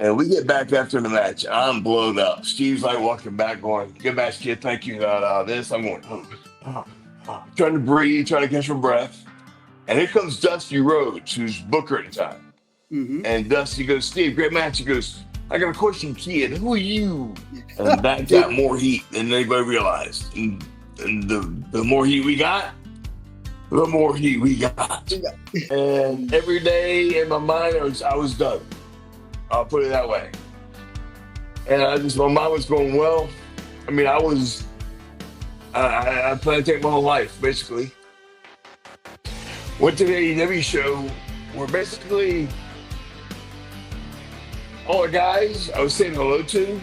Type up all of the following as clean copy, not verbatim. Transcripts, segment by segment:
And we get back after the match. I'm blown up. Steve's like walking back, going, "Good match, kid. Thank you." This. I'm going, trying to breathe, trying to catch my breath. And here comes Dusty Rhodes, who's Booker at the time. Mm-hmm. And Dusty goes, "Steve, great match." He goes, "I got a question, kid. Who are you?" And that got more heat than anybody realized. And the more heat we got, the more heat we got. And every day in my mind, I was done. I'll put it that way. And my mind was going, well, I mean, I plan to take my whole life, basically. Went to the AEW show where basically all the guys I was saying hello to,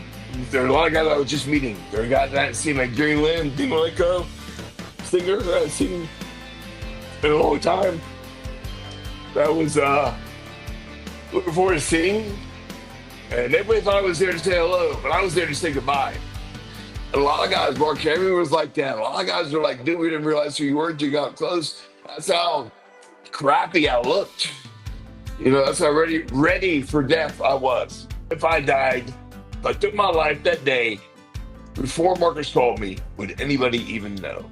there are a lot of guys I was just meeting. There are guys I hadn't seen, like Jerry Lynn, Dean Malenko, singer I hadn't seen in a long time. That was looking forward to seeing. And everybody thought I was there to say hello, but I was there to say goodbye. And a lot of guys, Mark Henry was like that. A lot of guys were like, "Dude, we didn't realize who you were until you got close." That's how crappy I looked. That's how ready for death I was. If I died, if I took my life that day before Marcus called me, would anybody even know?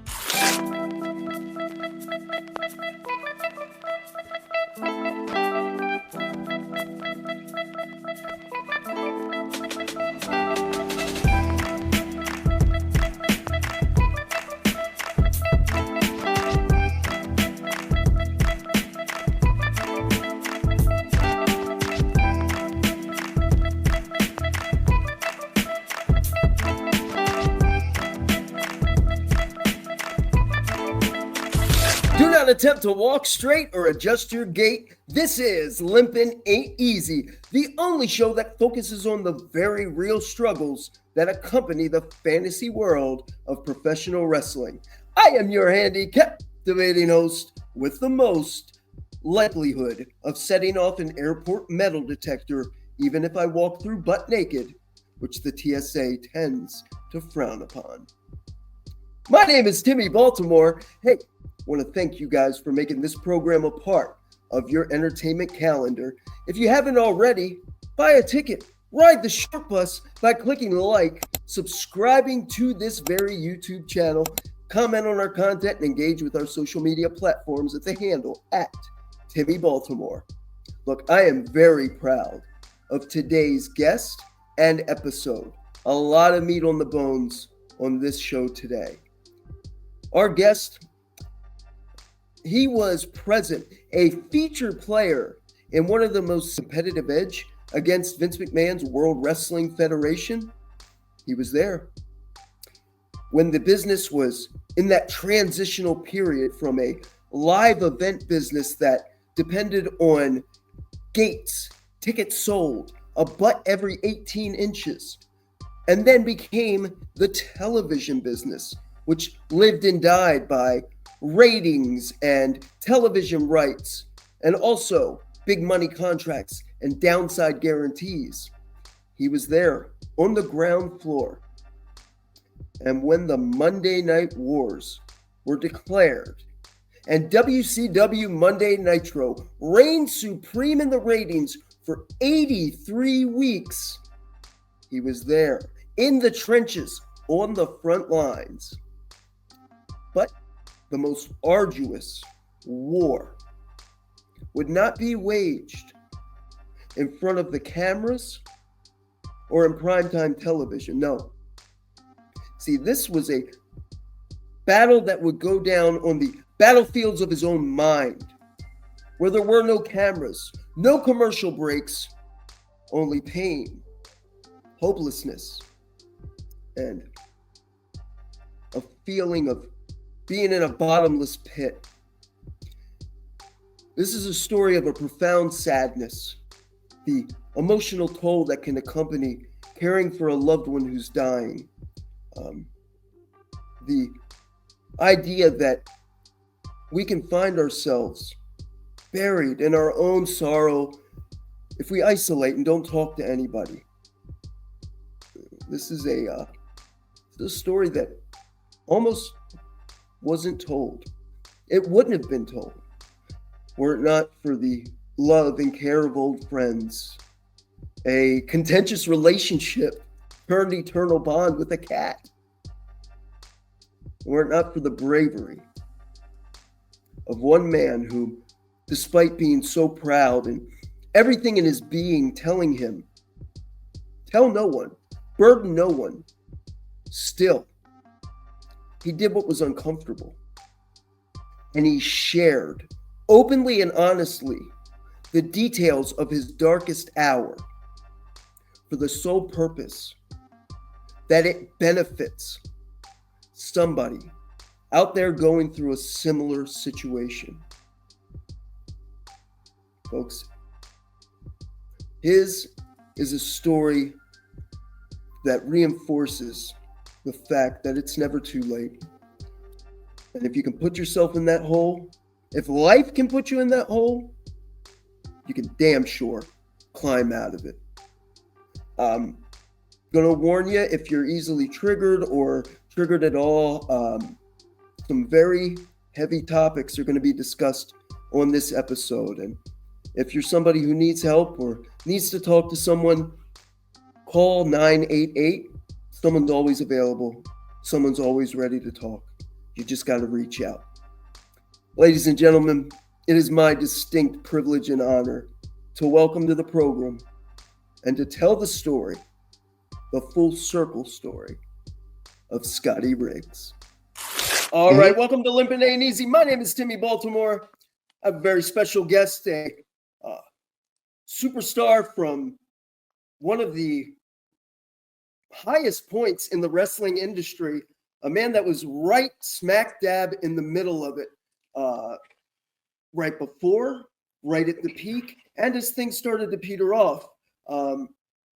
Do not attempt to walk straight or adjust your gait. This is LiMPiN AiNT Easy, the only show that focuses on the very real struggles that accompany the fantasy world of professional wrestling. I am your handy captivating host with the most likelihood of setting off an airport metal detector, even if I walk through butt naked, which the TSA tends to frown upon. My name is Timmy Baltimore. Hey, I want to thank you guys for making this program a part of your entertainment calendar. If you haven't already, buy a ticket, ride the short bus by clicking like, subscribing to this very YouTube channel, comment on our content, and engage with our social media platforms at the handle at Timmy Baltimore. Look, I am very proud of today's guest and episode. A lot of meat on the bones on this show today. Our guest, he was present, a featured player in one of the most competitive edge against Vince McMahon's World Wrestling Federation. He was there when the business was in that transitional period from a live event business that depended on gates, tickets sold, a butt every 18 inches, and then became the television business, which lived and died by ratings and television rights, and also big money contracts and downside guarantees. He was there on the ground floor. And when the Monday Night Wars were declared and WCW Monday Nitro reigned supreme in the ratings for 83 weeks, he was there in the trenches on the front lines. But the most arduous war would not be waged in front of the cameras or in primetime television. No. See, this was a battle that would go down on the battlefields of his own mind, where there were no cameras, no commercial breaks, only pain, hopelessness, and a feeling of being in a bottomless pit. This is a story of a profound sadness, the emotional toll that can accompany caring for a loved one who's dying, the idea that we can find ourselves buried in our own sorrow if we isolate and don't talk to anybody. This is a story that almost wasn't told. It wouldn't have been told were it not for the love and care of old friends A contentious relationship turned eternal bond with a cat. Were it not for the bravery of one man who, despite being so proud and everything in his being telling him, tell no one, burden no one, still, he did what was uncomfortable. And he shared openly and honestly the details of his darkest hour for the sole purpose that it benefits somebody out there going through a similar situation. Folks, his is a story that reinforces the fact that it's never too late. And if you can put yourself in that hole, if life can put you in that hole, you can damn sure climb out of it. Gonna warn you, if you're easily triggered or triggered at all, some very heavy topics are going to be discussed on this episode. And if you're somebody who needs help or needs to talk to someone, call 988. Someone's always available. Someone's always ready to talk. You just got to reach out. Ladies and gentlemen, it is my distinct privilege and honor to welcome to the program and to tell the story, the full circle story of Scotty Riggs. All right, welcome to LiMPiN AiNT. My name is Timmy Baltimore. I have a very special guest, a superstar from one of the highest points in the wrestling industry, a man that was right smack dab in the middle of it, right before, right at the peak, and as things started to peter off.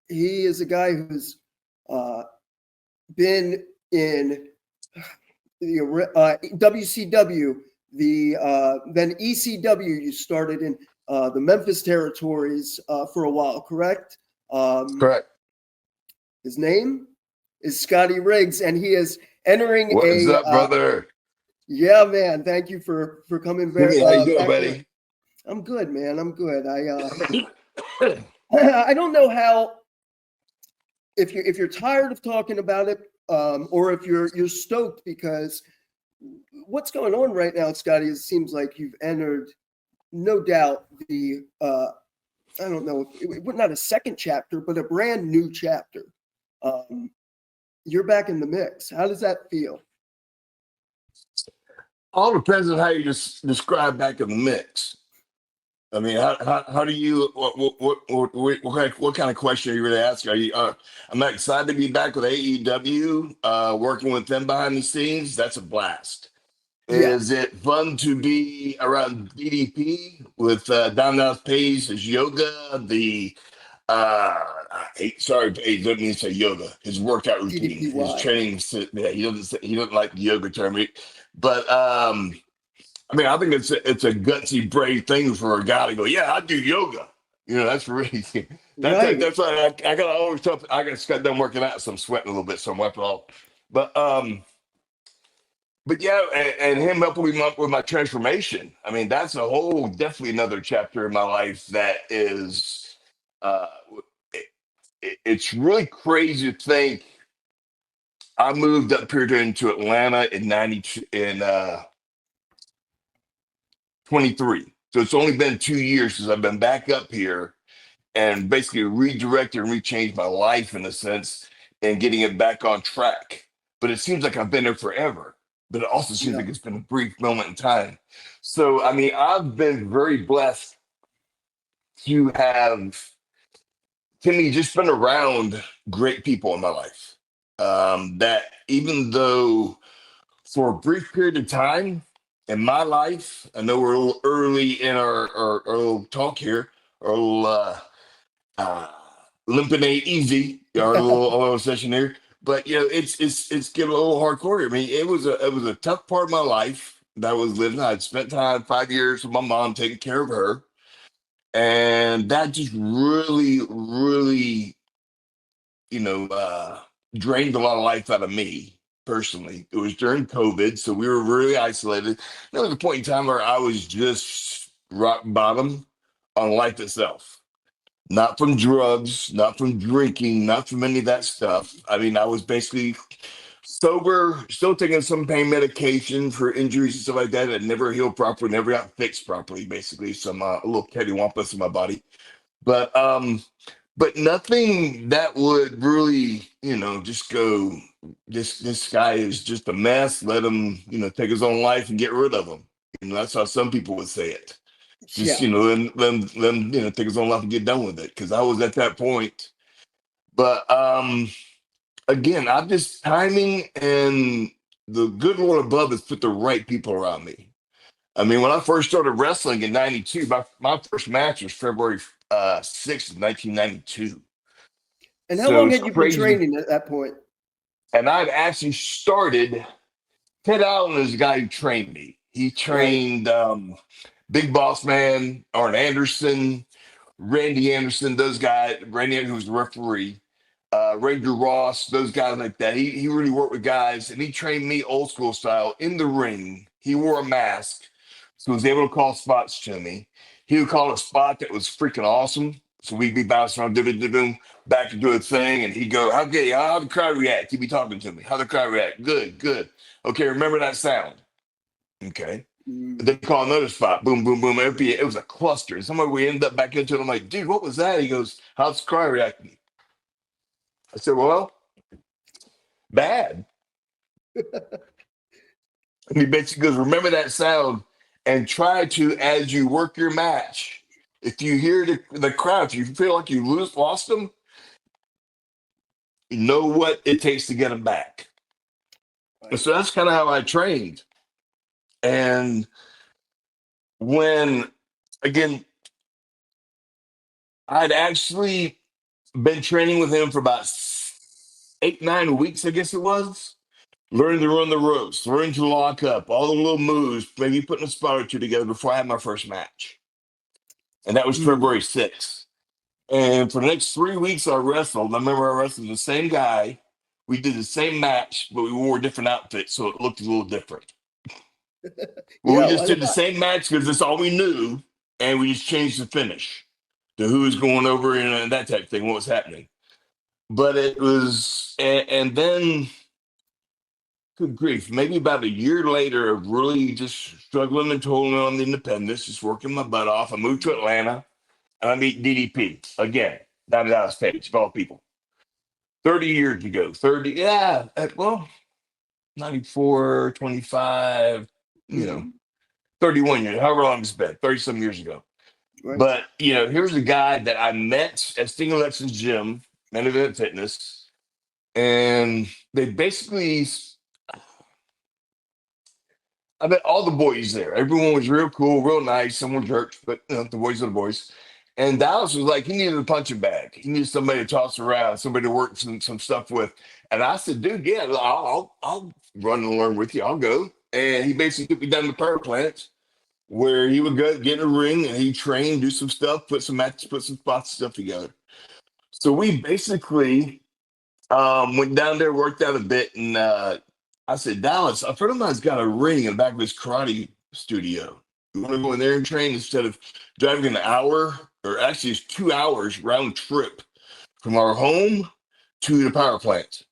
He is a guy who's been in the WCW, then ECW. You started in the Memphis territories for a while, correct? Correct. His name is Scotty Riggs, and he is entering What's up, brother? Yeah, man. Thank you for coming. How you doing, buddy? I'm good, man. I'm good. I don't know how, if you're tired of talking about it, or if you're stoked, because what's going on right now, Scotty, it seems like you've entered, no doubt, the I don't know, not a second chapter, but a brand new chapter. You're back in the mix. How does that feel? All depends on how you just describe back in the mix. I mean, how do you what kind of question are you really asking? Are you? I'm excited to be back with AEW, working with them behind the scenes. That's a blast. Yeah. Is it fun to be around DDP with Domino's Page, his yoga, the sorry, he doesn't mean to say yoga. His workout routine, his training. Yeah, he doesn't like the yoga term, but I mean, I think it's a gutsy, brave thing for a guy to go, yeah, I do yoga. You know, that's really Right. that's why I gotta always tell. I just got done working out, so I'm sweating a little bit, so I'm wiping off. But yeah, and him helping me with my transformation. I mean, that's a whole definitely another chapter in my life that is. It's really crazy to think I moved up here into Atlanta in 23. So it's only been 2 years since I've been back up here and basically redirected and rechanged my life in a sense and getting it back on track. But it seems like I've been there forever. But it also seems like it's been a brief moment in time. So, I mean, I've been very blessed to have, Timmy, just been around great people in my life. That even though for a brief period of time in my life, I know we're a little early in our little talk here, our little LiMPiN AiNT, our little session here. But you know, it's getting a little hardcore. I mean, it was a tough part of my life that I was living. I'd spent 5 years with my mom taking care of her, and that just really, really, you know, drained a lot of life out of me personally. It was during COVID, so we were really isolated. There was a point in time where I was just rock bottom on life itself. not from drugs, not from drinking, not from any of that stuff. I mean, I was basically sober, still taking some pain medication for injuries and stuff like that that never healed properly, never got fixed properly, basically. Some a little cattywampus in my body. But nothing that would really, just go, this guy is just a mess. Let him, take his own life and get rid of him. That's how some people would say it. Just, Yeah. let him, take his own life and get done with it. Because I was at that point. But again, I'm just timing, and the good Lord above has put the right people around me. I mean, when I first started wrestling in '92, my first match was February 6th of 1992. And how So long it's had you been crazy. training at that point? And I've actually started. Ted Allen is the guy who trained me. He Right. trained Big Boss Man, Arn Anderson, Randy Anderson, those guys. Randy Anderson was the referee. Ranger Ross, those guys like that. He really worked with guys, and he trained me old school style in the ring. He wore a mask, so he was able to call spots to me. He would call a spot that was freaking awesome. So we'd be bouncing around, back into a thing, and he'd go, "Okay, how the crowd react?" He'd be talking to me. How the crowd react? Good, good. Okay, remember that sound. Okay. Mm. Then call another spot. Boom, boom, boom. It was a cluster. And somewhere we ended up back into it. I'm like, dude, what was that? He goes, how's the crowd reacting? I said, well, bad. And he basically goes, remember that sound and try to, as you work your match, if you hear the crowd, if you feel like you lost them, you know what it takes to get them back. And Right. so that's kind of how I trained. And when, again, I'd actually been training with him for about 8, 9 weeks, I guess it was. Learning to run the ropes, learning to lock up, all the little moves, maybe putting a spot or two together before I had my first match. And that was Mm. February 6th. And for the next 3 weeks, I wrestled. I remember I wrestled the same guy. We did the same match, but we wore different outfits, so it looked a little different. Well, we Yeah, just why did the not? same match because that's all we knew, and we just changed the finish to who was going over and that type of thing, what was happening. But it was, and then, good grief, maybe about a year later of really just struggling and toiling on the independence, just working my butt off. I moved to Atlanta, and I meet DDP again, down at Dallas Page, of all people. 30 years ago, 30, yeah, well, 94, 25, Mm. 31 years, however long it's been, 30 some years ago. Right. But, here's a guy that I met at Sting Alexa's gym, Men Event Fitness, and they basically, I met all the boys there. Everyone was real cool, real nice. Some were jerks, but the boys are the boys. And Dallas was like, he needed a punching bag. He needed somebody to toss around, somebody to work some stuff with. And I said, dude, yeah, I'll run and learn with you. I'll go. And he basically took me down to the power plant where he would go get in a ring and he trained, do some stuff, put some matches, put some spots stuff together. So we basically went down there, worked out a bit, and I said, Dallas, a friend of mine's got a ring in the back of his karate studio. You want to go in there and train instead of driving an hour, or actually it's 2 hours round trip from our home to the power plant.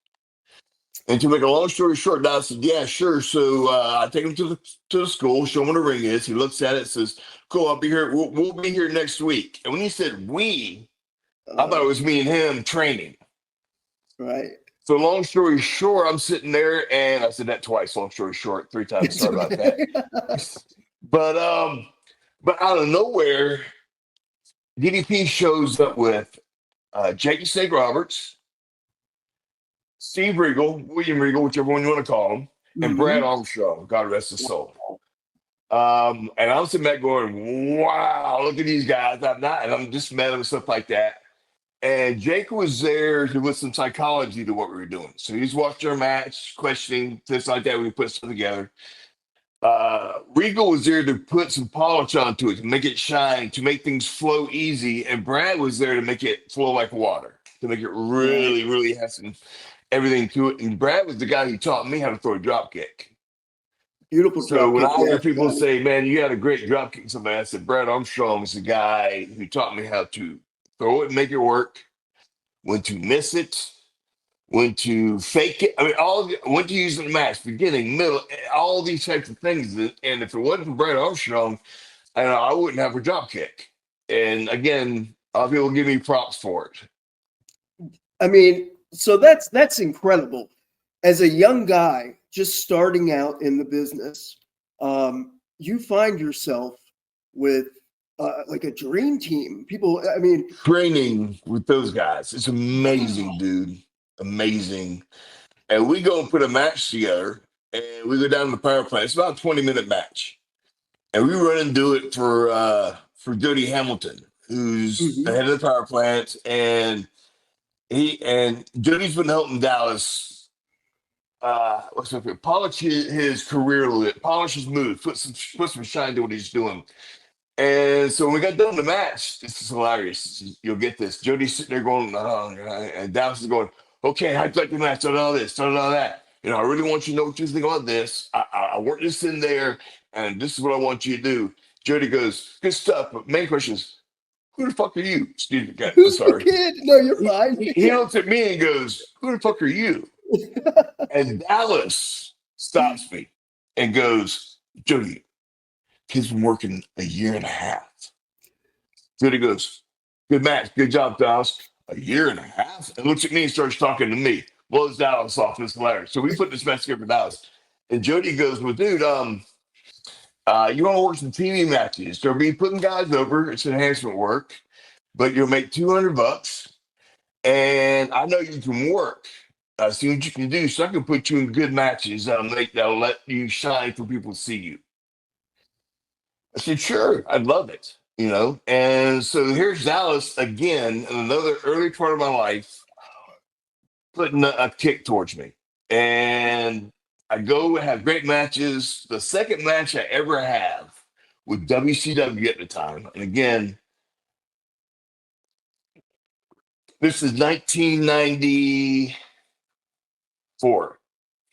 And to make a long story short, Dallas said, yeah, sure. So I take him to the school, show him what a ring is. He looks at it, says, cool, I'll be here. We'll be here next week. And when he said we, I thought it Uh, was me and him training. right. So long story short, I'm sitting there, and I said that twice. Long story short, 3 times. It's Sorry about okay. that. But out of nowhere, DDP shows up with Jake Snake Roberts, Steve Regal, William Regal, whichever one you want to call him, and Brad Hmm. Armstrong. God rest his soul. And I'm sitting back going, "Wow, look at these guys!" And I'm just met them and stuff like that. And Jake was there to put some psychology to what we were doing. So he's watching our match, questioning things like that. We put stuff together. Regal was there to put some polish onto it, to make it shine, to make things flow easy. And Brad was there to make it flow like water, to make it Right. really, really have some everything to it. And Brad was the guy who taught me how to throw a drop kick. Beautiful So drop when kick I there, hear people Scotty. say, man, you got a great drop kick, somebody, I said, Brad Armstrong is the guy who taught me how to throw it and make it work, when to miss it, when to fake it. I mean, when to use it in the match, beginning, middle, all these types of things. And if it wasn't for Brad Armstrong, I wouldn't have a drop kick. And again, a lot of people give me props for it. I mean, so that's incredible. As a young guy just starting out in the business, you find yourself with like a dream team. People, I mean, Training with those guys, it's amazing, dude. Amazing. And we go and put a match together, and we go down to the power plant. It's about a 20-minute match, and we run and do it for Jody Hamilton, who's the mhm. head of the power plant, and Jody's been helping Dallas. What's up here? Polish his career a little bit, polish his moves, put some shine to what he's doing. And so when we got done the match, this is hilarious. You'll get this. Jody's sitting there going, oh, and Dallas is going, okay, how'd you like the match? Done all this, done all that. I really want you to know what you think about this. I worked this in there, and this is what I want you to do. Jody goes, good stuff. But main question is, who the fuck are you? Excuse me, guys. I'm Who's the sorry. kid? No, you're He, fine. he looks at me and goes, who the fuck are you? And Dallas stops me and goes, Jody, kid's been working a year and a half. Jody goes, good match, good job, Dallas. A year and a half? And looks at me and starts talking to me. Blows Dallas off. It's hilarious. So we put this match together for Dallas. And Jody goes, well, dude, you want to work some TV matches. They'll be putting guys over. It's enhancement work, but you'll make $200. And I know you can work. See what you can do. So I can put you in good matches that'll let you shine for people to see you. I said, sure, I'd love it. And so here's Dallas again in another early part of my life, putting a kick towards me. And I go and have great matches. The second match I ever have with WCW at the time, and again, this is 1994.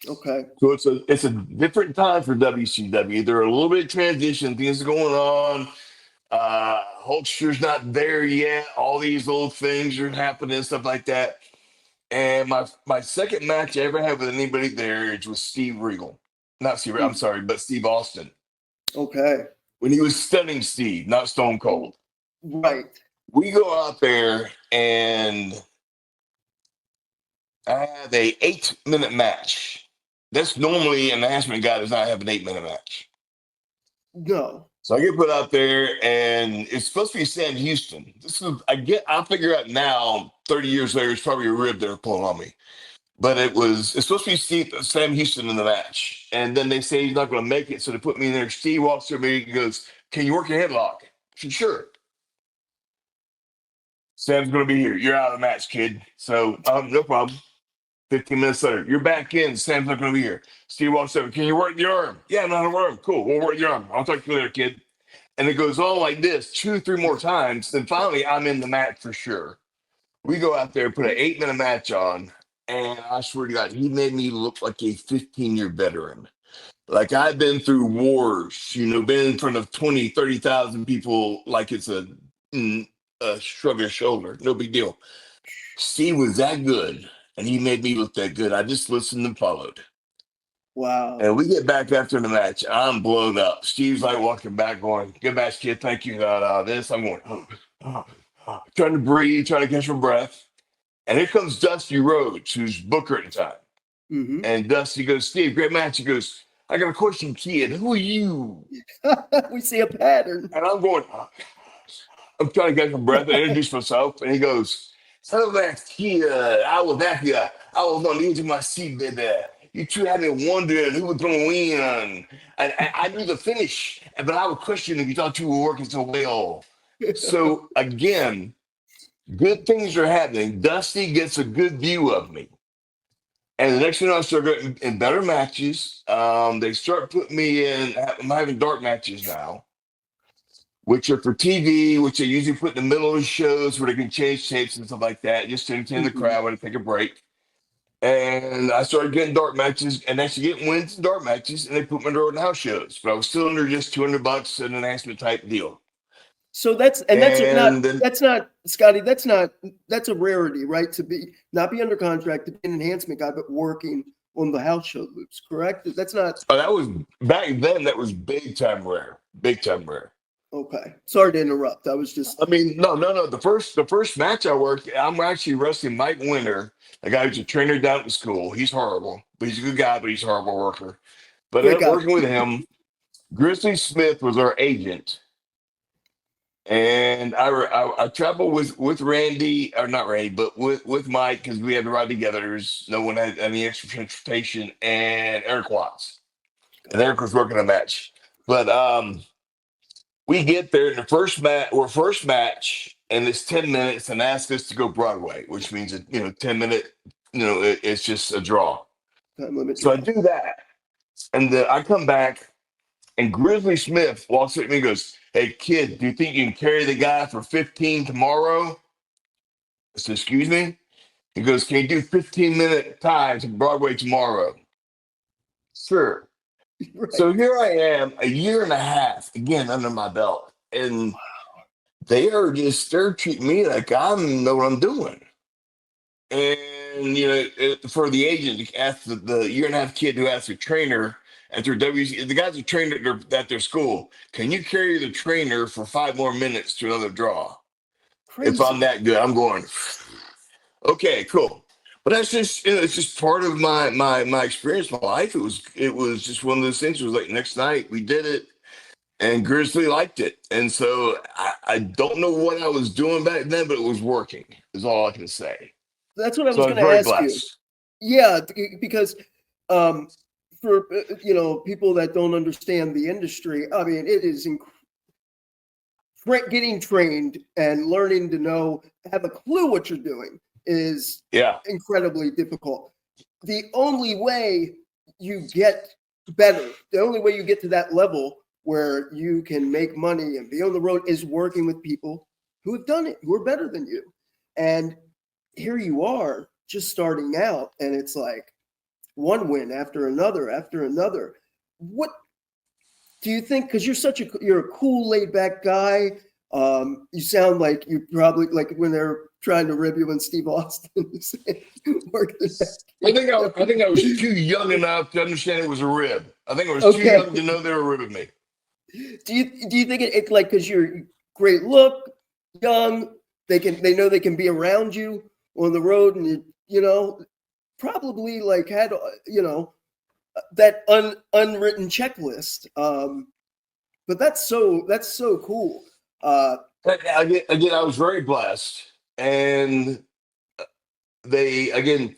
Okay. So it's a different time for WCW. They're a little bit of transition, things are going on. Hulkster's not there yet. All these little things are happening, stuff like that. And my second match I ever had with anybody there is with Steve Regal. Not Steve, I'm Mm, sorry, but Steve Austin. okay. When he was stunning Steve, not Stone Cold. Right. We go out there and I have a 8-minute match. That's normally an enhancement guy does not have an 8-minute match. No. So I get put out there, and it's supposed to be Sam Houston. I'll figure out now, 30 years later, it's probably a rib they're pulling on me. But it's supposed to be Sam Houston in the match. And then they say he's not going to make it, so they put me in there. Steve walks to me and goes, can you work a headlock? I said, sure. Sam's going to be here. You're out of the match, kid. So no problem. 15 minutes later, you're back in. Sam's not going to be here. Steve walks over. Can you work the arm? Yeah, I'm not going to arm. Cool. We'll work the arm. I'll talk to you later, kid. And it goes on like this 2, 3 more times. Then finally, I'm in the match for sure. We go out there, put an 8-minute match on. And I swear to God, he made me look like a 15-year veteran. Like I've been through wars, been in front of 20, 30,000 people like it's a shrug of shoulder. No big deal. Steve was that good. And he made me look that good. I just listened and followed. Wow. And we get back after the match. I'm blown up. Steve's like walking back, going, good match, kid. Thank you. This. I'm going, trying to breathe, trying to catch my breath. And here comes Dusty Rhodes, who's Booker at the time. Mm-hmm. And Dusty goes, Steve, great match. He goes, I got a question, kid. Who are you? We see a pattern. And I'm going, I'm trying to catch my breath and introduce myself. And he goes, hello there, kid. I was back here. I was on the edge of my seat, baby. You two had me wondering who was going to win. And I knew the finish, but I was questioning if you thought you were working so well. So, again, good things are happening. Dusty gets a good view of me. And the next thing I start getting in better matches. They start putting me in. I'm having dark matches now, which are for TV, which they usually put in the middle of the shows where they can change shapes and stuff like that, just to entertain the Mhm. crowd when they take a break. And I started getting dark matches and actually getting wins in dark matches, and they put me in the road and house shows. But I was still under just $200 an enhancement type deal. So that's And then not Scotty. That's a rarity, right? To be not be under contract, to be an enhancement guy, but working on the house show loops. Correct? That's not that was back then. That was big time rare. Big time rare. okay. Sorry to interrupt. I was just I mean, no. The first match I worked, I'm actually wrestling Mike Winter, a guy who's a trainer down at school. He's horrible, but he's a good guy, but he's a horrible worker. But I great ended up guy. working with him. Grizzly Smith was our agent, and I traveled with Randy, or not Randy, but with Mike because we had to ride together. There's no one had any extra transportation, and Eric Watts, and Eric was working a match, but we get there in the first match, and it's 10 minutes, and ask us to go Broadway, which means 10 minute, it's just a draw. Time limit So I draw. do that, and then I come back, and Grizzly Smith walks up to me and goes, "Hey kid, do you think you can carry the guy for 15 tomorrow?" I said, "Excuse me." He goes, "Can you do 15-minute time to Broadway tomorrow?" Sure. Right. So here I am, a year and a half again under my belt, and they're treating me like I know what I'm doing. And for the agent to ask the year and a half kid who asked the trainer at their WC, the guy's a trainer at their school, "Can you carry the trainer for 5 more minutes to another draw?" If I'm Crazy. that good, I'm going, okay, cool. But that's just it's just part of my experience, my life. It was just one of those things. It was like next night we did it, and Grizzly liked it, and so I don't know what I was doing back then, but it was working. Is all I can say. That's what I So was I was going to very ask you. blessed. Yeah, because um, for people that don't understand the industry, I mean, it is getting trained and learning to know, have a clue what you're doing is Yeah. incredibly difficult. The only way you get better, the only way you get to that level where you can make money and be on the road is working with people who have done it, who are better than you. And here you are just starting out, and it's like one win after another after another. What do you think? Because you're a cool, laid back guy. You sound like you probably like when they're trying to rib you and Steve Austin work the I think I was too young enough to understand it was a rib. I think I was too Okay. young to know they were ribbing me. Do you think it like because you're great look, young, they know they can be around you on the road, and probably like had that unwritten checklist. But that's so cool. But again, I was very blessed, and again,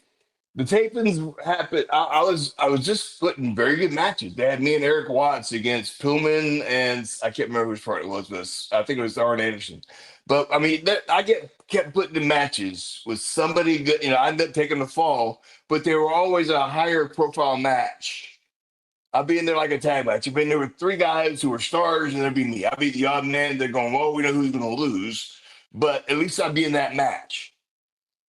the tapings happened. I was just splitting very good matches. They had me and Eric Watts against Pillman, and I can't remember which part it was, but I think it was Arn Anderson. But I mean, kept putting the matches with somebody good. I ended up taking the fall, but they were always a higher profile match. I'd be in there like a tag match. I'd be in there with three guys who were stars, and there'd be me. I'd be the odd man. They're going, "Well, we know who's going to lose," but at least I'd be in that match.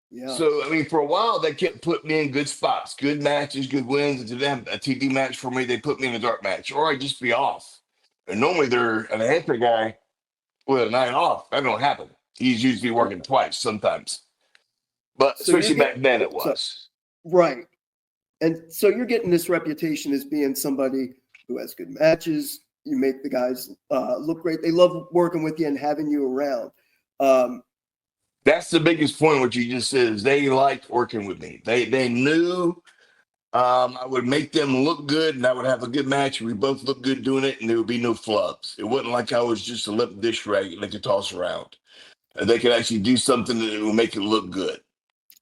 Yeah. So, I mean, for a while, they kept putting me in good spots, good matches, good wins. And to them, a TV match for me, they put me in a dark match, or I'd just be off. And normally, they're an anchor guy with a night off. That don't happen. He's usually working twice sometimes, but So you're especially back getting then, it so was. right. And so you're getting this reputation as being somebody who has good matches. You make the guys look great. They love working with you and having you around. Um, That's the biggest point. What you just said is they liked working with me. They knew I would make them look good, and I would have a good match. We both look good doing it, and there would be no flubs. It wasn't like I was just a lip dish rag they could toss around. They could actually do something that would make it look good.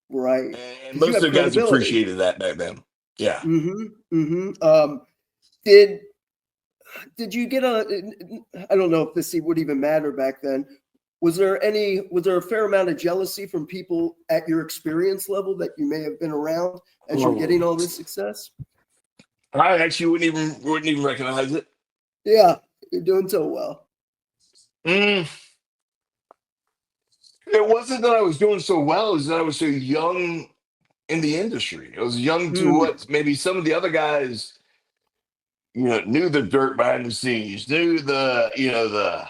right. And Because you most have of the guys credibility. appreciated that back then. Yeah. Mm-hmm. Mm-hmm. Did did you get I don't know if this would even matter back then. Was there a fair amount of jealousy from people at your experience level that you may have been around as you're getting Oh. all this success? I actually wouldn't even recognize it. Yeah, you're doing so well. Mm, it wasn't that I was doing so well, it's that I was so young in the industry. I was young to Mm, what maybe some of the other guys, knew the dirt behind the scenes, knew the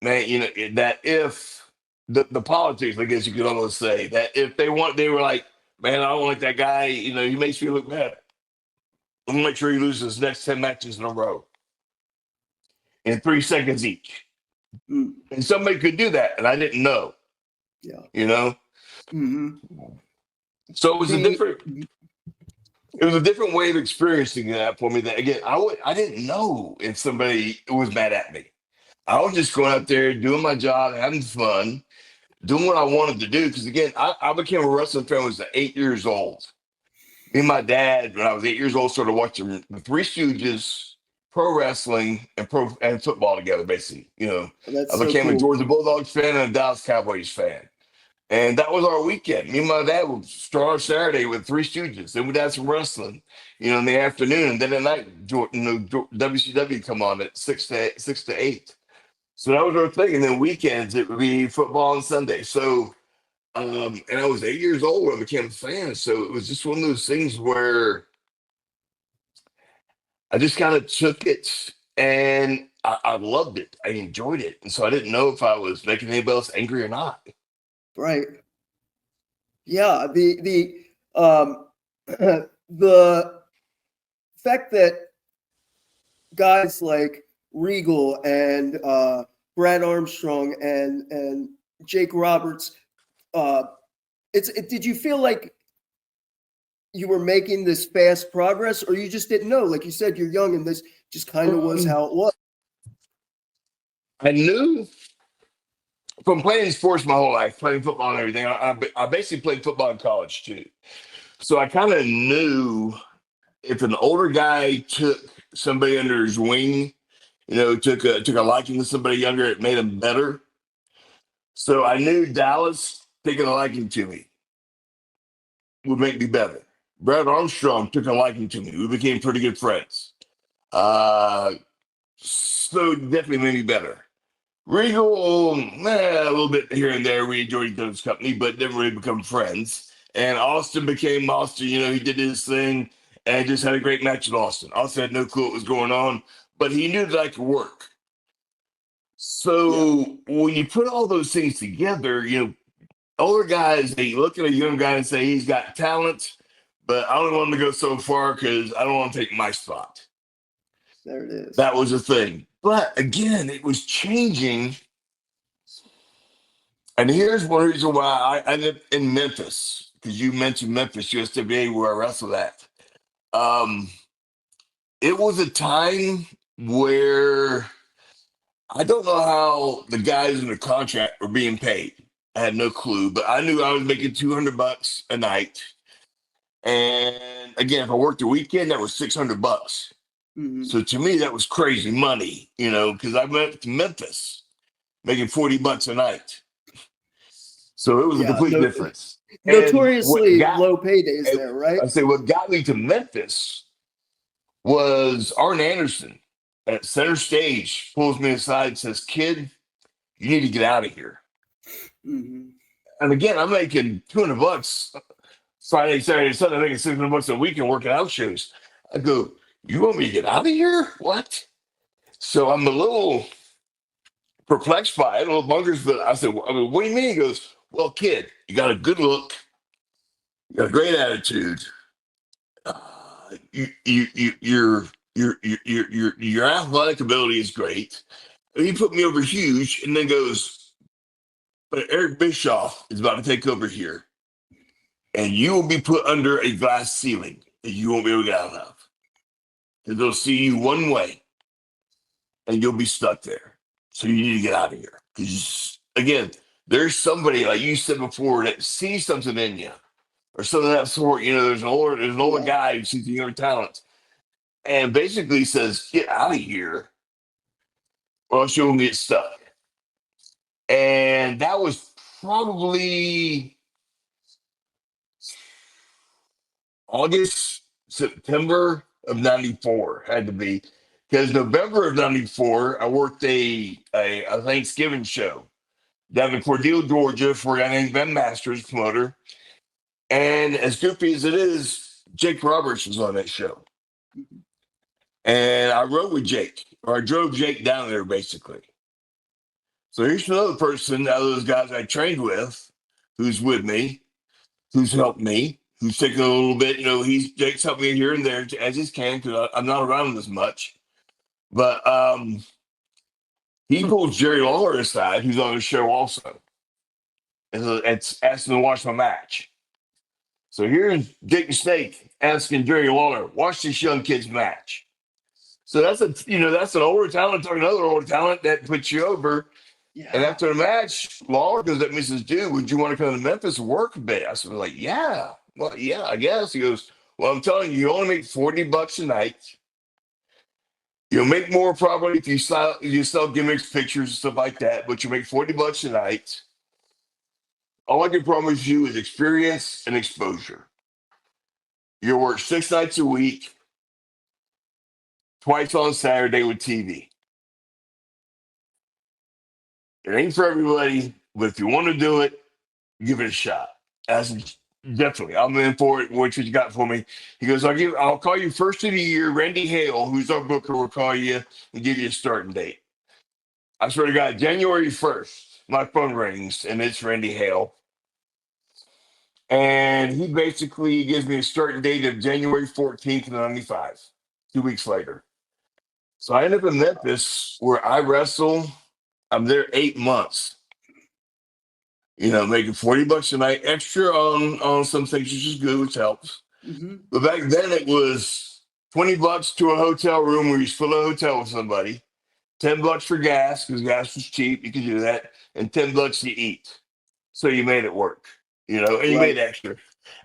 man, that if the politics, I guess you could almost say that if they were like, man, I don't like that guy. He makes me look bad. I'm gonna make sure he loses his next 10 matches in a row in 3 seconds each. Mm. And somebody could do that, and I didn't know. Yeah. You know, Hmm. so it was a The different. It was a different way of experiencing that for me. That again, I didn't know if somebody was mad at me. I was just going out there doing my job, having fun, doing what I wanted to do. Because again, I became a wrestling fan when I was 8 years old. Me and my dad, when I was 8 years old, started watching the Three Stooges, pro wrestling, and football together. Basically, I That's so became a cool. Georgia Bulldogs fan and a Dallas Cowboys fan. And that was our weekend. Me and my dad would start our Saturday with Three Stooges. Then we'd have some wrestling, in the afternoon. And then at night, WCW come on at 6 to 8. So that was our thing. And then weekends, it would be football and Sunday. So, and I was 8 years old when I became a fan. So it was just one of those things where I just kind of took it and I loved it. I enjoyed it. And so I didn't know if I was making anybody else angry or not. Right. Yeah. The the fact that guys like Regal and Brad Armstrong and Jake Roberts, did you feel like you were making this fast progress, or you just didn't know? Like you said, you're young, and this just kind of was how it was. I knew from playing sports my whole life, playing football and everything. I basically played football in college too, so I kind of knew if an older guy took somebody under his wing, took a liking to somebody younger, it made him better. So I knew Dallas taking a liking to me would make me better. Brad Armstrong took a liking to me. We became pretty good friends. Uh, so it definitely made me better. Regal, a little bit here and there. We enjoyed each other's company, but never really become friends. And Austin became Austin. He did his thing and just had a great match in Austin. Austin had no clue what was going on, but he knew that I could work. Yeah. So when you put all those things together, older guys, they look at a young guy and say he's got talent, but I don't want him to go so far because I don't want to take my spot. There it is. That was the thing. But again, it was changing. And here's one reason why I ended up in Memphis, because you mentioned Memphis, USWA, where I wrestled at. Um, it was a time where I don't know how the guys in the contract were being paid. I had no clue, but I knew I was making $200 a night. And again, if I worked a weekend, that was $600. Mhm. So to me, that was crazy money, because I went to Memphis making $40 a night. So it was a Yeah. complete difference. And Notoriously low paydays there, right? I say what got me to Memphis was Arn Anderson at center stage pulls me aside and says, "Kid, you need to get out of here." Hmm. And again, I'm making $200 Friday, Saturday, Sunday, I'm making $600 a week and working out shows. I go, "You want me to get out of here? What?" So I'm a little perplexed by it, a little bunkers, but I said, "What do you mean?" He goes, "Well, kid, you got a good look, you got a great attitude. Your athletic ability is great." And he put me over huge, and then goes, "But Eric Bischoff is about to take over here, and you will be put under a glass ceiling that you won't be able to get out of. And they'll see you one way, and you'll be stuck there. So you need to get out of here." Because again, there's somebody like you said before that sees something in you, or something of that sort. There's an older Yeah. guy who sees your talent, and basically says, "Get out of here, or else you'll get stuck." And that was probably August, September of '94 had to be, because November of '94 I worked a Thanksgiving show down in Cordele, Georgia, for a guy named Ben Masters, promoter. And as goofy as it is, Jake Roberts was on that show, Mhm. and I rode with Jake, or I drove Jake down there basically. So here's another person out of those guys I trained with, who's with me, who's helped me, who's taken a little bit. Jake's helped me here and there as he can because I'm not around him as much. But he pulls Jerry Lawler aside, who's on the show also, and it's asking to watch my match. So here's Jake the Snake asking Jerry Lawler, watch this young kid's match. So that's an older talent talking to another older talent that puts you over. Yeah. And after the match, Lawler goes up and says, dude, would you want to come to Memphis and work a bit? I said, like, yeah. Well, yeah, I guess. He goes, well, I'm telling you, you only make $40 a night. You'll make more probably if you sell gimmicks, pictures, and stuff like that, but you make $40 a night. All I can promise you is experience and exposure. You'll work 6 nights a week, twice on Saturday with TV. It ain't for everybody, but if you want to do it, give it a shot. That's definitely, I'm in for it. What you got for me? He goes, I'll call you first of the year. Randy Hale, who's our booker, will call you and give you a starting date. I swear to God, January 1st, my phone rings and it's Randy Hale. And he basically gives me a starting date of January 14th, 95, 2 weeks later. So I end up in Memphis where I wrestle. I'm there 8 months. Making $40 a night extra on some things, which is good, which helps. Mm-hmm. But back then it was $20 to a hotel room where you split a hotel with somebody, $10 for gas because gas was cheap. You could do that, and $10 to eat. So you made it work, and you made extra.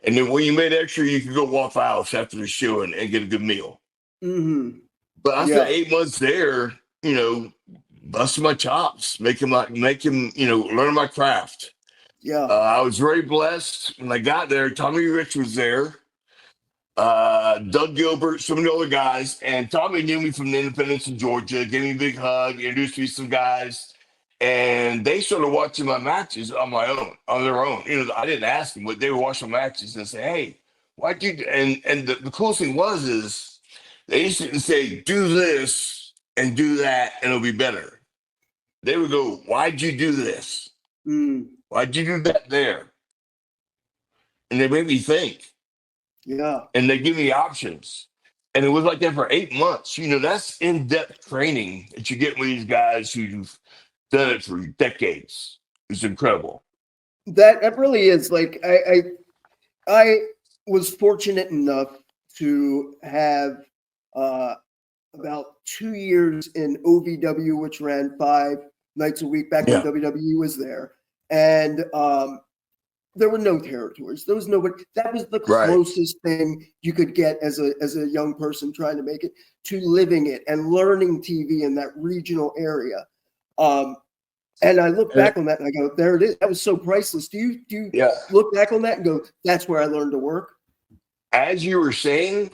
And then when you made extra, you could go Waffle House after the show and get a good meal. Mm-hmm. But I spent 8 months there, busting my chops, making learning my craft. Yeah. I was very blessed when I got there. Tommy Rich was there, Doug Gilbert, some of the other guys, and Tommy knew me from the Independence in Georgia, gave me a big hug, introduced me to some guys, and they started watching my matches on their own. I didn't ask them, but they would watch my matches and say, "Hey, why'd you?" And the coolest thing is they used to say, "Do this and do that, and it'll be better." They would go, "Why'd you do this? Why'd you do that there?" And they made me think. Yeah. And they give me options. And it was like that for 8 months. That's in-depth training that you get with these guys who've done it for decades. It's incredible. That really is. Like I was fortunate enough to have about 2 years in OVW, which ran 5 nights a week back when WWE was there. And there were no territories. There was nobody. That was the closest thing you could get as a young person trying to make it to living it and learning TV in that regional area. And I look back on that and I go, there it is. That was so priceless. Do you look back on that and go, that's where I learned to work? As you were saying,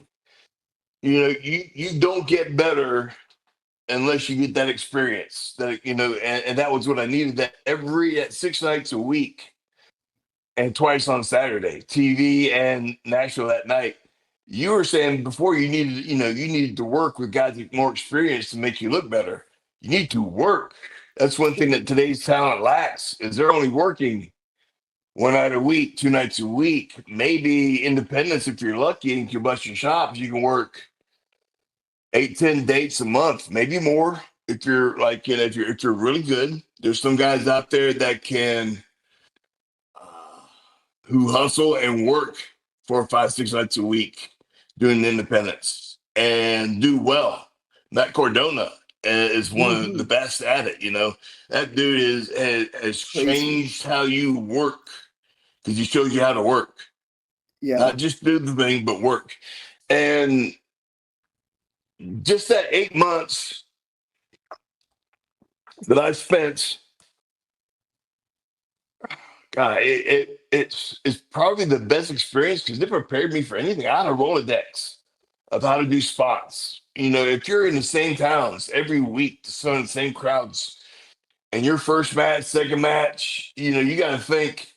you don't get better unless you get that experience. And that was what I needed. At 6 nights a week. And twice on Saturday, TV and Nashville that night. You were saying before you needed to work with guys with more experience to make you look better. You need to work. That's one thing that today's talent lacks is they're only working 1 night a week, 2 nights a week, maybe independence if you're lucky and you can bust your chops. You can work 8, 10 dates a month, maybe more if you're if you're really good. There's some guys out there that can. Who hustle and work 4, 5, 6 nights a week doing independence and do well. Matt Cordona is one of the best at it. That dude has changed how you work because he shows you how to work. Yeah, not just do the thing, but work. And just that 8 months that I spent. God, it's probably the best experience because it prepared me for anything. I had a Rolodex of how to do spots. If you're in the same towns every week, the same crowds, and your first match, second match, you got to think,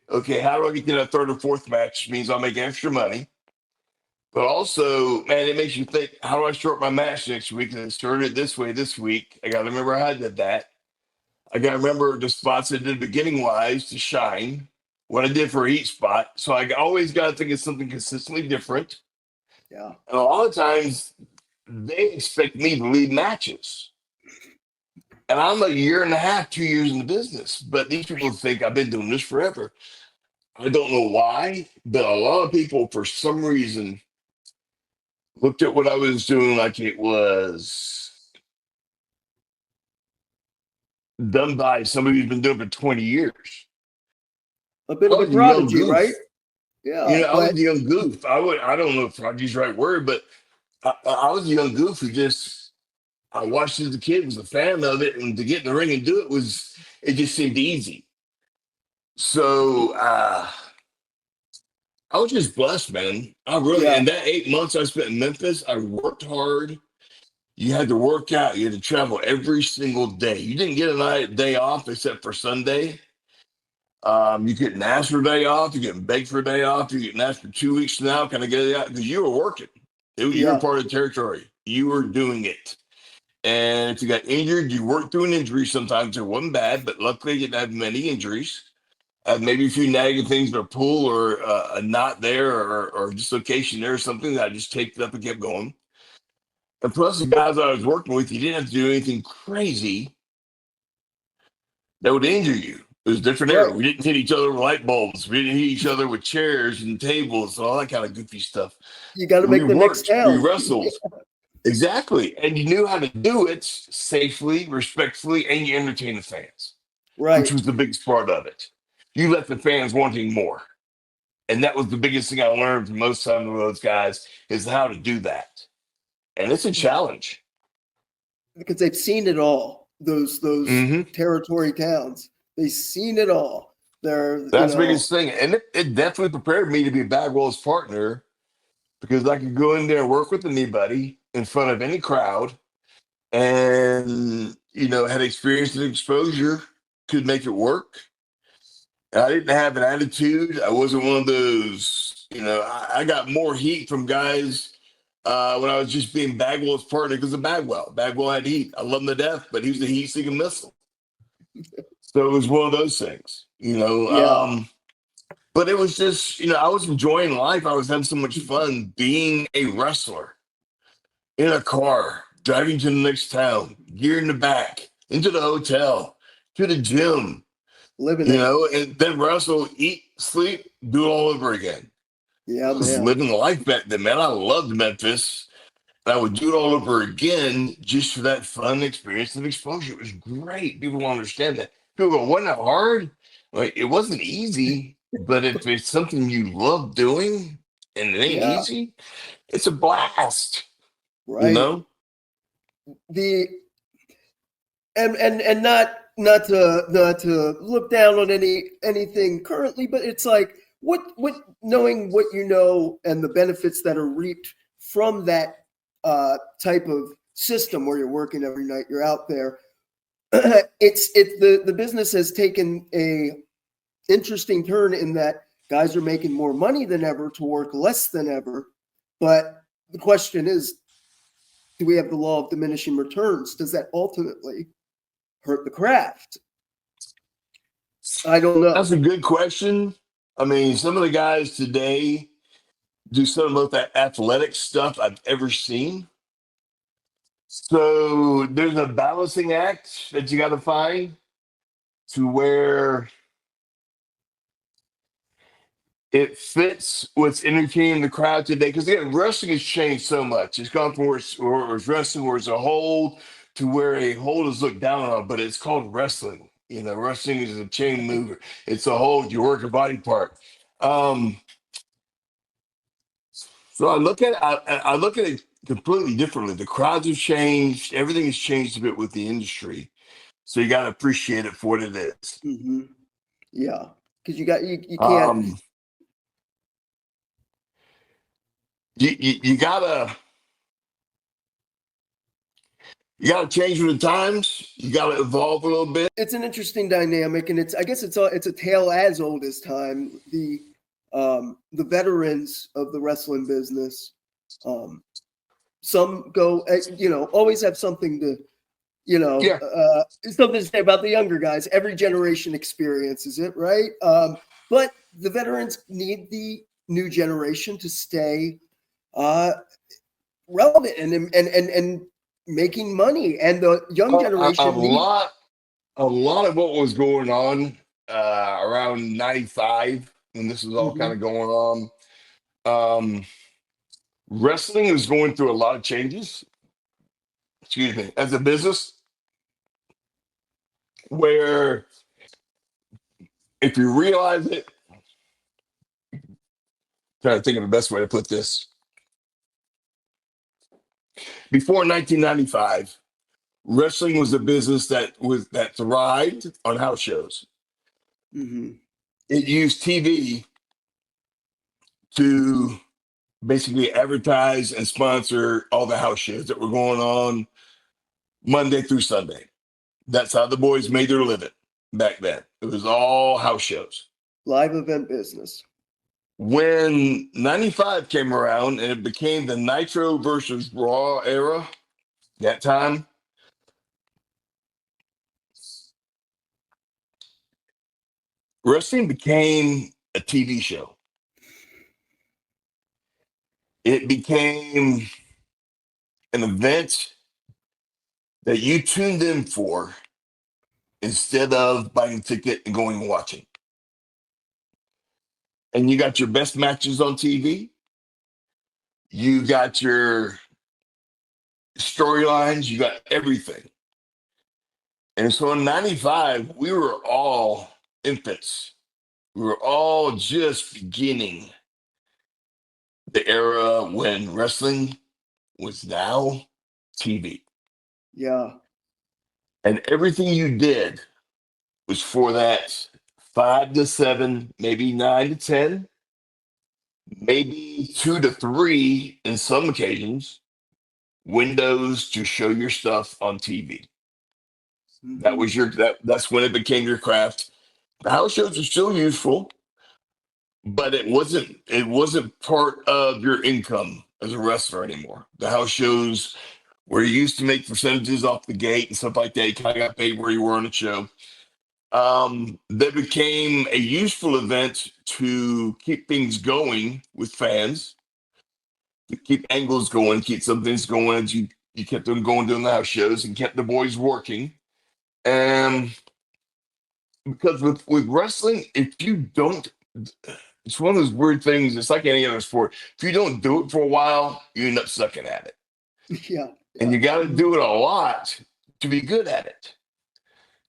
okay, how do I get to that third or fourth match? Which means I'll make extra money. But also, man, it makes you think, how do I short my match next week? And I started it this way this week. I got to remember how I did that. I got to remember the spots I did beginning wise to shine, what I did for each spot. So I always got to think of something consistently different. Yeah. And a lot of times they expect me to lead matches. And I'm a year and a half, 2 years in the business. But these people think I've been doing this forever. I don't know why, but a lot of people, for some reason, looked at what I was doing like it was done by somebody who's been doing it for 20 years. A bit I of a was a young prodigy, right? goof. Yeah, I was but a young goof. I don't know if prodigy's the right word, but I was a young goof who just, I watched as a kid, was a fan of it, and to get in the ring and do it just seemed easy. So I was just blessed, man. I really, yeah, in that 8 months I spent in Memphis, I worked hard. You had to work out. You had to travel every single day. You didn't get a day off except for Sunday. You couldn't ask for a day off. You couldn't beg for a day off. You couldn't ask for 2 weeks now. Can I get it out? Because you were working. You were yeah. part of the territory. You were doing it. And if you got injured, you worked through an injury. Sometimes it wasn't bad, but luckily you didn't have many injuries. Maybe a few nagging things, or a pull, or a knot there, or dislocation there, or something that I just taped it up and kept going. And plus, the guys I was working with, you didn't have to do anything crazy that would injure you. It was a different era. Right. We didn't hit each other with light bulbs. We didn't hit each other with chairs and tables and all that kind of goofy stuff. You got to We make the next worked, we town. wrestled. Exactly. And you knew how to do it safely, respectfully, and you entertained the fans, which Right. was the biggest part of it. You left the fans wanting more. And that was the biggest thing I learned from most of those guys is how to do that. And it's a challenge. Because they've seen it all. Those Hmm. territory towns. They've seen it all. They're, That's the biggest thing. And it definitely prepared me to be Bagwell's partner because I could go in there and work with anybody in front of any crowd and, had experience and exposure, could make it work. And I didn't have an attitude. I wasn't one of those, I got more heat from guys when I was just being Bagwell's partner because of Bagwell. Bagwell had heat. I love him to death, but he was a heat-seeking missile. So it was one of those things. yeah. But it was just, I was enjoying life. I was having so much fun being a wrestler in a car, driving to the next town, gear in the back, into the hotel, to the gym, Living it. and then wrestle, eat, sleep, do it all over again. Yeah, I was man. living the life back then, man. I loved Memphis. And I would do it all over again just for that fun experience and exposure. It was great. People don't understand that. People go, wasn't it hard? Like, it wasn't easy, but if it's something you love doing and it ain't Yeah. easy, it's a blast, you Right. know? The and not to look down on anything currently, but it's like what knowing what you know and the benefits that are reaped from that type of system where you're working every night, you're out there. The business has taken a interesting turn in that guys are making more money than ever to work less than ever. But the question is, do we have the law of diminishing returns? Does that ultimately hurt the craft? I don't know. That's a good question. I mean, some of the guys today do some of the most athletic stuff I've ever seen. So there's a balancing act that you got to find to where it fits what's entertaining the crowd today. Because again, wrestling has changed so much. It's gone from where it was wrestling, where it's a hold, to where a hold is looked down on, but it's called wrestling. Wrestling is a chain mover. It's a hold. You work a body part. Um, so I look at it completely differently. The crowds have changed. Everything has changed a bit with the industry. So you got to appreciate it for what it is. Mm-hmm. Yeah, because you can't. Um, you gotta change with the times. You gotta evolve a little bit. It's an interesting dynamic, and I guess it's a tale as old as time. The veterans of the wrestling business, some go, always have something Yeah. Something to say about the younger guys. Every generation experiences it, right? But the veterans need the new generation to stay relevant and making money, and the young A generation need. lot of what was going on around 95 when this was all kind Mhm. of going on. Wrestling is going through a lot of changes, excuse me, as a business, where if you realize it, trying to think of the best way to put this. Before 1995, wrestling was a business that thrived on house shows. Mhm. It used TV to basically advertise and sponsor all the house shows that were going on Monday through Sunday. That's how the boys made their living back then. It was all house shows. Live event business. When 95 came around and it became the Nitro versus Raw era, that time, wrestling became a TV show. It became an event that you tuned in for instead of buying a ticket and going and watching. And you got your best matches on TV. You got your storylines. You got everything. And so in 95, we were all infants. We were all just beginning the era when wrestling was now TV. Yeah. And everything you did was for that 5 to 7, maybe 9 to 10, maybe 2 to 3 in some occasions, windows to show your stuff on TV. That Mhm. was that's when it became your craft. The house shows are still useful, but it wasn't part of your income as a wrestler anymore. The house shows where you used to make percentages off the gate and stuff like that. You kind of got paid where you were on the show. They became a useful event to keep things going with fans, to keep angles going, keep some things going as you kept them going doing the house shows and kept the boys working. And because with wrestling, if you don't, it's one of those weird things. It's like any other sport. If you don't do it for a while, you end up sucking at it, Yeah. and Yeah. you got to do it a lot to be good at it.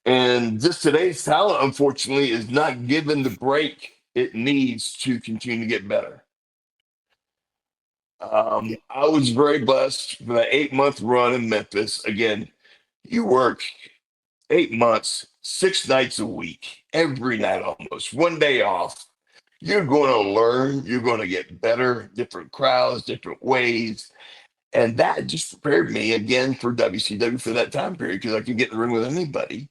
And just today's talent, unfortunately, is not given the break it needs to continue to get better. Yeah. I was very blessed for that 8 month run in Memphis. Again, you work 8 months, 6 nights a week, every night almost, one day off. You're going to learn, you're going to get better, different crowds, different ways. And that just prepared me again for WCW for that time period because I could get in the ring with anybody.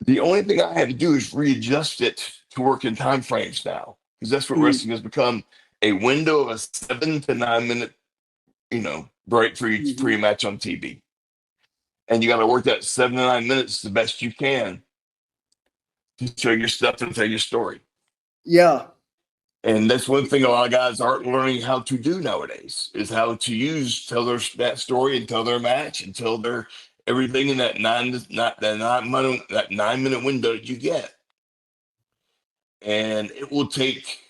The only thing I had to do is readjust it to work in time frames now, because that's what Mm. wrestling has become, a window of a 7 to 9 minute, break for each Mhm. pre-match on TV. And you got to work that 7 to 9 minutes the best you can to show your stuff and tell your story. Yeah. And that's one thing a lot of guys aren't learning how to do nowadays is how to tell that story and tell their match and tell their everything in that not that 9 minute window that you get. And it will take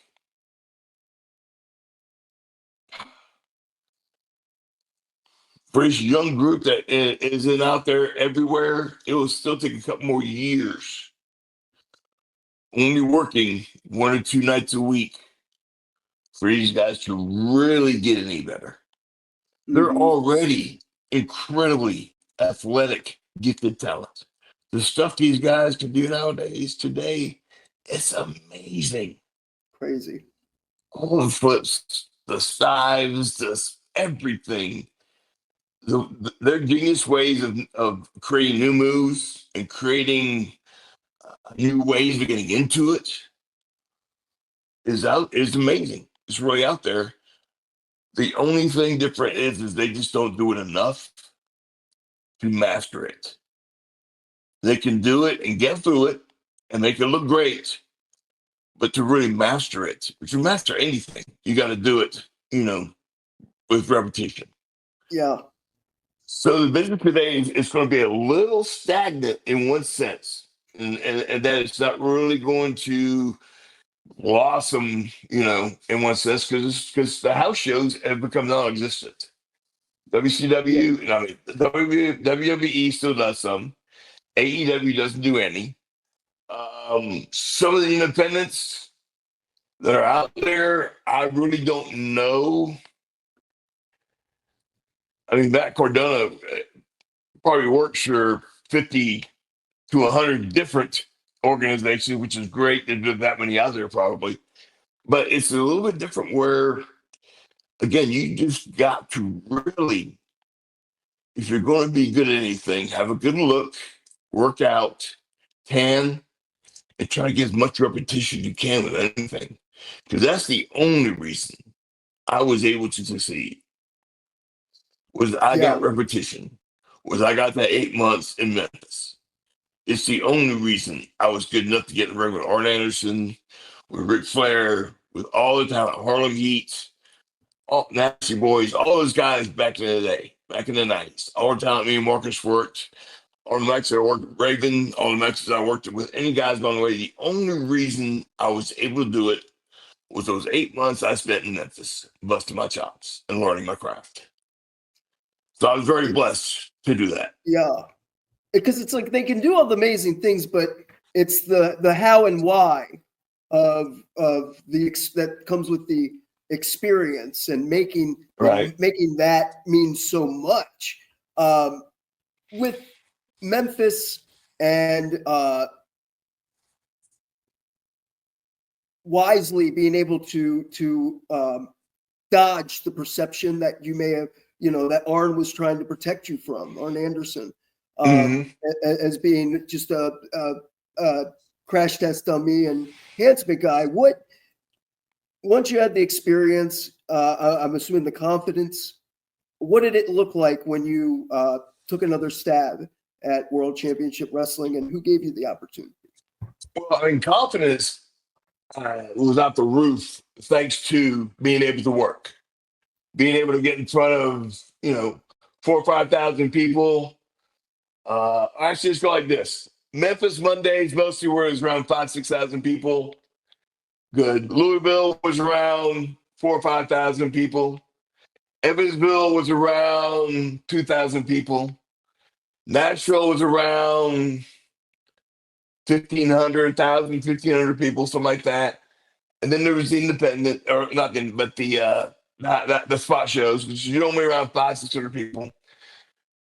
for this young group that isn't out there everywhere, it will still take a couple more years, only working 1 or 2 nights a week, for these guys to really get any better. They're Mhm. already incredibly athletic, gifted talent. The stuff these guys can do nowadays, today, it's amazing. Crazy. All the flips, the dives, everything. Their genius ways of creating new moves and creating new ways of getting into it is amazing. It's really out there. The only thing different is they just don't do it enough. to master it. They can do it and get through it, and they can look great. But to really master it, to master anything, you got to do it, with repetition. Yeah. So the business today is going to be a little stagnant in one sense, and that it's not really going to blossom, in one sense, because the house shows have become non-existent. Yeah. WCW, WWE still does some. AEW doesn't do any. Some of the independents that are out there, I really don't know. I mean, Matt Cardona probably works for 50 to 100 different organizations, which is great. There's that many out there probably. But it's a little bit different where, again, you just got to really, if you're going to be good at anything, have a good look, work out, tan, and try to get as much repetition as you can with anything. Because that's the only reason I was able to succeed, was I Yeah. got repetition, was I got that 8 months in Memphis. It's the only reason I was good enough to get in the ring with Arn Anderson, with Ric Flair, with all the talent, Harlem Heat, all Nasty Boys, all those guys back in the day, back in the 90s. All the talent me and Marcus worked, all the matches I worked with Raven, all the matches I worked with any guys along the way. The only reason I was able to do it was those 8 months I spent in Memphis, busting my chops and learning my craft. So I was very blessed to do that. Yeah. Because it's like they can do all the amazing things, but it's the how and why of that comes with the experience and making that mean so much. With Memphis and wisely being able to dodge the perception that you may have, that Arn was trying to protect you from, Arn Anderson, as being just a crash test dummy and enhancement guy. Once you had the experience, I'm assuming the confidence, what did it look like when you took another stab at World Championship Wrestling, and who gave you the opportunity? Well, I mean, confidence was out the roof thanks to being able to work, being able to get in front of 4,000 or 5,000 people. Actually, let's go like this: Memphis Mondays mostly were around 5,000-6,000 people. Good. Louisville was around 4,000 or 5,000 people. Evansville was around 2,000 people. Nashville was around 1,500, 1,500 people, something like that. And then there was the independent, or not the, but the spot shows, which is only around 500-600 people.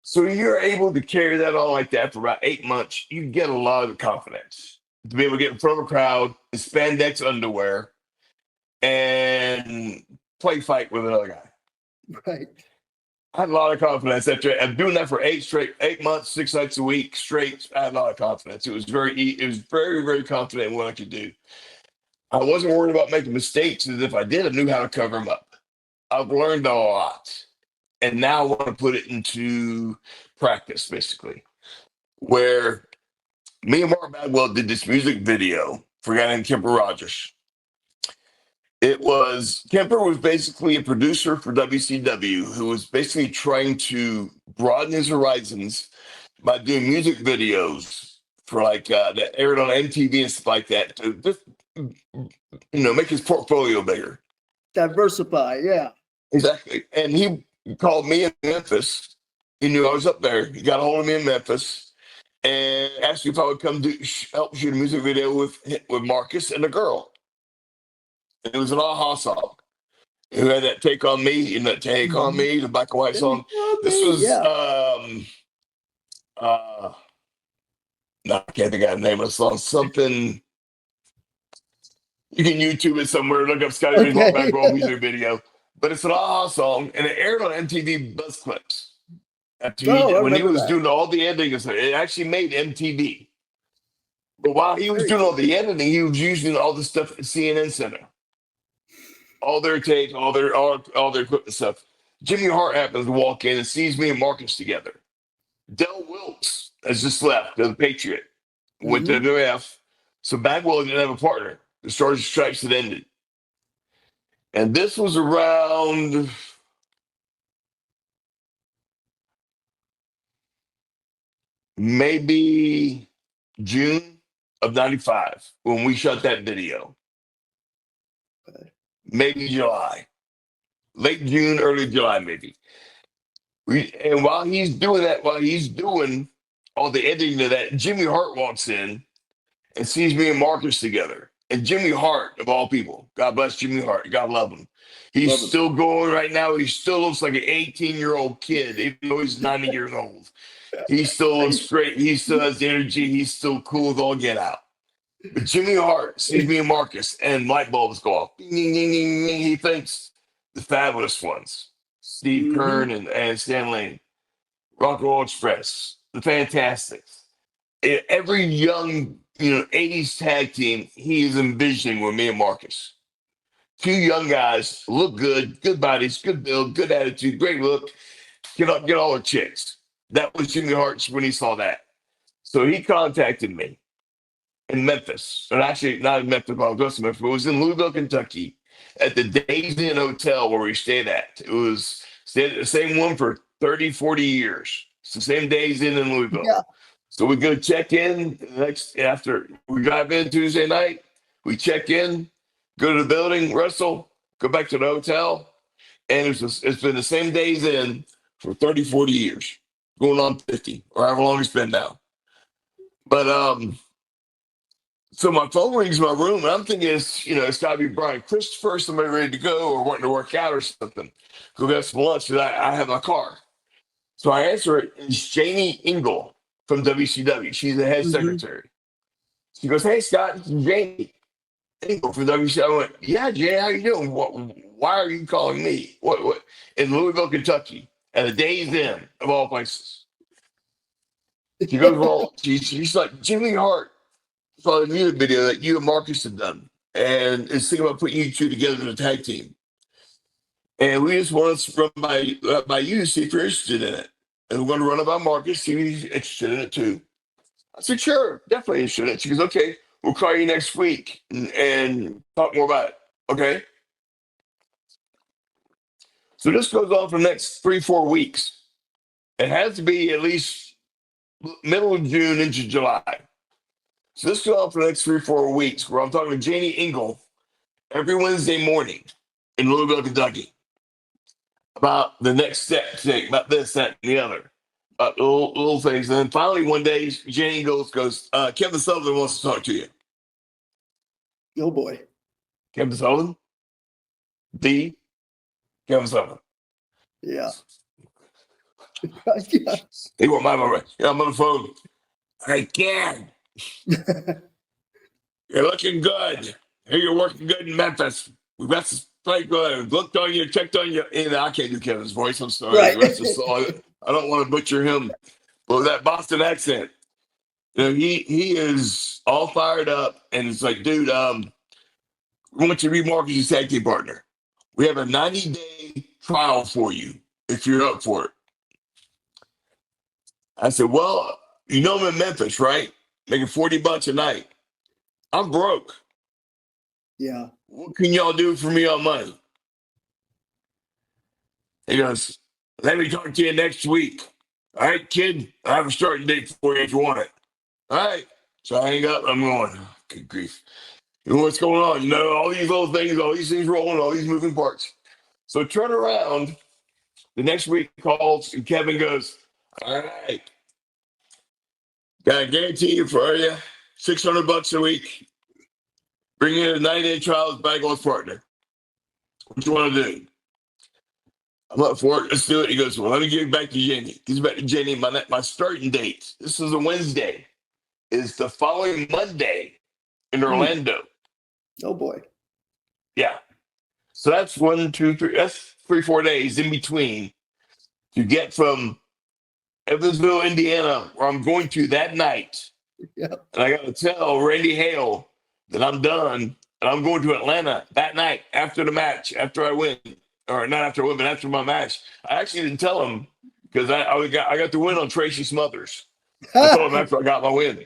So you're able to carry that on like that for about 8 months. You get a lot of confidence to be able to get in front of a crowd in spandex underwear and play fight with another guy. Right. I had a lot of confidence after doing that for 8 months, 6 nights a week straight. I had a lot of confidence. It was very, very confident in what I could do. I wasn't worried about making mistakes, as if I did, I knew how to cover them up. I've learned a lot, and now I want to put it into practice, basically, where me and Buff Bagwell did this music video for a guy named Kemper Rogers. Kemper was basically a producer for WCW who was basically trying to broaden his horizons by doing music videos for that aired on MTV and stuff like that to just make his portfolio bigger. Diversify, yeah. Exactly. And he called me in Memphis. He knew I was up there. He got a hold of me in Memphis and asked me if I would come help shoot a music video with Marcus and a girl. It was an aha song. Who had that Take On Me, and that Take On Me, the black and white song. This was, no, I can't think of the name of the song. Something, you can YouTube it somewhere, look up Scotty Riggs Buff Bagwell music video. But it's an aha song, and it aired on MTV Buzz Clips. When he was doing all the editing, it actually made MTV. But while he was doing all the editing, he was using all the stuff at CNN Center. All their tapes, all their equipment stuff. Jimmy Hart happens to walk in and sees me and Marcus together. Del Wilkes has just left the Patriot with the Mm-hmm. WF. So Bagwell didn't have a partner. The Stars and Stripes had ended. And this was around maybe June of 95 when we shot that video. Maybe July. Late June, early July, maybe. And while he's doing that, while he's doing all the editing of that, Jimmy Hart walks in and sees me and Marcus together. And Jimmy Hart, of all people, God bless Jimmy Hart. God love him. He's Love him. still going right now. He still looks like an 18-year-old kid, even though he's 90 years old. He still looks great. He still has the energy. He's still cool as all get out. But Jimmy Hart sees me and Marcus, and light bulbs go off. Ding, ding, ding, ding, ding. He thinks the fabulous ones, Steve Mm-hmm. Kern and Stan Lane, Rock and Roll Express, the Fantastics. Every young, 80s tag team he is envisioning with me and Marcus. Two young guys, look good, good bodies, good build, good attitude, great look, get all the chicks. That was Jimmy Hart when he saw that. So he contacted me in Memphis, and actually not in Memphis, but it was in Louisville, Kentucky, at the Days Inn Hotel where we stayed at. It was stayed at the same one for 30, 40 years. It's the same Days Inn in Louisville. Yeah. So we go check in after we drive in Tuesday night. We check in, go to the building, wrestle, go back to the hotel, and it's been the same Days Inn for 30, 40 years, going on 50 or however long it's been now. But so my phone rings in my room, and I'm thinking it's got to be Brian Christopher, somebody ready to go or wanting to work out or something. Go get some lunch, and I have my car. So I answer it, and it's Janie Engel from WCW. She's the head Mm-hmm. secretary. She goes, "Hey, Scott, this is Janie Engel from WCW." I went, "Yeah, Janie, how you doing? Why are you calling me? What? In Louisville, Kentucky, at a Days Inn, of all places." She goes, "Well," she's like, "Jimmy Hart saw the music video that you and Marcus had done, and is thinking about putting you two together in a tag team. And we just want to run by you to see if you're interested in it. And we're going to run it by Marcus, see if he's interested in it too." I said, "Sure, definitely interested in it." She goes, "Okay, we'll call you next week and talk more about it." Okay. So this goes on for the next 3, 4 weeks. It has to be at least middle of June into July. So this goes on for the next 3, 4 weeks where I'm talking to Janie Engel every Wednesday morning in Louisville, Kentucky, about the next step to take, about this, that, and the other, about little things. And then finally, one day, Janie goes, "Kevin Sullivan wants to talk to you." Oh boy. Kevin Sullivan? The Kevin Sullivan. Yeah. Yeah. He want my number. Yeah, I'm on the phone. "Hey, Ken, you're looking good. Hey, you're working good in Memphis. We've got this play good. Looked on you, checked on you." And I can't do Kevin's voice. I'm sorry. Right. The rest of the song, I don't want to butcher him. But with that Boston accent, he is all fired up, and it's like, "Dude, we want you to be Marcus' tag team partner. We have a 90-day trial for you if you're up for it." I said, "Well, I'm in Memphis, right? Making $40 a night. I'm broke. Yeah. What can y'all do for me on money?" He goes, "Let me talk to you next week. All right, kid, I have a starting date for you if you want it." All right. So I hang up. I'm going, "Oh, good grief. What's going on? All these little things, all these things rolling, all these moving parts." So turn around. The next week calls, and Kevin goes, "All right, got to guarantee you for you $600 a week. Bring in a 90-day trial as Bagwell's partner. What you want to do?" "I'm up for it. Let's do it." He goes, "Well, let me give it back to Jenny." Gives back to Jenny my starting date. This is a Wednesday. Is the following Monday in Orlando. Oh boy. Yeah. So that's 1, 2, 3. That's 3, 4 days in between to get from Evansville, Indiana, where I'm going to that night. Yeah. And I got to tell Randy Hale that I'm done. And I'm going to Atlanta that night after the match, after I win. Or not after I win, but after my match. I actually didn't tell him because I got the win on Tracy Smothers. I told him after I got my win.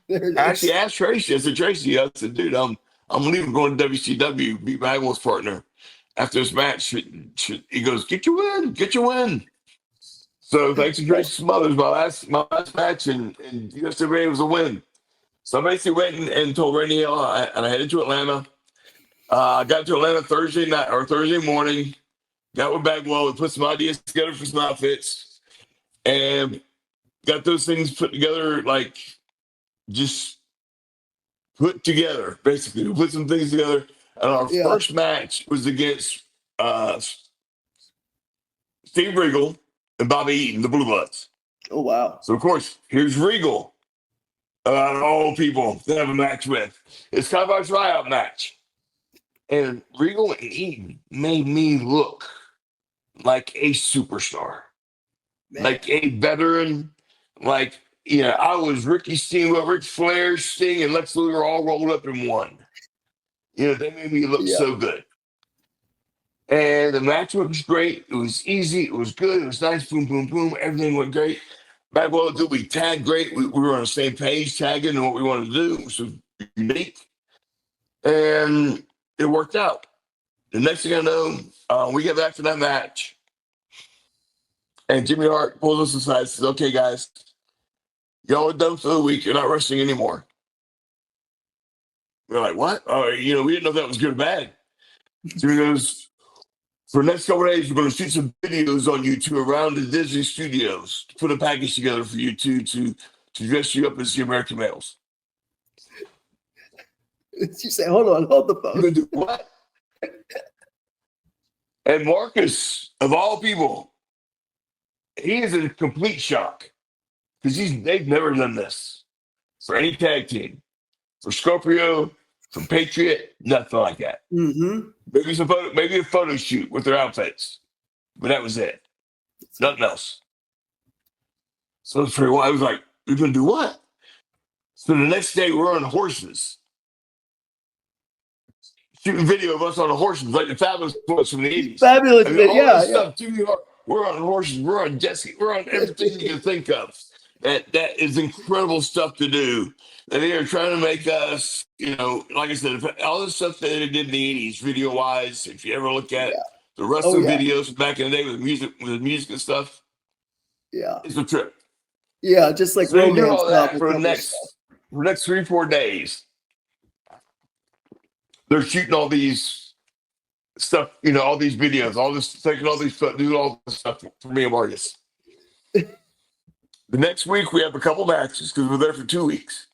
There it I actually is. asked Tracy. I said, Tracy, I said, dude, I'm leaving, going to WCW, be Bagwell's partner. After this match, he goes, get your win, get your win. So thanks to Tracy Smothers, my last match and yesterday was a win. So I basically went and told Randy Hill, and I headed to Atlanta. I got to Atlanta Thursday night or Thursday morning. Got with Bagwell. We put some ideas together for some outfits, and got those things put together, like just put together. Basically, we put some things together. And our Yeah. first match was against Steve Regal and Bobby Eaton, the Blue Bloods. Oh, wow. So of course, here's Regal. All people to have a match with. It's kind of our tryout match. And Regal and Eaton made me look like a superstar, Man. like a veteran. Like, I was Ricky Steamboat, Ric Flair, Sting, and Lex Luger all rolled up in one. They made me look so good. And the match was great. It was easy. It was good. It was nice. Boom, boom, boom. Everything went great. Bagwell and we tagged great. We were on the same page, tagging and what we wanted to do, which was unique. And it worked out. The next thing I know, we get back to that match. And Jimmy Hart pulls us aside and says, okay, guys, y'all are done for the week. You're not wrestling anymore. We're like, what? We didn't know if that was good or bad. Jimmy goes, for the next couple of days, we're going to shoot some videos on you two around the Disney studios to put a package together for you two to dress you up as the American males. You say, hold the phone. You're going to do what? And Marcus, of all people, he is in complete shock because they've never done this for any tag team, for Scorpio, for Patriot, nothing like that. Mm-hmm. Maybe a photo shoot with their outfits, but that was it. Nothing else. So for a while, I was like, "We're gonna do what?" So the next day, we're on horses, shooting video of us on the horses, like the Fabulous ones from the '80s. Fabulous, all yeah, this stuff. We're on horses. We're on jet ski. We're on everything you can think of. That is incredible stuff to do. And they are trying to make us, like I said, all the stuff that they did in the '80s, video wise. If you ever look at the wrestling videos back in the day with music and stuff, it's a trip. Yeah, just like so they do romance all that novel for the cover next stuff. 3-4 days. They're shooting all these stuff, all these videos, taking all these stuff, doing all this stuff for me and Marcus. The next week we have a couple matches because we're there for 2 weeks.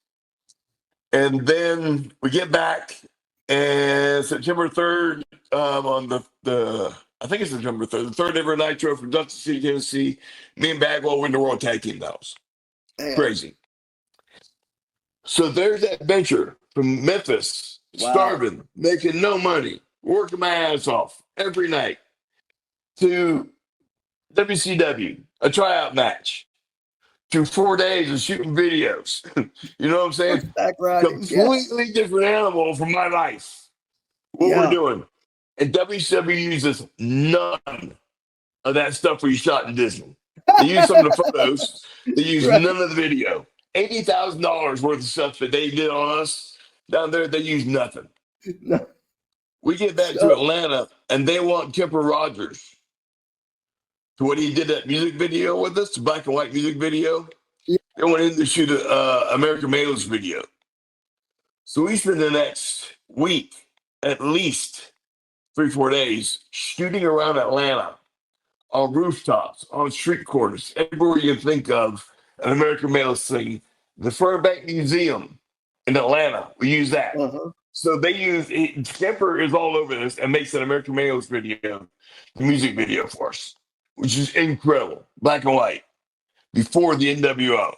And then we get back, and September 3rd, on I think it's September 3rd, the third ever Nitro from Dustin City, Tennessee, me and Bagwell win the World Tag Team titles. Crazy. So there's that venture from Memphis, starving, making no money, working my ass off every night, to WCW, a tryout match, to 4 days of shooting videos. You know what I'm saying? Completely different animal from my life. What we're doing. And WCW uses none of that stuff we shot in Disney. They use some of the photos. They use none of the video. $80,000 worth of stuff that they did on us down there, they use nothing. We get back to Atlanta, and they want Kemper Rogers to when he did that music video with us, the black and white music video. They went in to shoot a American Males video. So we spend the next week, at least 3-4 days, shooting around Atlanta on rooftops, on street corners, everywhere you can think of an American Males thing. The Furbank Museum in Atlanta, we use that. So they Kemper is all over this and makes an American Males video, the music video for us, which is incredible, black and white, before the NWO.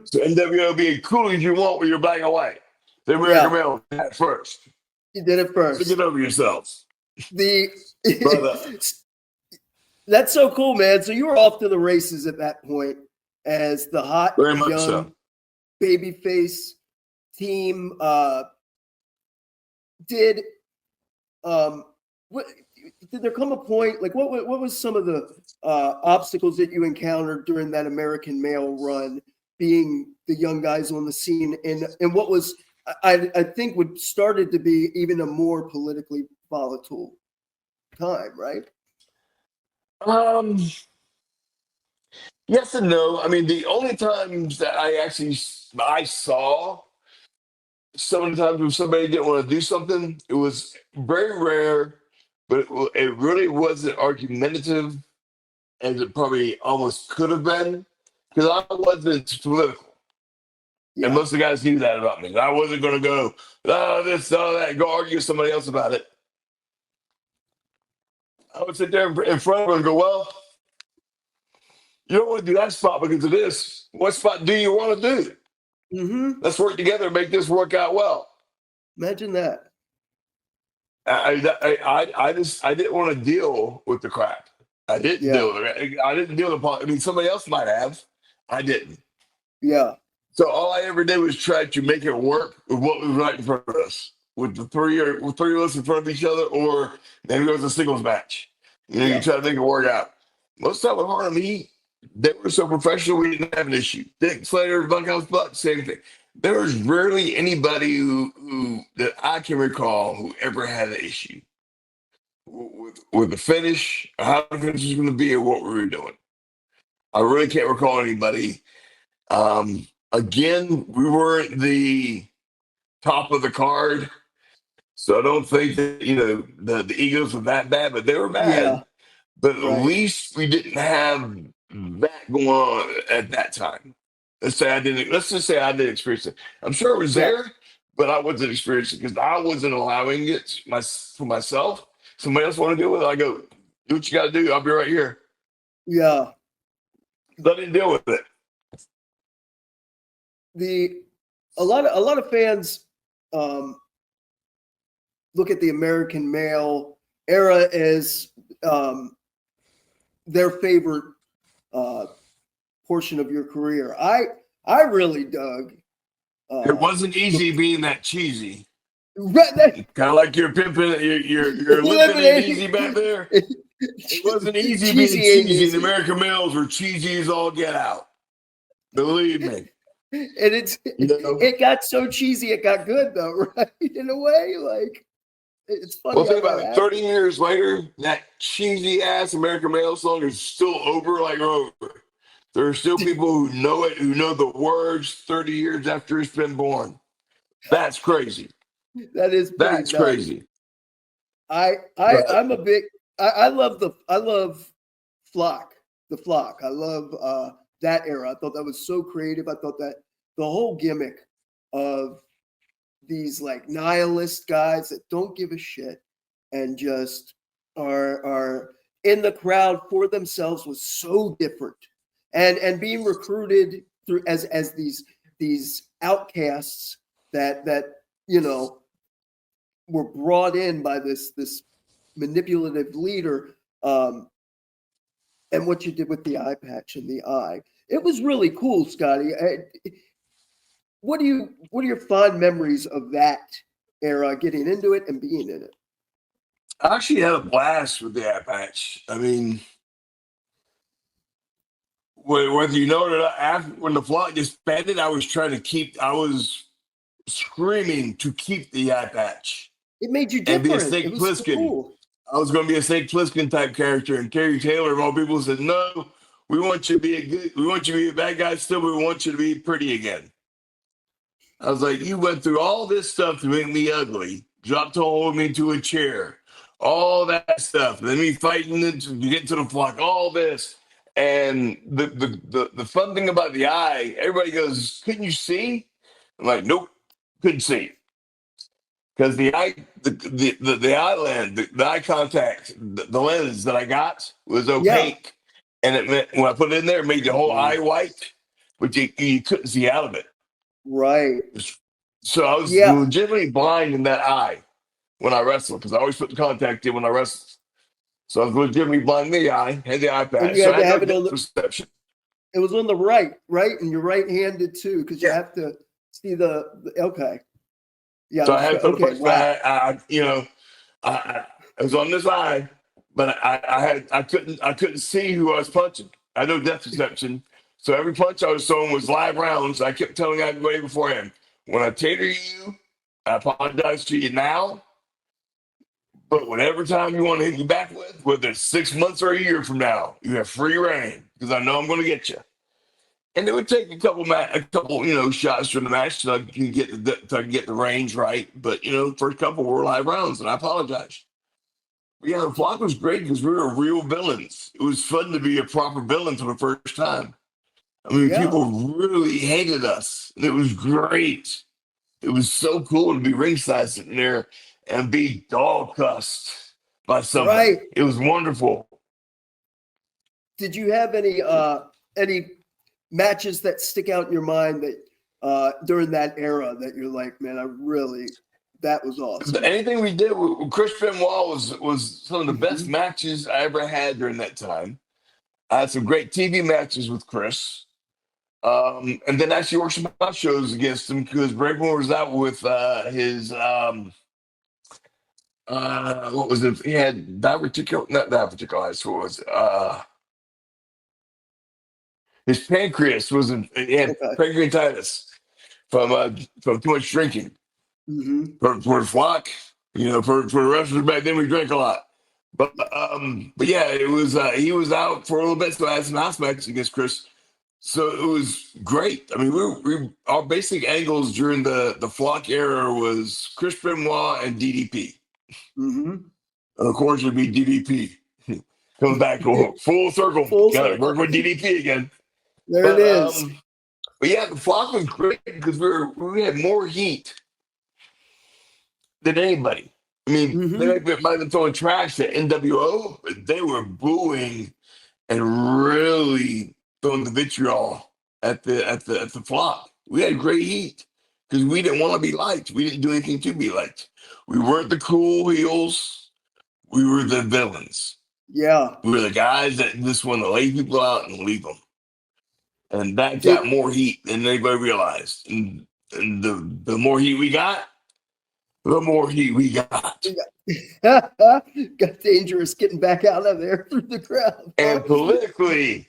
So NWO being cool as you want with your black and white. The American Male did that first. He did it first. So get over yourselves. That's so cool, man. So you were off to the races at that point as the hot, young, babyface team. did there come a point, like what was some of the obstacles that you encountered during that American male run, being the young guys on the scene, and what was, I think, what started to be even a more politically volatile time, right? Yes and no. I mean, the only times that I saw some of the times when somebody didn't want to do something, it was very rare, but it really wasn't argumentative as it probably almost could have been, because I wasn't political. And Yeah, most of the guys knew that about me. I wasn't going to go, oh, this, oh, that, go argue with somebody else about it. I would sit there in front of them and go, well, you don't want to do that spot because of this. What spot do you want to do? mm-hmm. Let's work together and make this work out well. Imagine that. I didn't want to deal with the crap. I didn't Yeah, deal with it. I didn't deal with the. I mean, somebody else might have. I didn't. yeah, So all I ever did was try to make it work with what was right in front of us, with the three of us in front of each other, or maybe it was a singles match. You know, you yeah, try to make it work out. Most of the time with Harlem Heat, they were so professional, we didn't have an issue. Dick Slater, Bunkhouse Buck, same thing. There was rarely anybody who that I can recall who ever had an issue with the finish, how the finish was going to be, or what we were doing. I really can't recall anybody. Again, we weren't the top of the card, so I don't think that the Eagles were that bad, but they were yeah, bad. But at right. least we didn't have that going on at that time. Let's just say I didn't experience it. I'm sure it was Yeah, there, but I wasn't experiencing it because I wasn't allowing it for myself. Somebody else want to deal with it, I go, do what you got to do. I'll be right here. yeah. So I didn't deal with it. A lot of fans look at the American male era as their favorite portion of your career. I really dug. It wasn't easy being that cheesy. Right, Kind of like you're pimping, you're limping it easy back there. It wasn't easy being cheesy ain't cheesy. easy. The American males were cheesy as all get out. Believe me. And it got so cheesy, it got good though, right? In a way, like it's funny. Well, think how about that it. happened. 30 years later, that cheesy ass American male song is still over like over. There are still people who know it, who know the words 30 years after it's been born. That's crazy. That is pretty That's nuts. crazy. I'm a big. I love Flock. The Flock. I love that era. I thought that was so creative. I thought that the whole gimmick of these like nihilist guys that don't give a shit and just are in the crowd for themselves was so different. And being recruited through as these outcasts that were brought in by this manipulative leader, and what you did with the eye patch and the eye, it was really cool, Scotty. What are your fond memories of that era, getting into it and being in it? I actually had a blast with the eye patch. I mean, whether you know it or not, after, when the flock disbanded, I was screaming to keep the eye patch It made you and be a different. It Snake was so Plissken. cool. I was going to be a Snake Plissken type character, and Terry Taylor and all people said, "No, we want you to be we want you to be a bad guy still, but we want you to be pretty again." I was like, "You went through all this stuff to make me ugly, dropped to hold me to a chair, all that stuff, then me fighting to get to the flock, all this." And the fun thing about the eye, everybody goes, "Couldn't you see?" I'm like, "Nope, couldn't see." Because the eye lens, the eye contact, the lens that I got was Yeah. opaque, and it meant when I put it in there, it made the whole eye white, but you couldn't see out of it. Right. So I was Yeah. legitimately blind in that eye when I wrestled, because I always put the contact in when I wrestled. So I was legitimately blind in the eye, had the eye And patch, you so had I to had no have it on depth perception. it was on the right, and you're right-handed too, because you Yeah. have to see okay. Yeah. So I had to put a Okay. place Wow. I it was on this eye. but I couldn't see who I was punching. I had no depth perception, so every punch I was throwing was live rounds. I kept telling everybody beforehand, when I tater you, I apologize to you now. But whatever time you want to hit me back with, whether it's 6 months or a year from now, you have free reign because I know I'm going to get you. And it would take a couple, shots during the match so I can get the range right. But first couple were live rounds, and I apologize. But yeah, the flock was great because we were real villains. It was fun to be a proper villain for the first time. I mean, Yeah. people really hated us, and it was great. It was so cool to be ringside sitting there and be dog cussed by somebody. Right. It was wonderful. Did you have any matches that stick out in your mind that during that era that you're like, man, that was awesome? Anything we did with Chris Benoit was some of the best matches I ever had during that time. I had some great TV matches with Chris. And then actually worked some house shows against him because Breakmore was out with his what was it? He had diverticulitis, not diverticulitis. What was it? His pancreas was he had pancreatitis from too much drinking. For the flock, for the wrestlers back then, we drank a lot. But yeah, it was he was out for a little bit, so I had some house matches against Chris. So it was great. I mean, our basic angles during the flock era was Chris Benoit and DDP. And of course, it'd be DDP. Comes back full circle. Got to work with DDP again. It is. But yeah, the flock was great because we had more heat than anybody. I mean, they might have been throwing trash at NWO, but they were booing and really throwing the vitriol at the flock. We had great heat because we didn't want to be liked. We didn't do anything to be liked. We weren't the cool heels. We were the villains. Yeah. We were the guys that just want to lay people out and leave them. And that got more heat than anybody realized. And the more heat we got, the more heat we got. Got dangerous getting back out of there through the crowd. And politically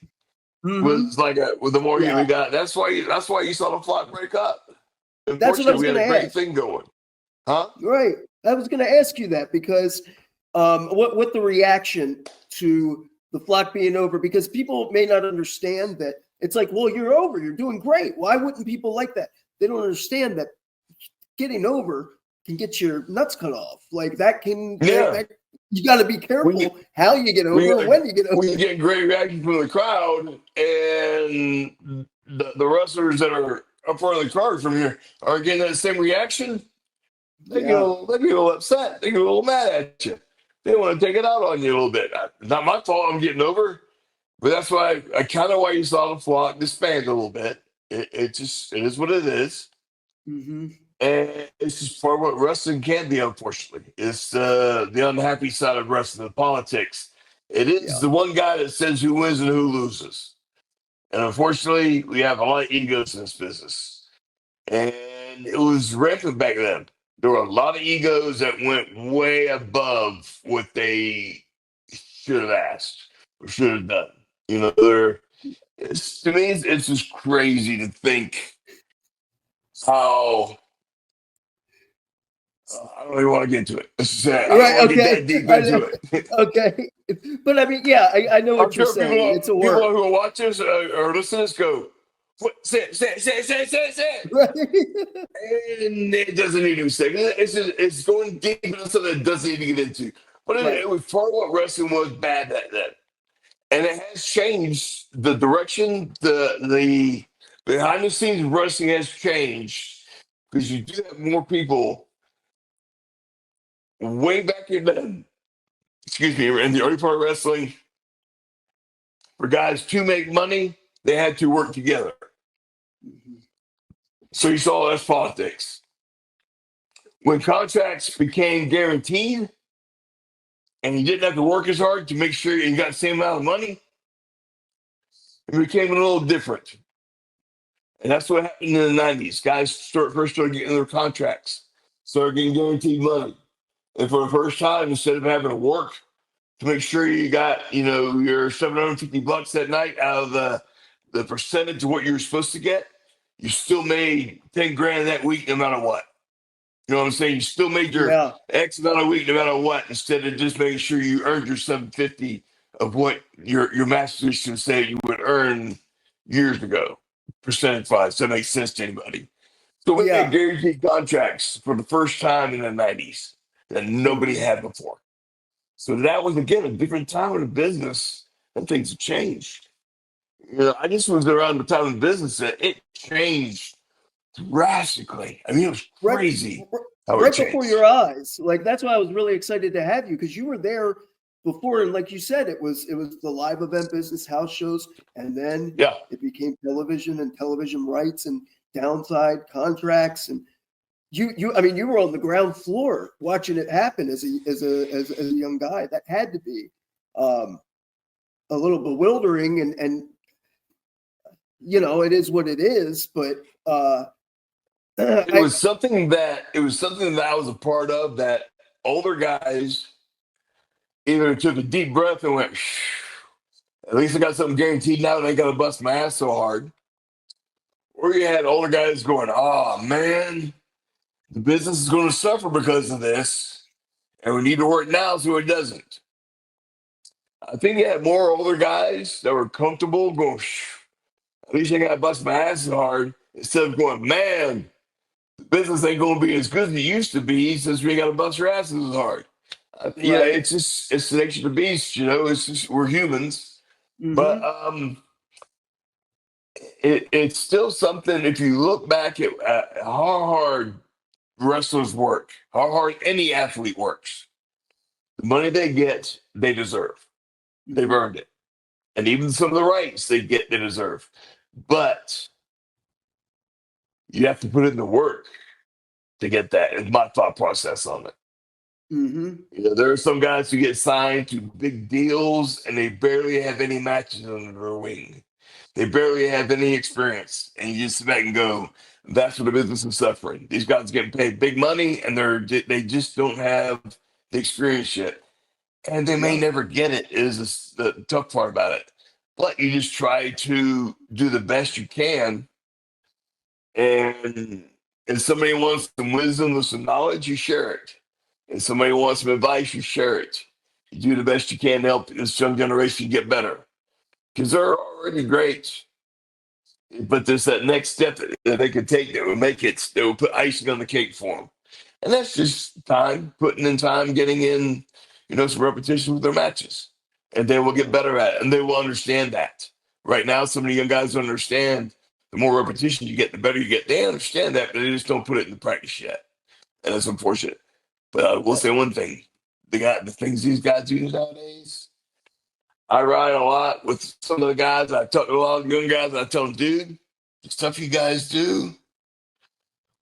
was like with the more heat we got. That's why you saw the flock break up. That's what I was going to ask. We had a great thing going. Huh? Right. I was going to ask you that because what the reaction to the flock being over, because people may not understand that it's like, well, you're over, you're doing great. Why wouldn't people like that? They don't understand that getting over can get your nuts cut off. Like that can, you got to be careful how you get over, when you get over. When you get great reaction from the crowd and the wrestlers that are up front of the card from here are getting that same reaction, they get a little upset. They get a little mad at you. They want to take it out on you a little bit. Not my fault I'm getting over, but that's why why you saw the flock disband a little bit. It is what it is. And it's just part of what wrestling can be, unfortunately. It's the unhappy side of wrestling, the politics. It is the one guy that says who wins and who loses. And unfortunately, we have a lot of egos in this business. And it was rampant back then. There were a lot of egos that went way above what they should have asked or should have done. To me, it's just crazy to think how. I don't even want to get into it. I don't want to get that deep into it. Okay. But I mean, I know what you're saying. It's a word. People who watch this or listen to this go, say it. Right. And it doesn't need to be said. It's going deep into something that doesn't need to get into. But it was part of what wrestling was bad back then. And it has changed the direction, the behind the scenes wrestling has changed because you do have more people way back in the, in the early part of wrestling, for guys to make money, they had to work together. So you saw less politics. When contracts became guaranteed and you didn't have to work as hard to make sure you got the same amount of money, it became a little different. And that's what happened in the 90s. Guys first started getting their contracts, started getting guaranteed money. And for the first time, instead of having to work to make sure you got, your $750 that night out of the percentage of what you were supposed to get, you still made 10 grand that week no matter what. You know what I'm saying? You still made your Yeah. X amount a week no matter what, instead of just making sure you earned your 750 of what your master should say you would earn years ago, percentage wise. That makes sense to anybody. So we had Yeah. guaranteed contracts for the first time in the 90s that nobody Mhm. had before. So that was, again, a different time in the business, and things have changed. I just was around the time in business that it changed drastically. I mean, it was Right, crazy r- how it right before changed. your eyes. Like that's why I was really excited to have you because you were there before, and like you said, it was the live event business, house shows, and then Yeah. it became television and television rights and downside contracts and I mean you were on the ground floor watching it happen as a young guy. That had to be um, a little bewildering and it is what it is, but It I was something that I was a part of, that older guys either took a deep breath and went, "Shh, at least I got something guaranteed now and I ain't gotta bust my ass so hard." Or you had older guys going, "Oh man, the business is gonna suffer because of this, and we need to work now so it doesn't." I think you had more older guys that were comfortable going, "Shh, at least I ain't gotta bust my ass so hard," instead of going, "Man, the business ain't gonna be as good as it used to be since we ain't gotta bust our asses as hard." right. It's the nature of the beast. It's just we're humans, but Hmm. it's still something. If you look back at how hard wrestlers work, how hard any athlete works, the money they get, they deserve. They've Hmm. earned it, and even some of the rights they get, they deserve. But you have to put in the work to get that. Is my thought process on it. Hmm. There are some guys who get signed to big deals and they barely have any matches under their wing. They barely have any experience, and you just sit back and go, "That's what the business is suffering." These guys getting paid big money, and they just don't have the experience yet, and they may Yeah. never get it. Is the tough part about it. But you just try to do the best you can, and if somebody wants some wisdom or some knowledge, you share it. If somebody wants some advice, you share it. You do the best you can to help this young generation get better, because they're already great. But there's that next step that they could take that would make it, that would put icing on the cake for them. And that's just time, putting in time, getting in, some repetition with their matches. And they will get Yeah. better at it, and they will understand that. Right now, some of the young guys don't understand the more repetition you get, the better you get. They understand that, but they just don't put it into practice yet. And that's unfortunate. But I will Yeah. say one thing: the things these guys do nowadays. I ride a lot with some of the guys. I talk to a lot of young guys. And I tell them, "Dude, the stuff you guys do,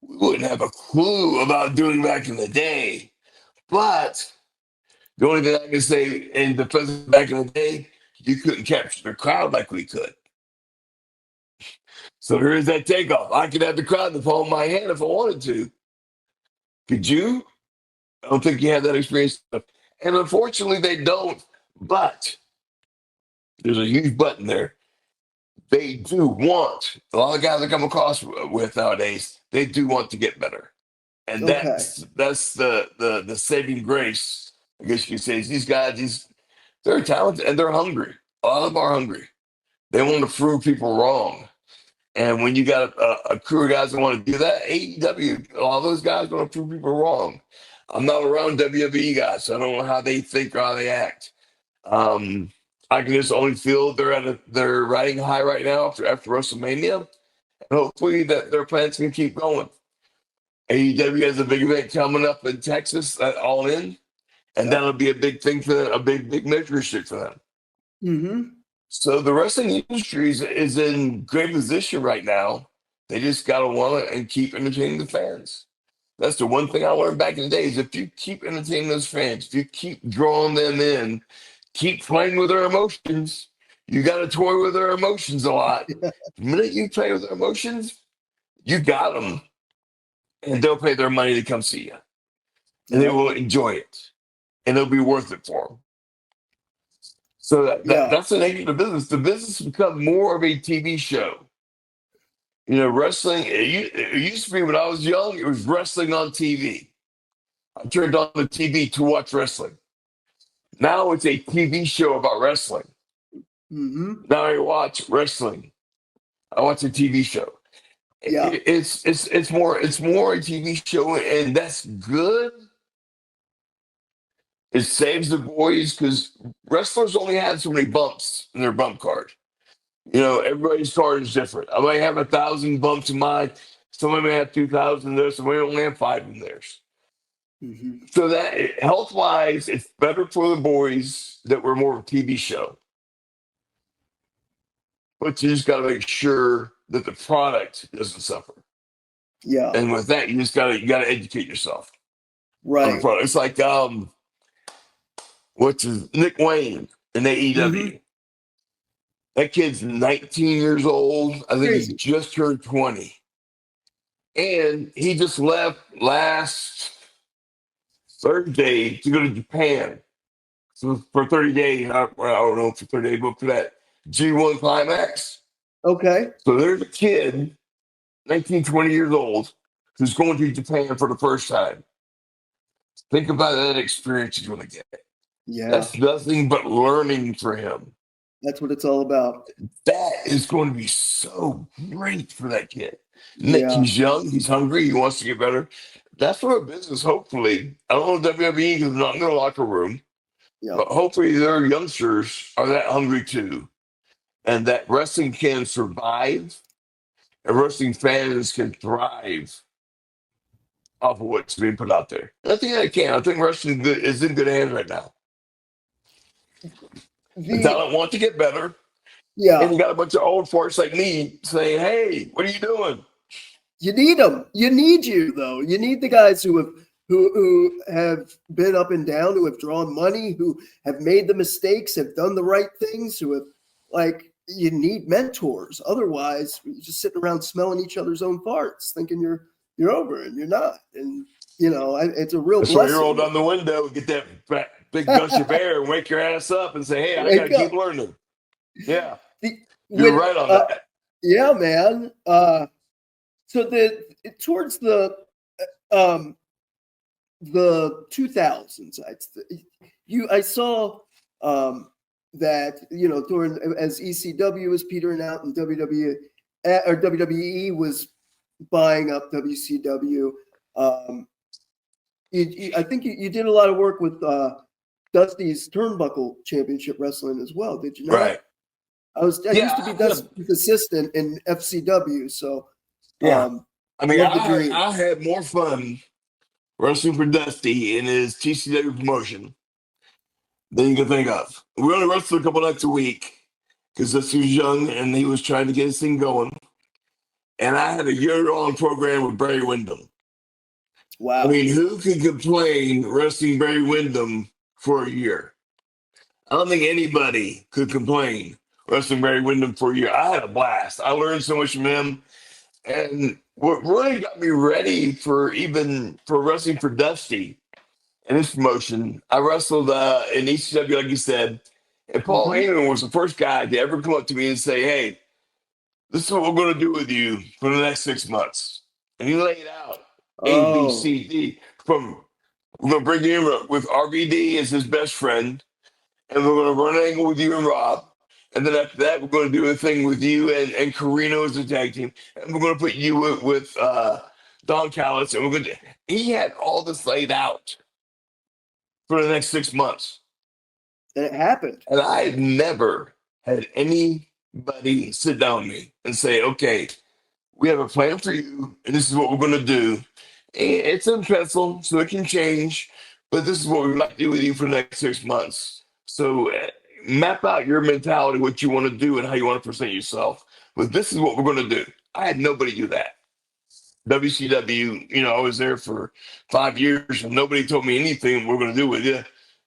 we wouldn't have a clue about doing back in the day." But the only thing I can say in defense of back in the day, you couldn't capture the crowd like we could. So there is that takeoff. I could have the crowd in the palm of my hand if I wanted to. Could you? I don't think you have that experience. And unfortunately, they don't. But there's a huge button there. They do want, a lot of guys I come across with nowadays, they do want to get better. And Okay. that's the saving grace, I guess you could say, is these guys, they're talented and they're hungry. A lot of them are hungry. They want to prove people wrong. And when you got a crew of guys that want to do that, AEW, a lot of those guys want to prove people wrong. I'm not around WWE guys, so I don't know how they think or how they act. Um, I can just only feel they're riding high right now after WrestleMania, and hopefully that their plans can keep going. AEW has a big event coming up in Texas, All In, and Yep. that'll be a big thing for them, a big measuring stick for them. Hmm. So the wrestling industry is in great position right now. They just gotta want it and keep entertaining the fans. That's the one thing I learned back in the days. If you keep entertaining those fans, if you keep drawing them in, keep playing with their emotions, you got to toy with their emotions a lot. The minute you play with their emotions, you got them, and they'll pay their money to come see you, and they Yep. will enjoy it, and it'll be worth it for them. So Yeah. that's the nature of the business. The business has become more of a TV show. Wrestling, it used to be when I was young, it was wrestling on TV. I turned on the TV to watch wrestling. Now it's a TV show about wrestling. Mm-hmm. Now I watch wrestling. I watch a TV show. Yeah. It's more a TV show, and that's good. It saves the boys because wrestlers only had so many bumps in their bump card. Everybody's card is different. I might have 1,000 bumps in mine. Somebody may have 2,000 in theirs. Somebody only have 5 in theirs. Mm-hmm. So that health wise, it's better for the boys that we're more of a TV show. But you just got to make sure that the product doesn't suffer. Yeah. And with that, you gotta educate yourself on the Right. product. It's like what's his Nick Wayne in AEW. Mm-hmm. That kid's 19 years old. I think he Crazy. just turned 20. And he just left last Thursday to go to Japan. So for 30 days, I don't know for 30 days, but for that G1 climax. Okay. So there's a kid, 19, 20 years old, who's going to Japan for the first time. Think about that experience he's going to get. Yeah. That's nothing but learning for him. That's what it's all about. That is going to be so great for that kid. Nick, Yeah. he's young, he's hungry, he wants to get better. That's for a business, hopefully. I don't know WWE because they're not in their locker room, Yeah. but hopefully their youngsters are that hungry too. And that wrestling can survive and wrestling fans can thrive off of what's being put out there. And I think they can. I think wrestling is in good hands right now. The talent want to get better. Yeah. And you got a bunch of old farts like me saying, hey, what are you doing? You need them. You need you though. You need the guys who have been up and down, who have drawn money, who have made the mistakes, have done the right things, who have you need mentors. Otherwise, you're just sitting around smelling each other's own farts, thinking you're over and you're not. And it's a real That's why you blessing. roll down the window and get that big gush of air and wake your ass up and say, hey, I Wake gotta keep up. learning. Yeah. You're You're right on that. Yeah, man. So towards the 2000s, I saw that during as ECW was petering out and WWE was buying up WCW. I think you did a lot of work with Dusty's Turnbuckle Championship Wrestling as well, did you not? Right. I used to be Dusty's assistant in FCW, so yeah. I mean, love the dream. I had more fun wrestling for Dusty in his TCW promotion than you can think of. We only wrestled a couple nights a week because Dusty was young and he was trying to get his thing going. And I had a year-long program with Barry Windham. Wow. I mean, who could complain wrestling Barry Windham for a year? I don't think anybody could complain wrestling Barry Windham for a year. I had a blast. I learned so much from him. And what really got me ready for wrestling for Dusty and his promotion, I wrestled in ECW, like you said. And Paul Heyman was the first guy to ever come up to me and say, hey, this is what we're going to do with you for the next 6 months. And he laid out A, B, C, D. We're going to bring you in with RVD as his best friend. And we're going to run an angle with you and Rob. And then after that, we're going to do a thing with you and Carino as a tag team. And we're going to put you with Don Callis. And he had all this laid out for the next 6 months. And it happened. And I had never had anybody sit down with me and say, okay, we have a plan for you, and this is what we're going to do. And it's in pencil, so it can change, but this is what we'd like to do with you for the next 6 months. So map out your mentality, what you want to do, and how you want to present yourself. But this is what we're going to do. I had nobody do that. WCW, I was there for 5 years, and nobody told me anything we're going to do with you.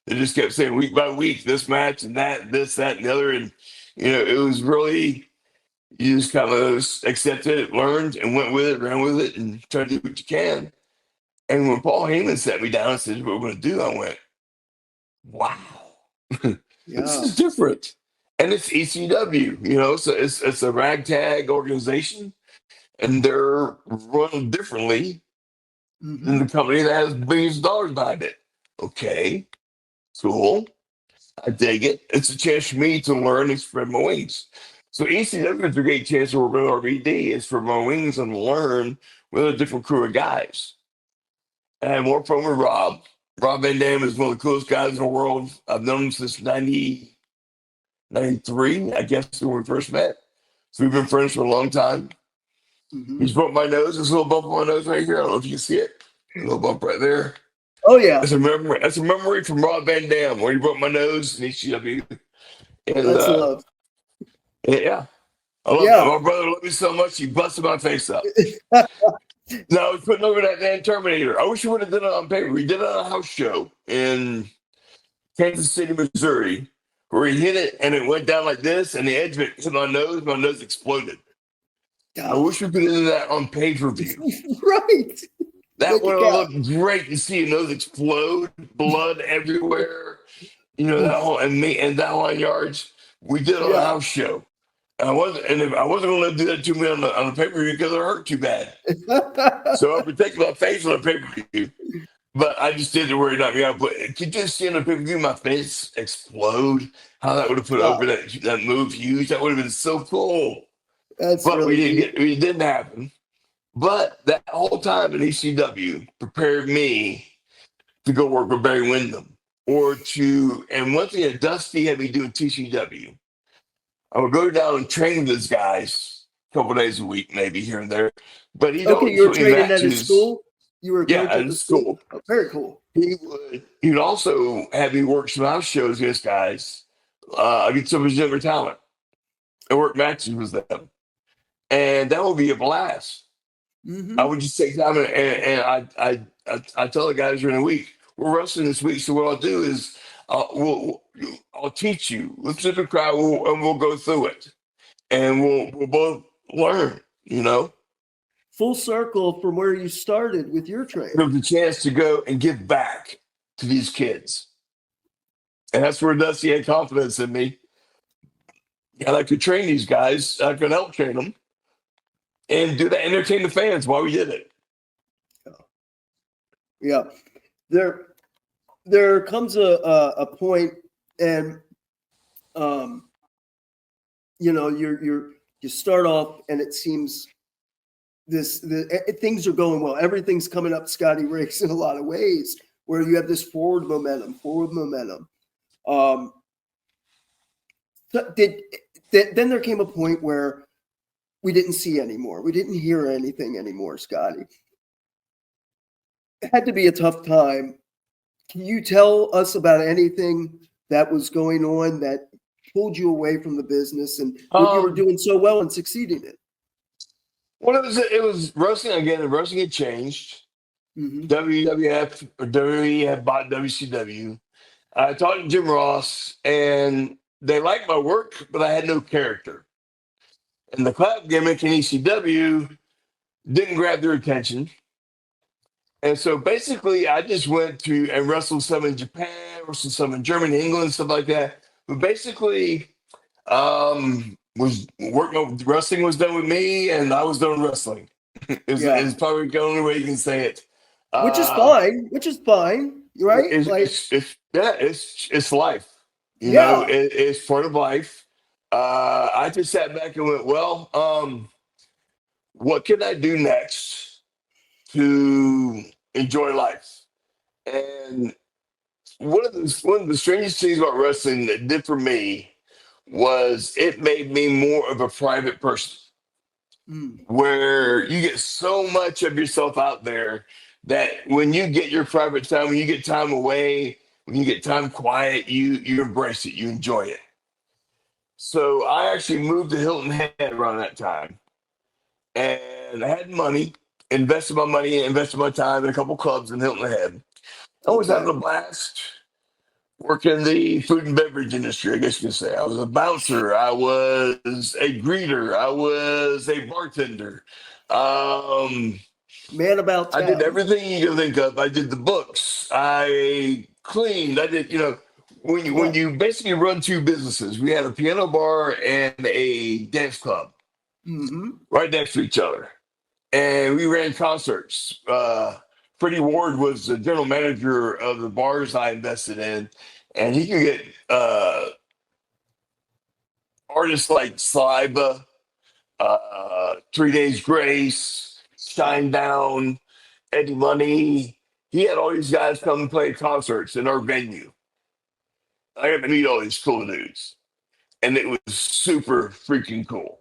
They just kept saying week by week, this match and that, this, that, and the other. And, it was really, you just kind of accepted it, learned, and went with it, ran with it, and tried to do what you can. And when Paul Heyman sat me down and said, what we're going to do, I went, wow. This Yeah. is different. And it's ECW, so it's a ragtag organization, and they're run differently than Hmm. the company that has billions of dollars behind it. Okay, cool. I dig it. It's a chance for me to learn and spread my wings. So ECW is a great chance to work with RBD is for my wings and learn with a different crew of guys. And I work from with Rob. Rob Van Dam is one of the coolest guys in the world. I've known him since 93, I guess, when we first met. So we've been friends for a long time. He's Hmm. broke my nose. There's a little bump on my nose right here. I don't know if you can see it. A little bump right there. Oh yeah, That's a memory. That's a memory from Rob Van Dam when he broke my nose in ECW. And that's love. yeah, I love Yeah. my brother. Loved me so much he busted my face up. No, I was putting over that damn Terminator. I wish we would have done it on paper. We did it on a house show in Kansas City, Missouri, where he hit it and it went down like this, and the edge of it hit my nose. My nose exploded. I Oh, wish we could have done that on pay per view. right. That Make would it have count. looked great to see your nose explode, blood everywhere. That Oof. whole and that line yards. We did it on a Yeah. house show. If I wasn't going to do that to me on the pay per view because it hurt too bad. So I protected my face on the pay per view. But I just did it where not me out. But could you just see on the pay per view my face explode? How that would have put over Wow, that move huge. That would have been so cool. that's But really neat. it didn't happen. But that whole time in ECW prepared me to go work with Barry Windham and one thing that Dusty had me doing TCW. I would go down and train with these guys a couple days a week, maybe here and there. But he'd Okay, always you were put me in training at his matches. school. You were a Yeah, coach at at the school. school. Oh, very cool. He'd also have me work some house shows against guys against some of his younger talent and work matches with them. And that would be a blast. I Hmm. would just take time and I tell the guys during the week, we're wrestling this week. So what I'll do is I'll teach you. Let's sit in the crowd and we'll go through it. And we'll both learn, Full circle from where you started with your There training. was a chance to go and give back to these kids. And that's where Dusty had confidence in me. And I could train these guys. I could help train them and do that, entertain the fans while we did it. Yeah, there there comes a point, and um, you start off, and it seems things are going well. Everything's coming up Scotty Riggs in a lot of ways, where you have this forward momentum. Um, then there came a point where we didn't see anymore. We didn't hear anything anymore, Scotty. It had to be a tough time. Can you tell us about anything that was going on that pulled you away from the business and what you were Um, doing so well and succeeding in? well, it was wrestling again, and wrestling had changed. Hmm. WWF or WWE had bought WCW. I talked to Jim Ross, and they liked my work, but I had no character. And the clap gimmick in ECW didn't grab their attention. And so basically, I just went to and wrestled some in Japan, wrestled some in Germany, England, stuff like that. But basically, was working wrestling was done with me, and I was done wrestling. is Yeah, probably the only way you can say it. which is Uh, fine. Which is fine, right? Like, it's life. yeah, It's part of life. I just sat back and went, well, what can I do next to enjoy life? And one of the strangest things about wrestling that did for me was it made me more of a private person mm, where you get so much of yourself out there that when you get your private time, when you get time away, when you get time quiet, you embrace it, you enjoy it. So I actually moved to Hilton Head around that time, and I had money, invested my time in a couple clubs in Hilton Head. I was having okay. a blast working in the food and beverage industry, I guess you could say. I was a bouncer, I was a greeter, I was a bartender. Um, Man about I did town. everything you can think of. I did the books. I cleaned. I did, when you basically run two businesses, we had a piano bar and a dance club Mm-hmm. right next to each other, and we ran concerts. Freddie Ward was the general manager of the bars I invested in, and he could get artists like Saliba, 3 Days Grace, Shine Down, Eddie Money. He had all these guys come and play concerts in our venue. I got to meet all these cool dudes, and it was super freaking cool.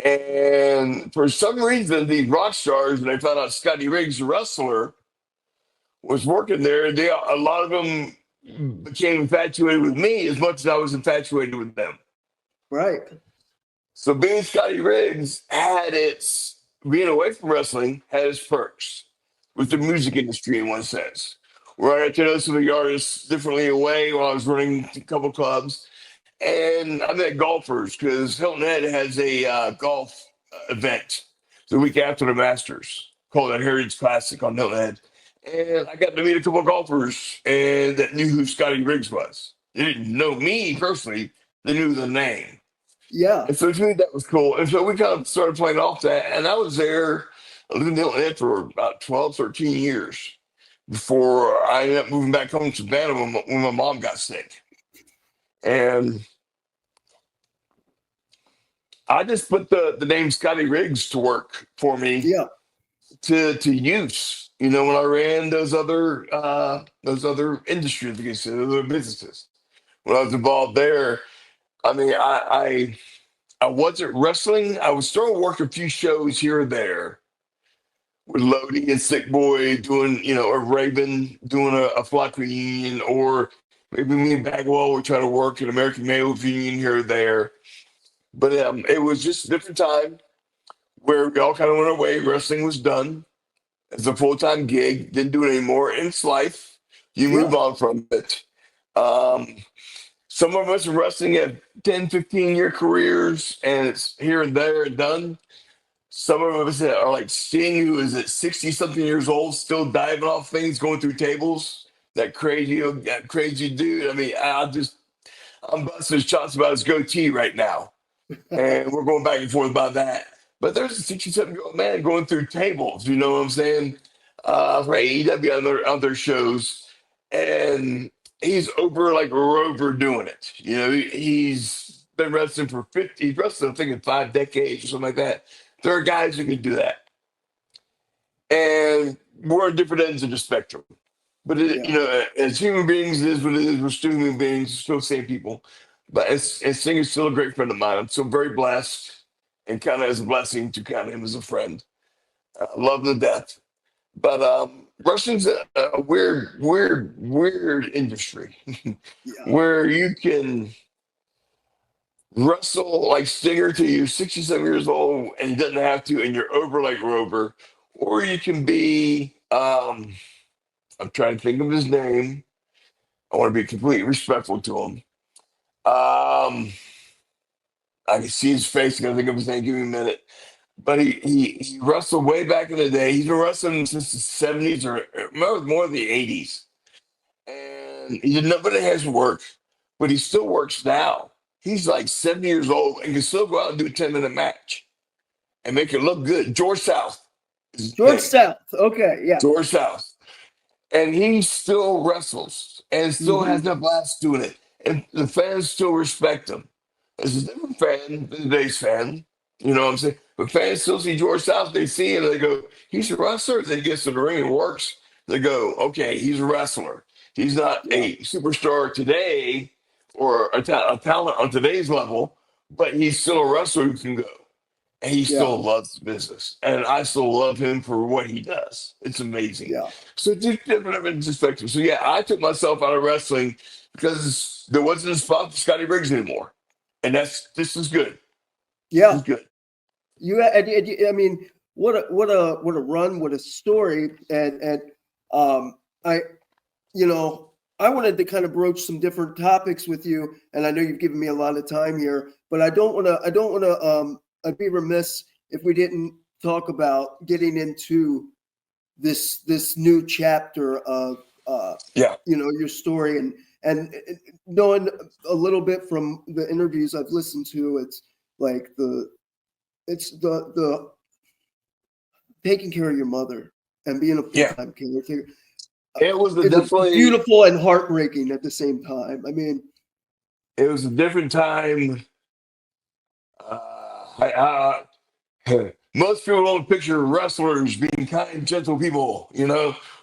And for some reason, these rock stars, and I found out Scotty Riggs, the wrestler, was working there. A lot of them became infatuated with me as much as I was infatuated with them. Right. So being Scotty Riggs had its being away from wrestling had its perks with the music industry in one sense. Where I got to know some of the artists differently away while I was running a couple clubs. And I met golfers because Hilton Head has a golf event the week after the Masters called the Heritage Classic on Hilton Head. And I got to meet a couple of golfers and that knew who Scotty Riggs was. They didn't know me personally, they knew the name. Yeah. And so to me, that was cool. And so we kind of started playing off that. And I was there, I lived in Hilton Head for about 12, 13 years before I ended up moving back home to Savannah when my mom got sick. And I just put the name Scotty Riggs to work for me Yeah. to use. You know, when I ran those other industries, like I said, other businesses. When I was involved there, I mean, I wasn't wrestling. I was still working a few shows here or there with Lodi and Sick Boy doing, or Raven doing a flock reunion, or maybe me and Bagwell were trying to work an American Male reunion here or there. But it was just a different time where we all kind of went away. Wrestling was done as a full-time gig. Didn't do it anymore. And it's life. You Yeah. move on from it. Some of us are wrestling at 10, 15-year careers, and it's here and there and done. Some of us are like Sting, who is at 60-something years old, still diving off things, going through tables. That crazy dude. I mean, I'm busting his chops about his goatee right now. And we're going back and forth about that. But there's a 67-year-old man going through tables, you know what I'm saying? For AEW and other shows. And he's over like a rover doing it. You know, he's been wrestling for he's wrestling, I think, in 5 decades or something like that. There are guys who can do that. And we're on different ends of the spectrum. But, as human beings, it is what it is. We're still human beings, still the same people. But Sting is still a great friend of mine. I'm so very blessed and kind of as a blessing to count him as a friend. Love him to death. But wrestling's a weird industry Yeah. where you can wrestle like Stinger till you're 67 years old and he doesn't have to, and you're over like Rover. Or you can be, I'm trying to think of his name. I want to be completely respectful to him. I can see his face. I gotta think of his name. Give me a minute. But he wrestled way back in the day. He's been wrestling since the 70s or more the 80s. And he did nothing but his work, but he still works now. He's like 70 years old and can still go out and do a 10-minute match and make it look good. George South is his George name. South. Okay. Yeah. George South. And he still wrestles and still has a blast doing it. And the fans still respect him. It's a different fan than today's fan. You know what I'm saying? But fans still see George South. They see him and they go, he's a wrestler. Then he gets to the ring and works. They go, okay, he's a wrestler. He's not a superstar today or a talent on today's level, but he's still a wrestler who can go. And he still loves the business. And I still love him for what he does. It's amazing. Yeah. So just different perspective. So yeah, I took myself out of wrestling because there wasn't a spot for Scotty Riggs anymore. And this is good. Yeah. This is good. I mean, what a run, what a story. And I wanted to kind of broach some different topics with you, and I know you've given me a lot of time here, but I don't want to I'd be remiss if we didn't talk about getting into this new chapter of your story And knowing a little bit from the interviews I've listened to, it's like the taking care of your mother and being a Yeah, full-time caretaker. it was It's definitely beautiful and heartbreaking at the same time. I mean, it was a different time. Most people don't picture wrestlers being kind, gentle people,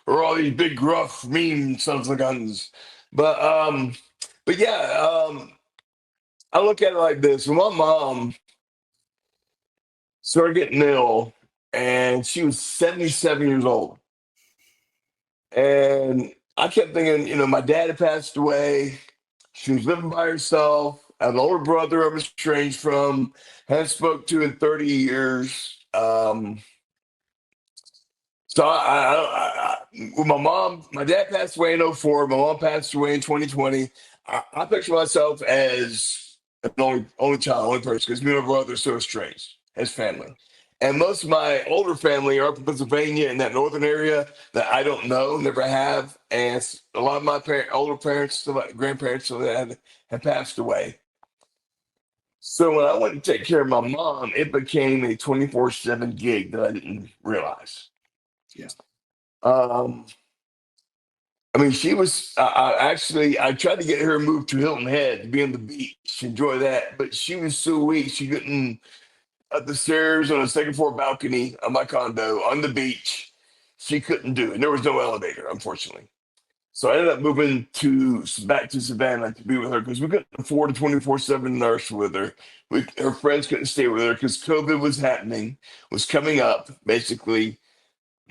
or all these big, gruff, mean sons of guns. But but yeah, I look at it like this: when my mom started getting ill, and she was 77 years old, and I kept thinking, my dad had passed away. She was living by herself. I had an older brother I was estranged from, hadn't spoke to in 30 years. So with my mom, my dad passed away in '04. My mom passed away in 2020. I picture myself as an only child, only person, because me and my brother are so estranged as family. And most of my older family are up in Pennsylvania in that northern area that I don't know, never have. And a lot of my older parents, grandparents, still had passed away. So when I went to take care of my mom, it became a 24/7 gig that I didn't realize. yeah, Um, I mean, she was. I tried to get her moved to Hilton Head to be on the beach, enjoy that, but she was so weak she couldn't up the stairs on a second floor balcony of my condo on the beach. She couldn't do it. There was no elevator, unfortunately. So I ended up moving back to Savannah to be with her because we couldn't afford a 24/7 nurse with her. Her friends couldn't stay with her because COVID was coming up, basically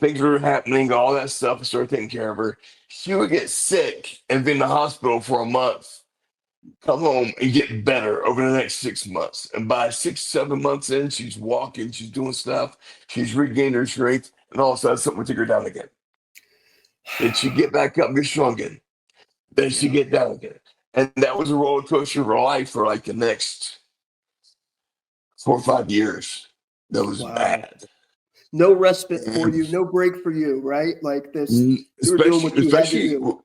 things were happening, all that stuff. I started taking care of her. She would get sick and be in the hospital for a month, come home and get better over the next 6 months. And by 6, 7 months in, she's walking, she's doing stuff, she's regained her strength, and all of a sudden something would take her down again. Then she get back up, get strong again. Then she yeah. get down again. And that was a roller coaster of her life for like the next 4 or 5 years. That was Wow. bad. No respite for And you, no break for you, right? Like this, you were doing what especially you had to especially do.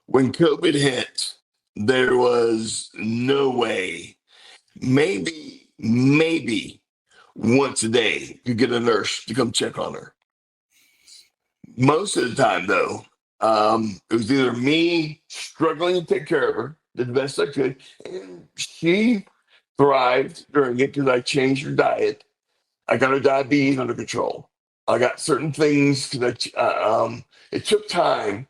when COVID hit, there was no way. Maybe once a day you get a nurse to come check on her. Most of the time, though, it was either me struggling to take care of her the best I could, and she thrived during it because I changed her diet. I got her diabetes under control. I got certain things because it took time.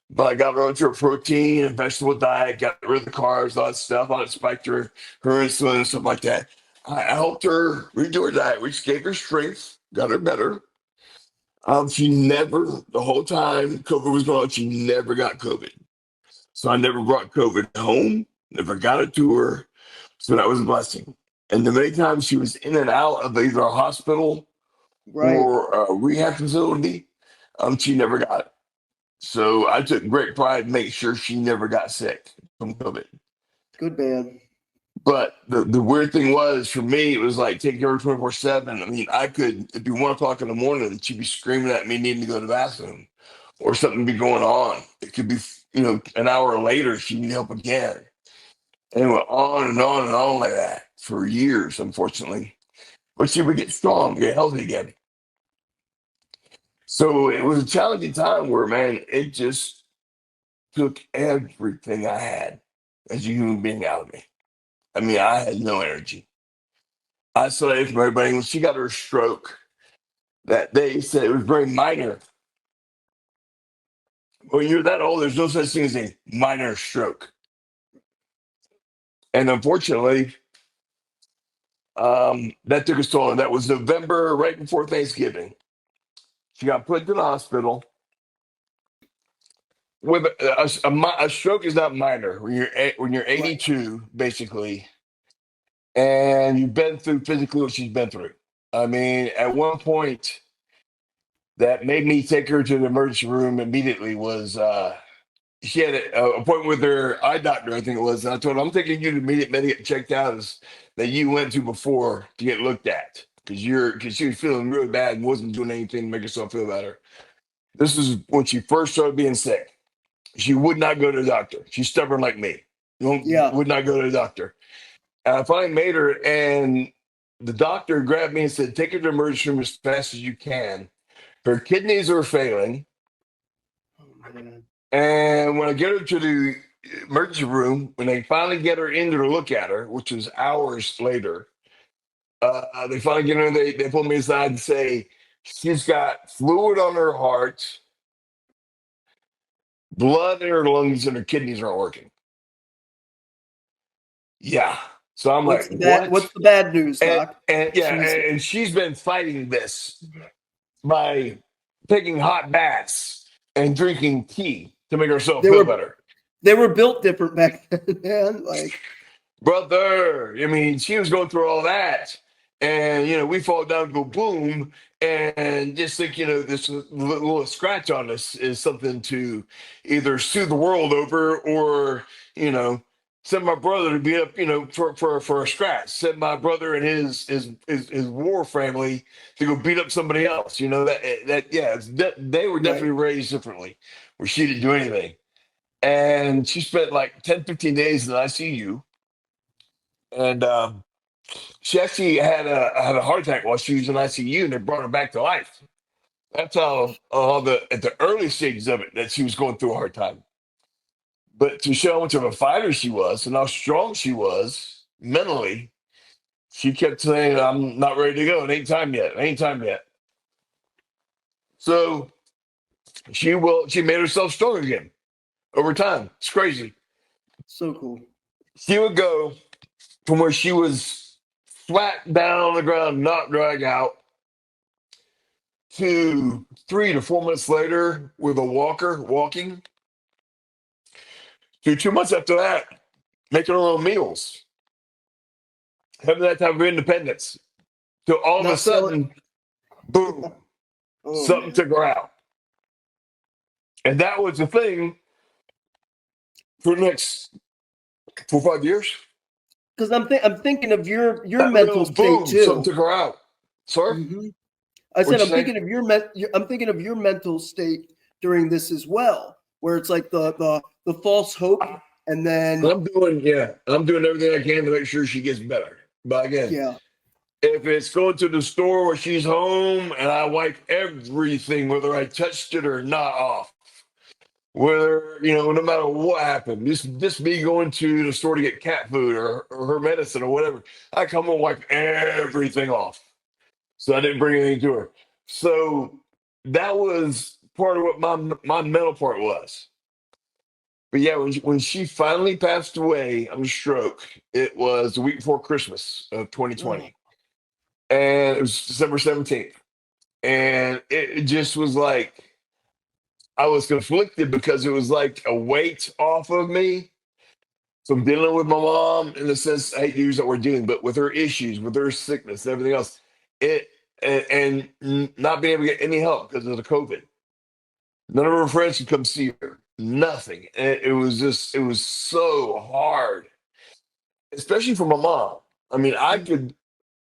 But I got her onto a protein and vegetable diet, got rid of the carbs, all that stuff. I spiked her insulin and stuff like that. I helped her redo her diet, which gave her strength, got her better. She never, the whole time COVID was going on, she never got COVID. So I never brought COVID home, never got it to her. So that was a blessing. And the many times she was in and out of either a hospital Right. or a rehab facility, she never got it. So I took great pride in making sure she never got sick from COVID. Good man. But the weird thing was for me, it was like taking care of her 24/7. I mean, I could it'd be 1 o'clock in the morning and she'd be screaming at me needing to go to the bathroom or something be going on. It could be, an hour later she need help again. And it went on and on and on like that for years, unfortunately. But she would get strong, get healthy again. So it was a challenging time where, man, it just took everything I had as a human being out of me. I mean, I had no energy. Isolated from everybody. When she got her stroke, that they said it was very minor. When you're that old, there's no such thing as a minor stroke. And unfortunately, that took its toll. And that was November, right before Thanksgiving. She got put to the hospital. With a stroke is not minor when you're Right. 82, basically, and you've been through physically what she's been through. I mean, at one point, that made me take her to the emergency room immediately was she had an appointment with her eye doctor, I think it was. And I told her, I'm taking you to immediate get checked out as that you went to before to get looked at because she was feeling really bad and wasn't doing anything to make herself feel better. This is when she first started being sick. She would not go to the doctor. She's stubborn like me. Yeah. Would not go to the doctor. And I finally made her, and the doctor grabbed me and said, "Take her to the emergency room as fast as you can. Her kidneys are failing." Oh, man. And when I get her to the emergency room, when they finally get her in to look at her, which was hours later, they finally get her. They pull me aside and say, "She's got fluid on her heart, blood in her lungs, and her kidneys aren't working." Yeah. So I'm like, What's "What?" the bad news, And Doc? and yeah, and she's been fighting this by taking hot baths and drinking tea to make herself They feel were better. they were built different back then, man. Like, Brother, I mean, she was going through all that, and we fall down, go boom, and just think, this little scratch on us is something to either sue the world over, or you know send my brother to beat up, for a scratch. Send my brother and his war family to go beat up somebody else. That yeah, they were right. definitely raised differently, where she didn't do anything, and she spent like 10, 15 days in the ICU. And she actually had a heart attack while she was in ICU, and they brought her back to life. That's how at the early stages of it, that she was going through a hard time. But to show how much of a fighter she was and how strong she was mentally, she kept saying, "I'm not ready to go. It ain't time yet. It ain't time yet." So she made herself strong again over time. It's crazy. So cool. She would go from where she was flat down on the ground, not drag out, to 3 to 4 months later with a walker walking, to 2 months after that making her own meals, having that type of independence, till all of a Not selling. sudden, boom, Oh, something man. took her out. And that was the thing for the next 4 or 5 years. Because I'm thinking of your That mental little state boom, something too. took her out. Sorry? Hmm. I said What'd you I'm say? thinking of I'm thinking of your mental state during this as well, where it's like the false hope, and then I'm doing everything I can to make sure she gets better. But again, yeah, if it's going to the store where she's home, and I wipe everything, whether I touched it or not, off. Whether, no matter what happened, just me going to the store to get cat food, or her medicine or whatever, I come and wipe everything off. So I didn't bring anything to her. So that was part of what my mental part was. But yeah, when she finally passed away of a stroke, it was the week before Christmas of oh, 2020. And it was December 17th. And it just was like, I was conflicted, because it was like a weight off of me. So I'm dealing with my mom, in the sense, I hate to use that word dealing, but with her issues, with her sickness and everything else. It and not being able to get any help because of the COVID. None of her friends could come see her. Nothing. And it was so hard, especially for my mom. I mean, I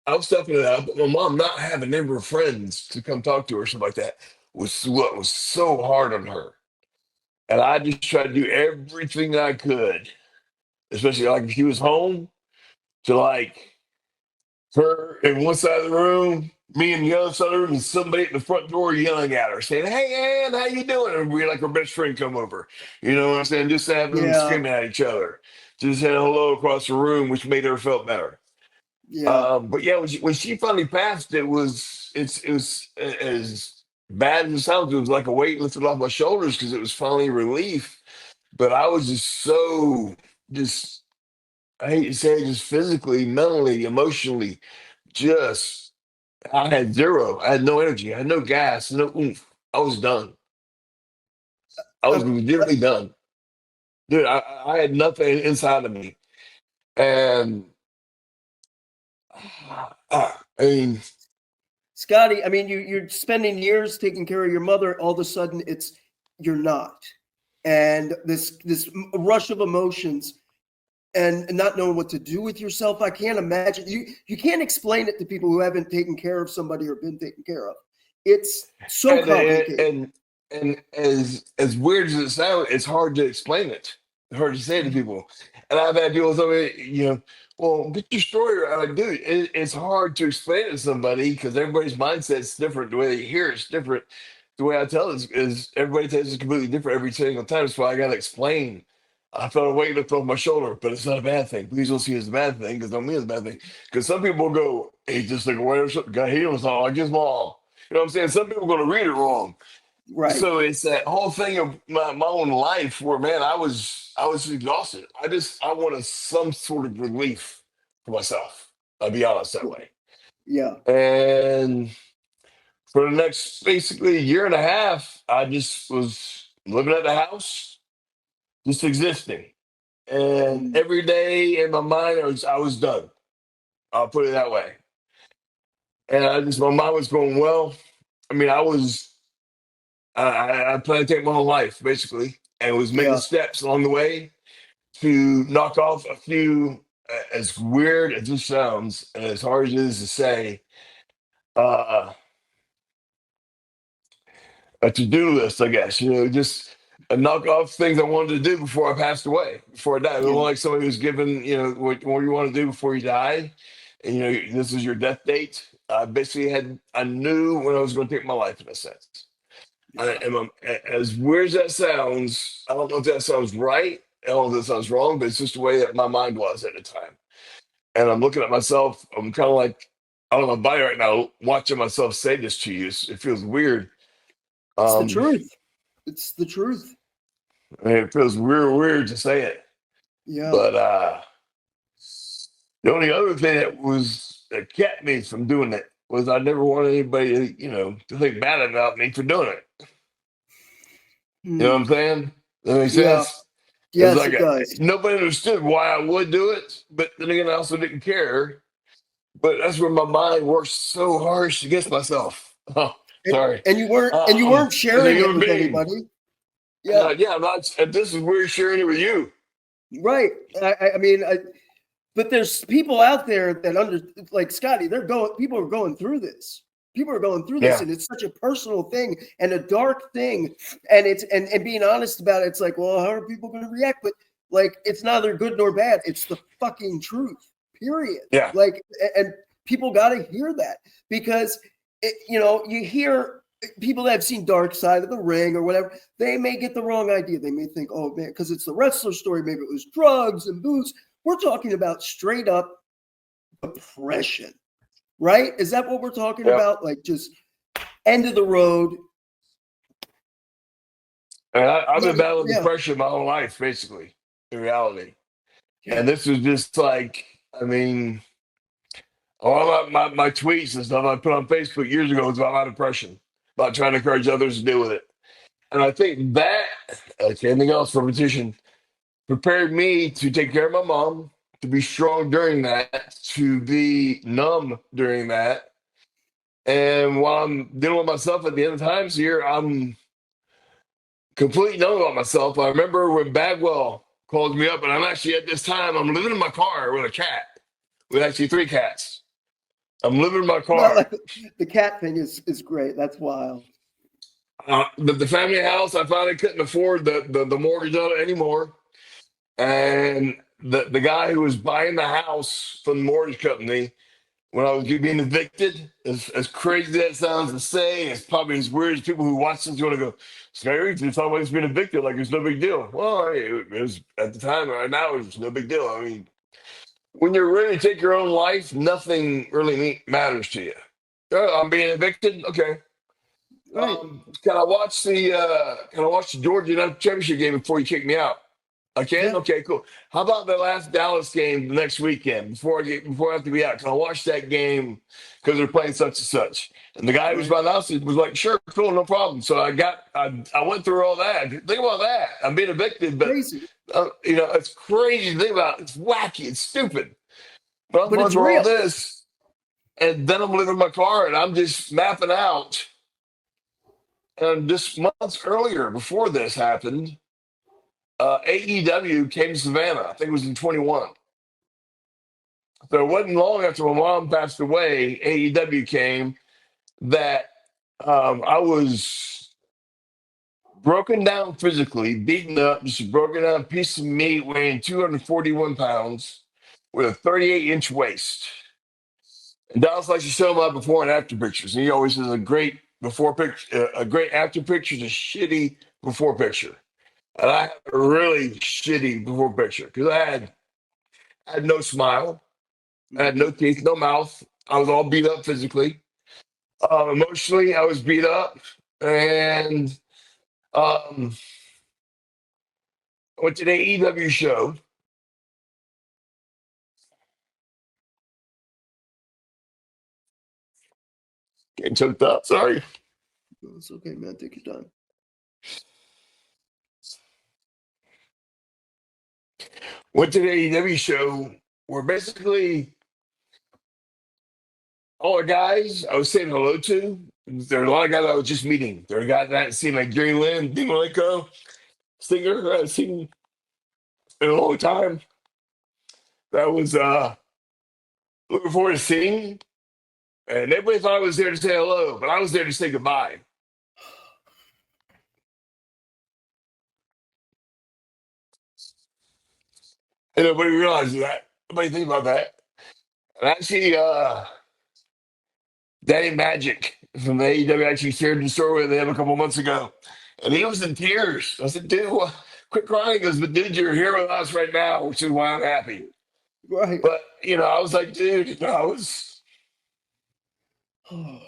was stepping it up, but my mom not having any of her friends to come talk to her, something like that, was what was so hard on her. And I just tried to do everything I could, especially like if she was home, to like her in one side of the room, me in the other side of the room, and somebody at the front door yelling at her, saying, "Hey, Ann, how you doing?" And we like her best friend come over. You know what I'm saying? Just having them yeah, screaming at each other. Just saying hello across the room, which made her feel better. yeah. But yeah, when she finally passed, it was as bad as it sounds. It was like a weight lifted off my shoulders, because it was finally relief. But I was just so, just, I hate to say it, just physically, mentally, emotionally, just, I had zero. I had no energy. I had no gas, no oomph. I was done. I was Um, legitimately done. Dude, I had nothing inside of me. And I mean, Scotty, I mean, you're spending years taking care of your mother. All of a sudden, you're not, and this rush of emotions, and not knowing what to do with yourself. I can't imagine. You can't explain it to people who haven't taken care of somebody or been taken care of. It's so and complicated. And as weird as it sounds, it's hard to explain it. It's hard to say to people. And I've had people tell me, well, get your story right. I'm like, dude, it's hard to explain it to somebody because everybody's mindset's different. The way they hear it's different. The way I tell it is everybody tells it's completely different every single time. So I got to explain. I felt a weight lift off my shoulder, but it's not a bad thing. Please don't see it as a bad thing because don't mean it's a bad thing. Because some people go, hey, just like, whatever, got healed, so like his mom. You know what I'm saying? Some people are going to read it wrong. Right. So it's that whole thing of my own life where, man, I was exhausted. I wanted some sort of relief for myself. I'll be honest that way. Yeah. And for the next basically year and a half, I just was living at the house, just existing. And Mm. every day in my mind, I was done. I'll put it that way. And my mind was going, well, I mean, I planned to take my whole life basically, and was making Yeah. steps along the way to knock off a few, as weird as this sounds, and as hard as it is to say, uh, a to-do list, I guess. Just knock off things I wanted to do before I passed away, before I died. It was Yeah. like somebody who's given, what you want to do before you die, and this is your death date. I knew when I was going to take my life in a sense. Yeah. As weird as that sounds, I don't know if that sounds right. I don't know if that sounds wrong, but it's just the way that my mind was at the time. And I'm looking at myself. I'm kind of like, I don't know, body right now, watching myself say this to you. It feels weird. It's the Um, truth. It's the truth. and it feels weird to say it. Yeah. But the only other thing that kept me from doing it was I never wanted anybody, to think bad about me for doing it. You know what I'm Mm. saying? That makes Yeah. sense. It's Yes, like it does. nobody understood why I would do it, but then again, I also didn't care. But that's where my mind works so harsh against myself. Oh, And, sorry. and you weren't As a sharing it human with being, anybody. Yeah. yeah, I'm not. And this is weird sharing it with you. Right. I mean, but there's people out there that like Scotty, people are going through this. People are going through this, Yeah, and it's such a personal thing and a dark thing. And and being honest about it, it's like, well, how are people going to react? But like, it's neither good nor bad. It's the fucking truth. Period. yeah, Like, and people got to hear that because you hear people that have seen Dark Side of the Ring or whatever, they may get the wrong idea. They may think, oh man, because it's the wrestler story, maybe it was drugs and booze. We're talking about straight up depression, right? Is that what we're talking yeah. about? Like just end of the road. And I've been battling Yeah. depression my whole life, basically, in reality. Yeah. And this was just like, I mean, all my tweets and stuff I put on Facebook years ago was about my depression, about trying to encourage others to deal with it. And I think that, like anything else, repetition prepared me to take care of my mom, to be strong during that, to be numb during that. And while I'm dealing with myself at the end of times here, I'm completely numb about myself. I remember when Bagwell called me up, and I'm actually at this time, I'm living in my car with a cat, with actually three cats. I'm living in my Well, car. the cat thing is great. That's wild. The family house, I finally couldn't afford the mortgage on it anymore. And the guy who was buying the house from the mortgage company when I was being evicted, as crazy that sounds to say, it's probably as weird as people who watch this going to go, scary, you're talking about he's being evicted like it's no big deal. Well, it was at the time, right now, it's no big deal. I mean, when you're ready to take your own life, nothing really matters to you. I'm being evicted. Okay. Right. Can I watch the Georgia United championship game before you kick me out? I can? Yeah. Okay, cool. How about the last Dallas game next weekend before I have to be out? Can I watch that game because they're playing such and such? And the guy who was Right. by the house was like, sure, cool, no problem. So I went through all that. Think about that. I'm being evicted, but Crazy. it's crazy to think about. It's wacky. It's stupid. But I'm But going it's through all real. this, and then I'm living in my car, and I'm just mapping out. And just months earlier, before this happened, AEW came to Savannah. I think it was in 21. So it wasn't long after my mom passed away, AEW came that I was broken down physically, beaten up, just a broken down piece of meat weighing 241 pounds with a 38-inch waist. And Dallas likes to show my before and after pictures. And he always has a great before picture, a great after picture, a shitty before picture. And I had a really shitty before picture because I had no smile, I had no teeth, no mouth. I was all beat up physically. Emotionally, I was beat up, and um, I went to the AEW show. Getting choked up. Sorry. It's okay, man. Take your time. Went to the AEW show where basically all the guys I was saying hello to, there were a lot of guys I was just meeting. There were guys I hadn't seen, like Gary Lynn, BENOIT, singer who I hadn't seen in a long time. That was looking forward to seeing. And everybody thought I was there to say hello, but I was there to say goodbye. And nobody realizes that. Nobody think about that. And actually, Daddy Magic from the AEW actually shared the story with him a couple months ago. And he was in tears. I said, dude, quit crying. He goes, but dude, you're here with us right now, which is why I'm happy. Right. But, I was like, dude, I was, oh,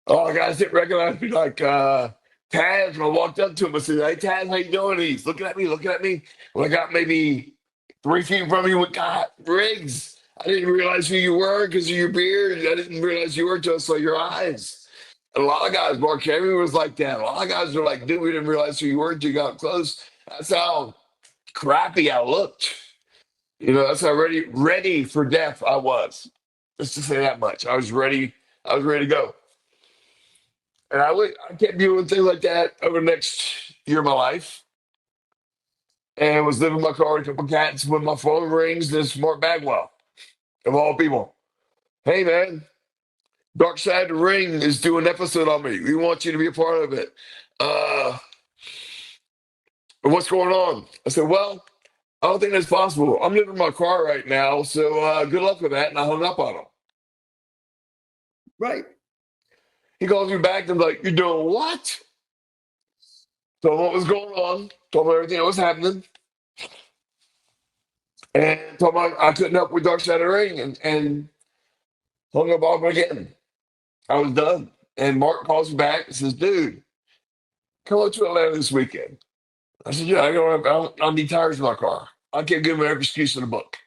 the guys didn't recognize me like Taz. When I walked up to him, I said, hey, Taz, how you doing? And he's looking at me, looking at me. When I got maybe 3 feet from me, he went, God, Riggs, I didn't realize who you were because of your beard. I didn't realize you were until I saw your eyes. And a lot of guys, Mark Henry was like that. A lot of guys were like, dude, we didn't realize who you were until you got close. That's how crappy I looked. That's how ready for death I was. Just to say that much. I was ready. I was ready to go. And I kept doing things like that over the next year of my life. And was living in my car with a couple cats when my phone rings. This Mark Bagwell, of all people. Hey, man, Darkside Ring is doing an episode on me. We want you to be a part of it. What's going on? I said, well, I don't think that's possible. I'm living in my car right now, so good luck with that. And I hung up on him. Right. He calls me back and I'm like, you're doing what? Told him what was going on, told him everything that was happening, and told him I couldn't help with Darkside Ring and hung up on him again. I was done. And Mark calls me back and says, dude, come up to Atlanta this weekend. I said, yeah, I need tires in my car. I can't give him every excuse in the book.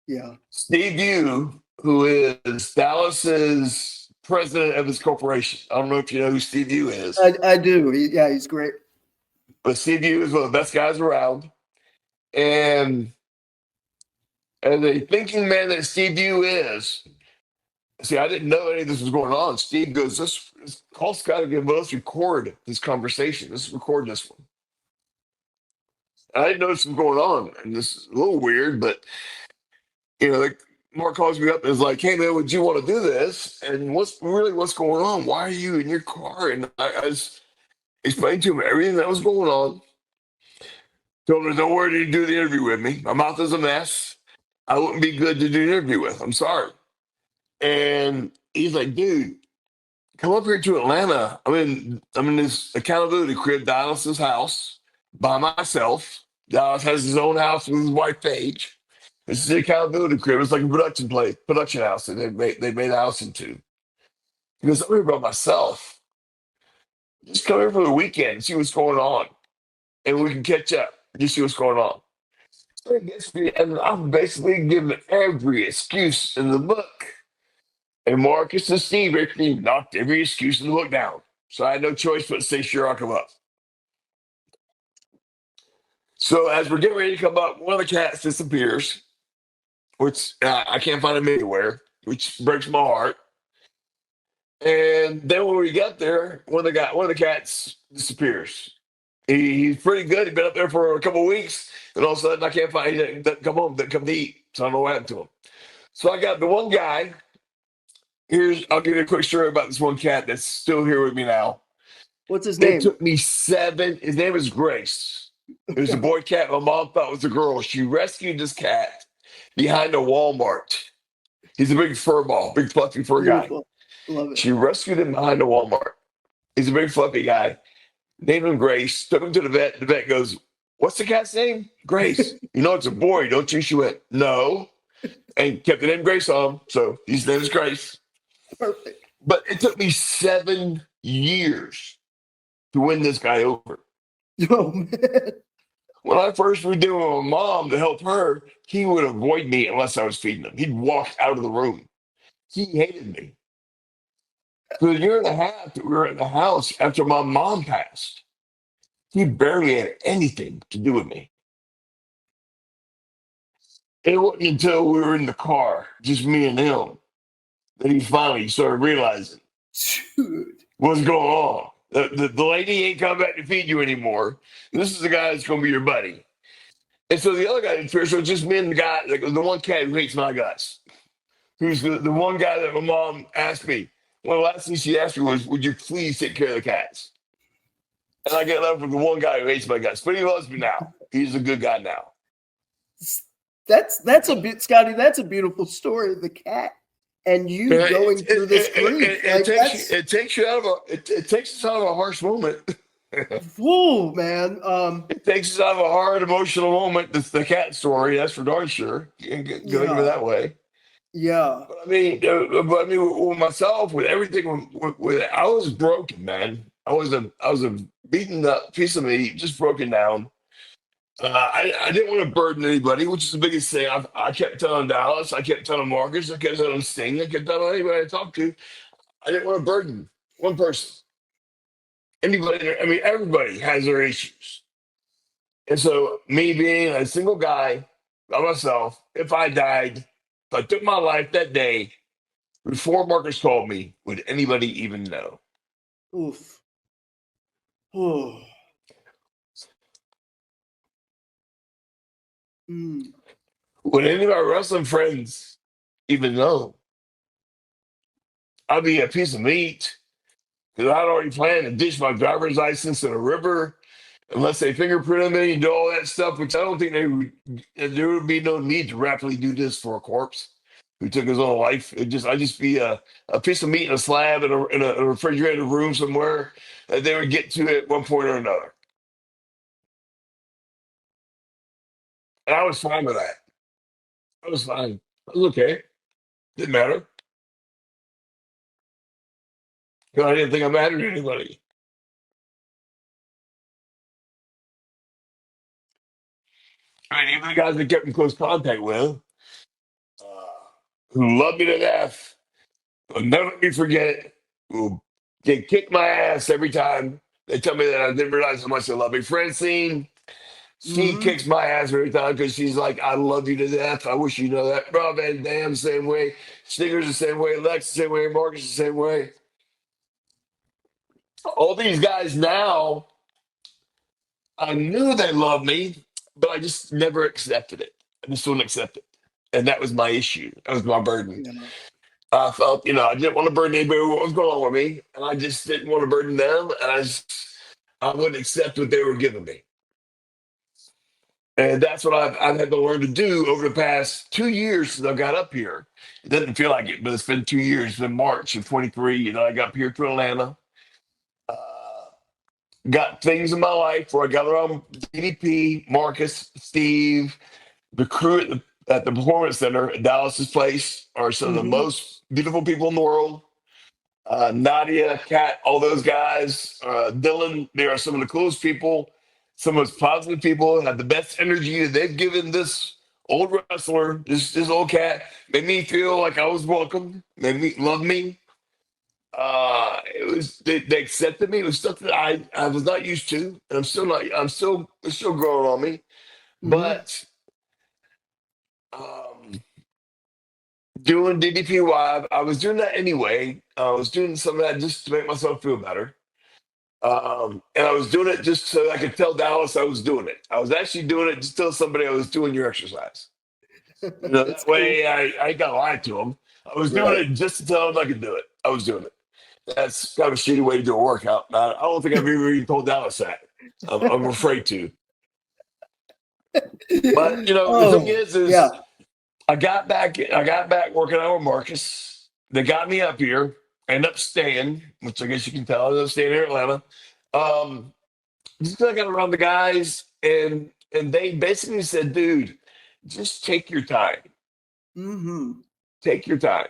Yeah. Steve Yu, who is Dallas's president of his corporation. I don't know if you know who Steve Yu is. I do. He's great. But Steve Yu is one of the best guys around. And as a thinking man that Steve Yu is, see, I didn't know any of this was going on. Steve goes, call Scotty again, but let's record this conversation. Let's record this one. I didn't know this was going on. And this is a little weird, but, like Mark calls me up and is like, hey, man, would you want to do this? And what's going on? Why are you in your car? And I just explained to him everything that was going on. Told him, don't worry to do the interview with me. My mouth is a mess. I wouldn't be good to do an interview with. I'm sorry. And he's like, dude, come up here to Atlanta. I'm in this accountability crib, Dallas's house, by myself. Dallas has his own house with his wife, Paige. This is the accountability crib. It's like a production house that they made a house into. He goes, I'm here by myself. Just come here for the weekend, see what's going on. And we can catch up, just see what's going on. So he gets me, and I'm basically giving every excuse in the book. And Marcus and Steve actually knocked every excuse in the book down. So I had no choice but to say, sure, I'll come up. So as we're getting ready to come up, one of the cats disappears, which I can't find him anywhere, which breaks my heart. And then when we get there, one of the cats disappears. He's pretty good. He's been up there for a couple of weeks, and all of a sudden I can't find. He doesn't come home, doesn't come to eat. So I don't know what happened to him. So I got the one guy. I'll give you a quick story about this one cat that's still here with me now. What's his It name? took me 7. His name is Grace. It was a boy cat. His name is Grace. It was a boy cat my mom thought was a girl. She rescued this cat behind a Walmart. He's a big fur ball, big fluffy fur guy. Beautiful. Love it. She rescued him behind a Walmart. He's a big fluffy guy. Named him Grace. Took him to the vet. The vet goes, "What's the cat's name?" "Grace." "You know it's a boy, don't you?" She went, "No." And kept the name Grace on him. So his name is Grace. Perfect. But it took me 7 years to win this guy over. Oh man. When I first moved in with my mom to help her, he would avoid me unless I was feeding him. He'd walk out of the room. He hated me. For the year and a half that we were at the house after my mom passed, he barely had anything to do with me. It wasn't until we were in the car, just me and him, that he finally started realizing Dude. what's going on. The lady ain't coming back to feed you anymore. This is the guy that's going to be your buddy. And so the other guy didn't fear, so it's just me and the guy, like the one cat who hates my guts. Who's the one guy that my mom asked me, one of the last things she asked me was, "Would you please take care of the cats?" And I get left with the one guy who hates my guts. But he loves me now. He's a good guy now. That's a bit, Scotty. That's a beautiful story. The cat and you And going through this grief. It takes you out of it takes us out of a harsh moment. Whoa, man. It takes us out of a hard emotional moment. The cat story, that's for darn sure. You can go into it that way. Yeah. But I mean, with myself, with everything, I was broken, man. I was a beaten up piece of meat, just broken down. I didn't want to burden anybody, which is the biggest thing. I kept telling Dallas, I kept telling Marcus, I kept telling Sting, I kept telling anybody I talked to. I didn't want to burden one person. Anybody, I mean, everybody has their issues. And so, me being a single guy by myself, if I died, if I took my life that day before Marcus called me, would anybody even know? Oof. Oh. Mm. Would any of my wrestling friends even know? I'd be a piece of meat because I'd already planned to ditch my driver's license in a river unless they fingerprint me and do all that stuff, which I don't think there would be no need to rapidly do this for a corpse who took his own life. I'd just be a piece of meat in a slab in a refrigerated room somewhere that they would get to at one point or another. And I was fine with that. I was fine. I was okay. Didn't matter. Because I didn't think I mattered to anybody. I mean, even the guys that kept in close contact with, uh, who loved me to death, will never let me forget it. They kick my ass every time. They tell me that I didn't realize how much they love me. Francine, she Mm-hmm. kicks my ass every time because she's like, "I love you to death. I wish you know that." Bro, man, damn, the same way. Stinger's the same way. Lex the same way. Marcus the same way. All these guys now, I knew they loved me, but I just never accepted it. I just wouldn't accept it. And that was my issue. That was my burden. Yeah. I felt, I didn't want to burden anybody with what was going on with me. And I just didn't want to burden them. And I wouldn't accept what they were giving me. And that's what I've had to learn to do over the past 2 years since I got up here. It doesn't feel like it, but it's been 2 years. It's been March of 23. I got up here to Atlanta. Uh, got things in my life where I got around DDP, Marcus, Steve, the crew at the Performance Center at Dallas's place are some of the Mm-hmm. most beautiful people in the world. Nadia, Kat, all those guys, Dylan, they are some of the coolest people, some of the most positive people, have the best energy that they've given this old wrestler, this old cat, made me feel like I was welcome, made me love me. It was they accepted me. It was stuff that I was not used to, and I'm still not. It's still growing on me. Mm-hmm. But um, doing DDPY, I was doing that anyway. I was doing some of that just to make myself feel better. And I was doing it just so I could tell Dallas I was doing it. I was actually doing it just to tell somebody I was doing your exercise. That's That cool. way I ain't got to lie to them. I was doing Right. it just to tell them I could do it. I was doing it. That's kind of a shitty way to do a workout. I don't think I've ever even told Dallas that. I'm afraid to. But the thing Oh, is yeah. I got back working out with Marcus. They got me up here. I ended up staying, which I guess you can tell. I ended up staying here in Atlanta. Um, just 'cause I got around the guys, and they basically said, "Dude, just take your time. Mm-hmm. Take your time.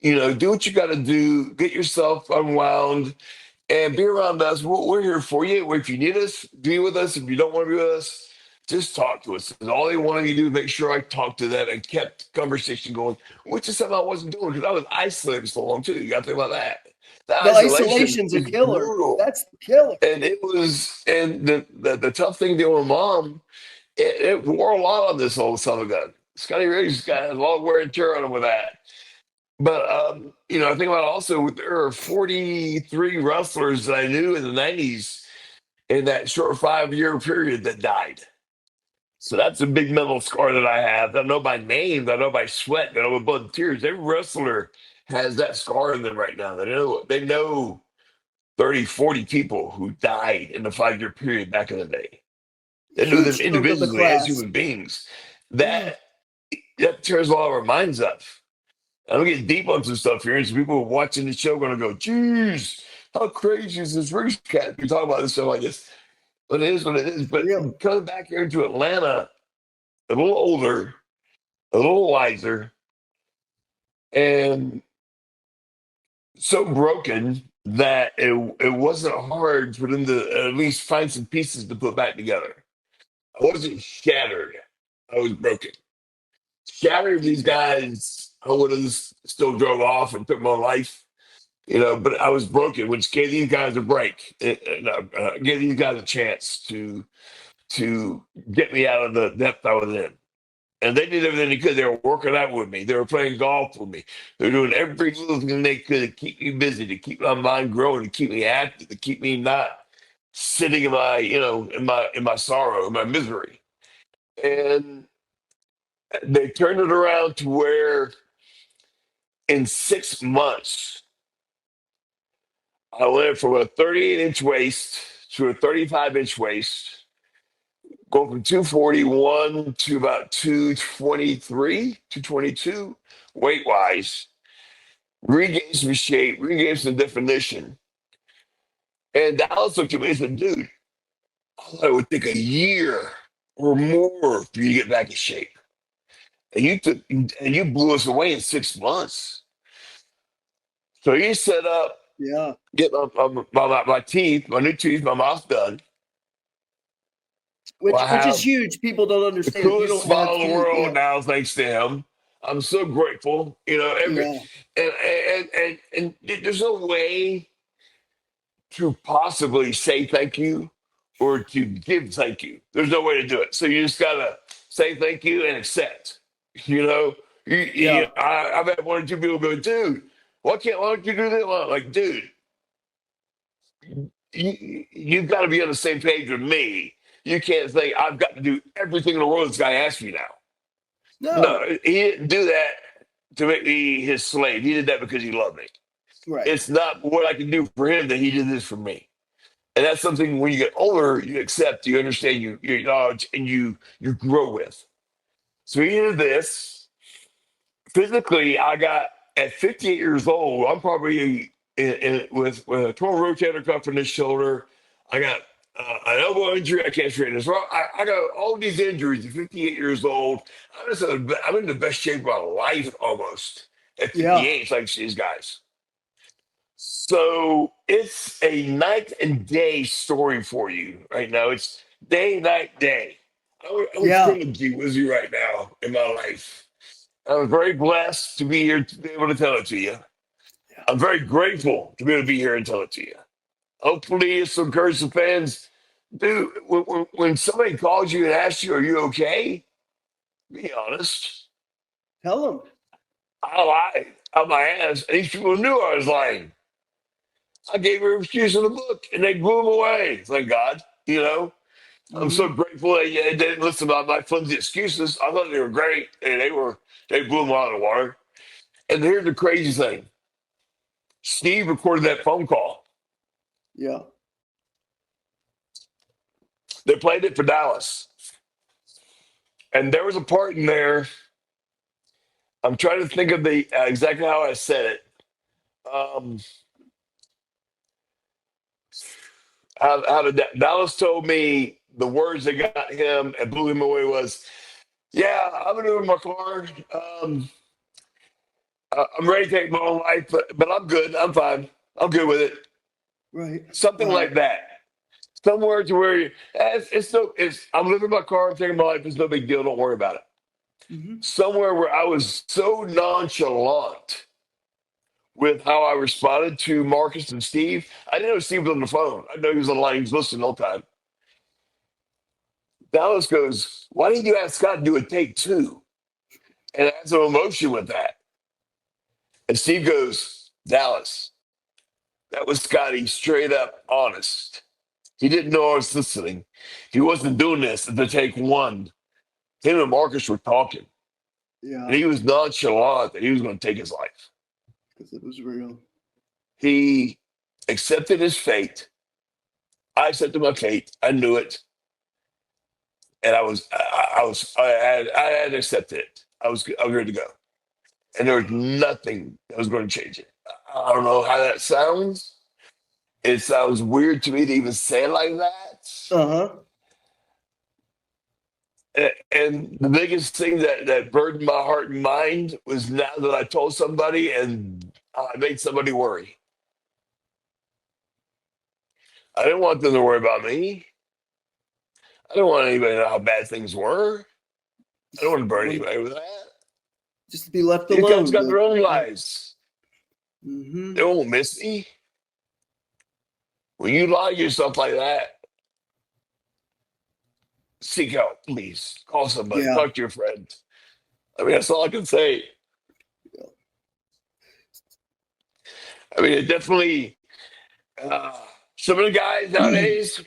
Do what you got to do. Get yourself unwound, and be around us. We're here for you. If you need us, be with us. If you don't want to be with us, just talk to us." And all they wanted me to do is make sure I talked to them and kept the conversation going, which is something I wasn't doing because I was isolated so long too. You got to think about that. The The isolation isolation's a is killer. brutal, That's the killer. and the tough thing dealing with mom. It wore a lot on this old son of a gun. Scotty Riggs got a lot of wear and tear on him with that. But I think about also there are 43 wrestlers that I knew in the 90s in that short 5 year period that died. So that's a big mental scar that I have. I know by name, I know by sweat, I know by blood and tears. Every wrestler has that scar in them right now. They know 30, 40 people who died in the 5 year period back in the day. They knew them Huge chunk of the individually as class. human beings. Yeah. That tears a lot of our minds up. I'm gonna get deep on some stuff here, and some people watching the show gonna go, "Geez, how crazy is this Riggs cat?" We talk about this stuff like this, but it is what it is. But Really. coming back here to Atlanta, a little older, a little wiser, and so broken that it wasn't hard for them to at least find some pieces to put back together. I wasn't shattered. I was broken. Shattered these guys, I would have still drove off and took my life. But I was broken, which gave these guys a break, and gave these guys a chance to get me out of the depth I was in. And they did everything they could. They were working out with me. They were playing golf with me. They were doing every little thing they could to keep me busy, to keep my mind growing, to keep me active, to keep me not sitting in my sorrow, in my misery. And they turned it around to where in 6 months I went from a 38-inch waist to a 35-inch waist, going from 241 to about 223, 222, weight wise, regained some shape, regained some definition. And Dallas looked at me and said, "Dude, I thought it would take a year or more for you to get back in shape. And you blew us away in 6 months." So he set up, Yeah. get my teeth, my new teeth, my mouth done. Well, I Which is have huge. People don't the understand if you coolest don't have smile in the teeth. world Yeah. now, thanks to him. I'm so grateful. Every Yeah. and there's no way to possibly say thank you or to give thank you. There's no way to do it. So you just gotta say thank you and accept. You know, Yeah. I've had one or two people go, "Dude, why don't you do that?" Well, like, dude, you've got to be on the same page with me. You can't think I've got to do everything in the world this guy asks me now. No. No, he didn't do that to make me his slave. He did that because he loved me. Right. It's not what I can do for him that he did this for me. And that's something when you get older, you accept, you understand, you acknowledge, and you grow with. So he did this. Physically, I got at 58 years old, I'm probably with a torn rotator cuff in this shoulder. I got an elbow injury. I can't straighten this. Well, I got all these injuries at 58 years old. I'm in the best shape of my life almost at Yeah. 58, like these guys. So it's a night and day story for you right now. It's day, night, day. I would Yeah. couldn't be with you right now in my life. I'm very blessed to be here to be able to tell it to you. I'm very grateful to be able to be here and tell it to you. Hopefully, it's some encourage the fans. Dude, when somebody calls you and asks you, "Are you okay?" Be honest. Tell them. I lied out my ass, and these people knew I was lying. I gave her an excuse in the book, and they blew them away. Thank God. I'm so Hmm. grateful they didn't listen to my flimsy excuses. I thought they were great, and they blew them out of the water. And here's the crazy thing: Steve recorded that phone call. Yeah. They played it for Dallas. And there was a part in there. I'm trying to think of the exactly how I said it. Um, how did Dallas told me the words that got him and blew him away was, "Yeah, I'm gonna do it in my car. I'm ready to take my own life, but I'm good. I'm fine. I'm good with it." Right. Something like that. Somewhere to where it's I'm living my car, I'm taking my life. It's no big deal. Don't worry about it. Mm-hmm. Somewhere where I was so nonchalant with how I responded to Marcus and Steve. I didn't know Steve was on the phone. I know he was on the line. He was listening all the time. Dallas goes, "Why didn't you ask Scott to do a take two and add some emotion with that?" And Steve goes, "Dallas, that was Scotty straight up honest. He didn't know I was listening. He wasn't doing this at the take one. Him and Marcus were talking. Yeah. And he was nonchalant that he was going to take his life. Because it was real. He accepted his fate. I accepted my fate. I knew it. And I had to accept it. I was ready to go. And there was nothing that was going to change it. I don't know how that sounds. It sounds weird to me to even say it like that. Uh-huh. And the biggest thing that burdened my heart and mind was now that I told somebody and I made somebody worry. I didn't want them to worry about me. I didn't want anybody to know how bad things were. I don't want to burden anybody with that. Just to be left These alone. guys got their own lives. Mm-hmm. They won't miss me. When you lie to yourself like that, seek help, please. Call somebody. Yeah. Talk to your friend. I mean, that's all I can say. I mean, it definitely, some of the guys nowadays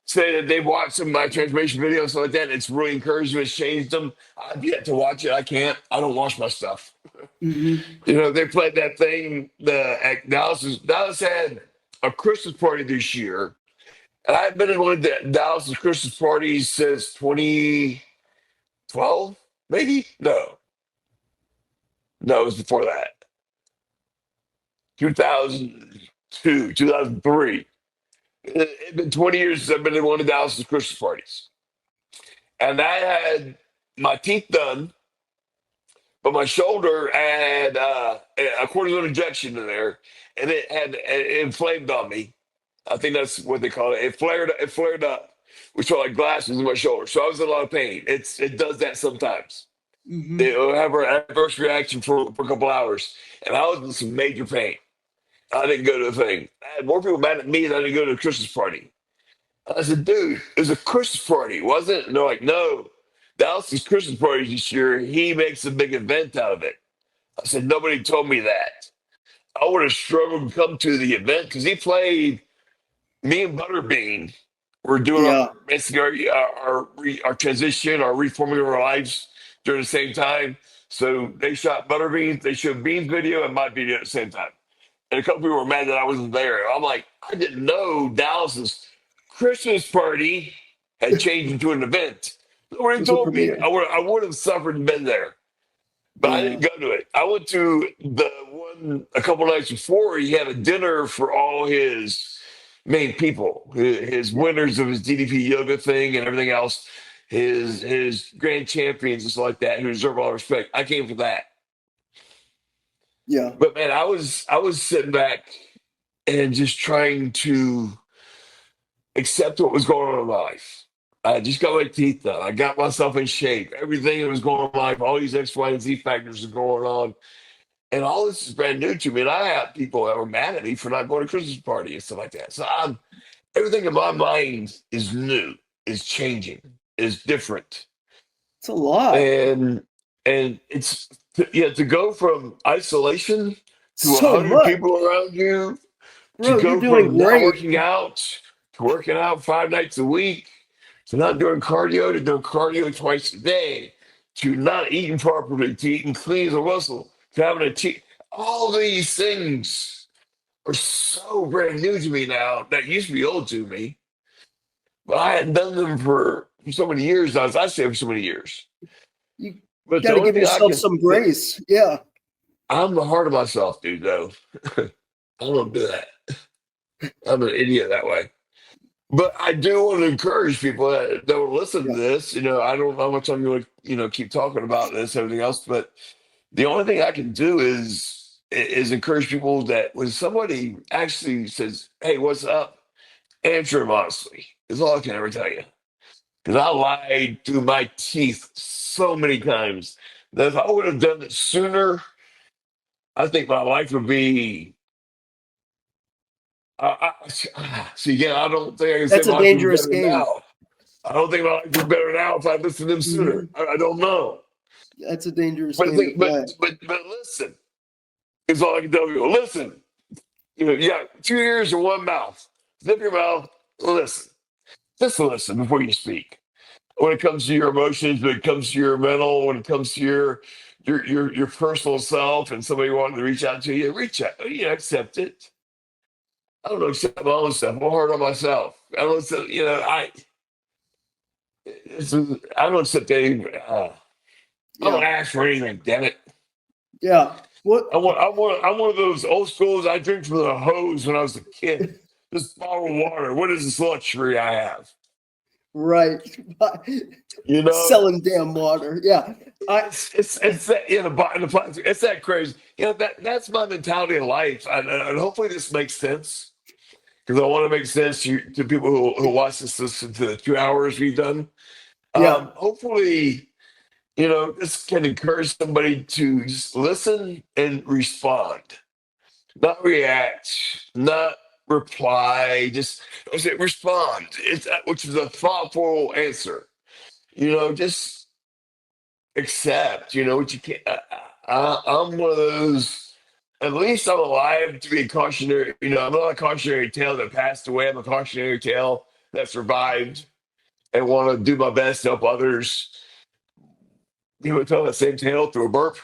say that they've watched some of my transformation videos, stuff like that. And it's really encouraged them, it's changed them. I've yet to watch it. I can't. I don't watch my stuff. Mm-hmm. You know, they played that thing. Dallas had a Christmas party this year. And I've been in one of Dallas's Christmas parties since 2012, maybe? No, it was before that. 2002, 2003. It's been 20 years since I've been in one of Dallas's Christmas parties. And I had my teeth done, but my shoulder had a cortisone injection in there, and it inflamed on me. I think that's what they call it. It flared up, which felt like glasses in my shoulder. So I was in a lot of pain. It does that sometimes. Mm-hmm. It'll have an adverse reaction for a couple hours. And I was in some major pain. I didn't go to the thing. I had more people mad at me than I didn't go to a Christmas party. I said, "Dude, it was a Christmas party, wasn't it?" And they're like, "No. Dallas's Christmas party this year, he makes a big event out of it." I said, "Nobody told me that. I would have struggled to come to the event because he played me and Butterbean were doing Yeah. basically our transition, our reforming our lives during the same time. So they shot Butterbean, they showed Bean's video and my video at the same time. And a couple people were mad that I wasn't there. I'm like, I didn't know Dallas's Christmas party had changed into an event. It Nobody was a told me. premiere. I would have suffered and been there. But I Yeah. didn't go to it. I went to the one a couple nights before. He had a dinner for all his main people, his winners of his DDP yoga thing and everything else, his grand champions and stuff like that, who deserve all respect. I came for that. Yeah. But man, I was sitting back and just trying to accept what was going on in my life. I just got my teeth done. I got myself in shape. Everything that was going on in my life, all these X, Y, and Z factors are going on. And all this is brand new to me. And I have people that were mad at me for not going to Christmas party and stuff like that. So everything in my mind is new, is changing, is different. It's a lot. And it's to go from isolation to So 100 much. people around you, to Bro, you're go doing from not great. working out to working out 5 nights a week, to not doing cardio to doing cardio twice a day, to not eating properly, to eating clean as a whistle, to having all these things are so brand new to me now that used to be old to me. But I hadn't done them for so many years. I say for so many years. You But got the to only give thing I yourself can, some grace. Yeah. I'm hard on myself, dude. Though I don't do that. I'm an idiot that way. But I do want to encourage people that will listen to Yeah. this. I don't know how much I'm going to, keep talking about this, everything else. But the only thing I can do is encourage people that when somebody actually says, "Hey, what's up?" Answer them honestly. Is all I can ever tell you. Because I lied through my teeth so many times that if I would have done it sooner, I think my life would be. See, again, I don't think I can say That's a my life would be dangerous better game. now. I don't think my life would be better now if I listened to them sooner. Mhm. I don't know. That's a dangerous But game to think, but play. but but listen. Is all I can tell you. Listen. You got 2 ears and one mouth. Zip your mouth. Listen. Just listen before you speak. When it comes to your emotions, when it comes to your mental, when it comes to your personal self, and somebody wanting to reach out to you, reach out. Accept it. I don't accept my own stuff. I'm hard on myself. I don't accept. I don't accept any. I don't Yeah. ask for anything. Damn it. Yeah. What? I'm one of those old schools. I drink from the hose when I was a kid. Just bottled water. What is this luxury I have? Right. You know. Selling damn water. Yeah. I. It's that in the plastic. It's that crazy. That's my mentality in life, and hopefully this makes sense because I want to make sense to people who watch this, listen to the 2 hours we've done. Yeah. Hopefully, this can encourage somebody to just listen and respond, not react, not reply. Just respond. Which is a thoughtful answer. Just accept. What you can't. I'm one of those. At least I'm alive to be a cautionary. I'm not a cautionary tale that passed away. I'm a cautionary tale that survived and want to do my best to help others. Tell that same tale through a burp.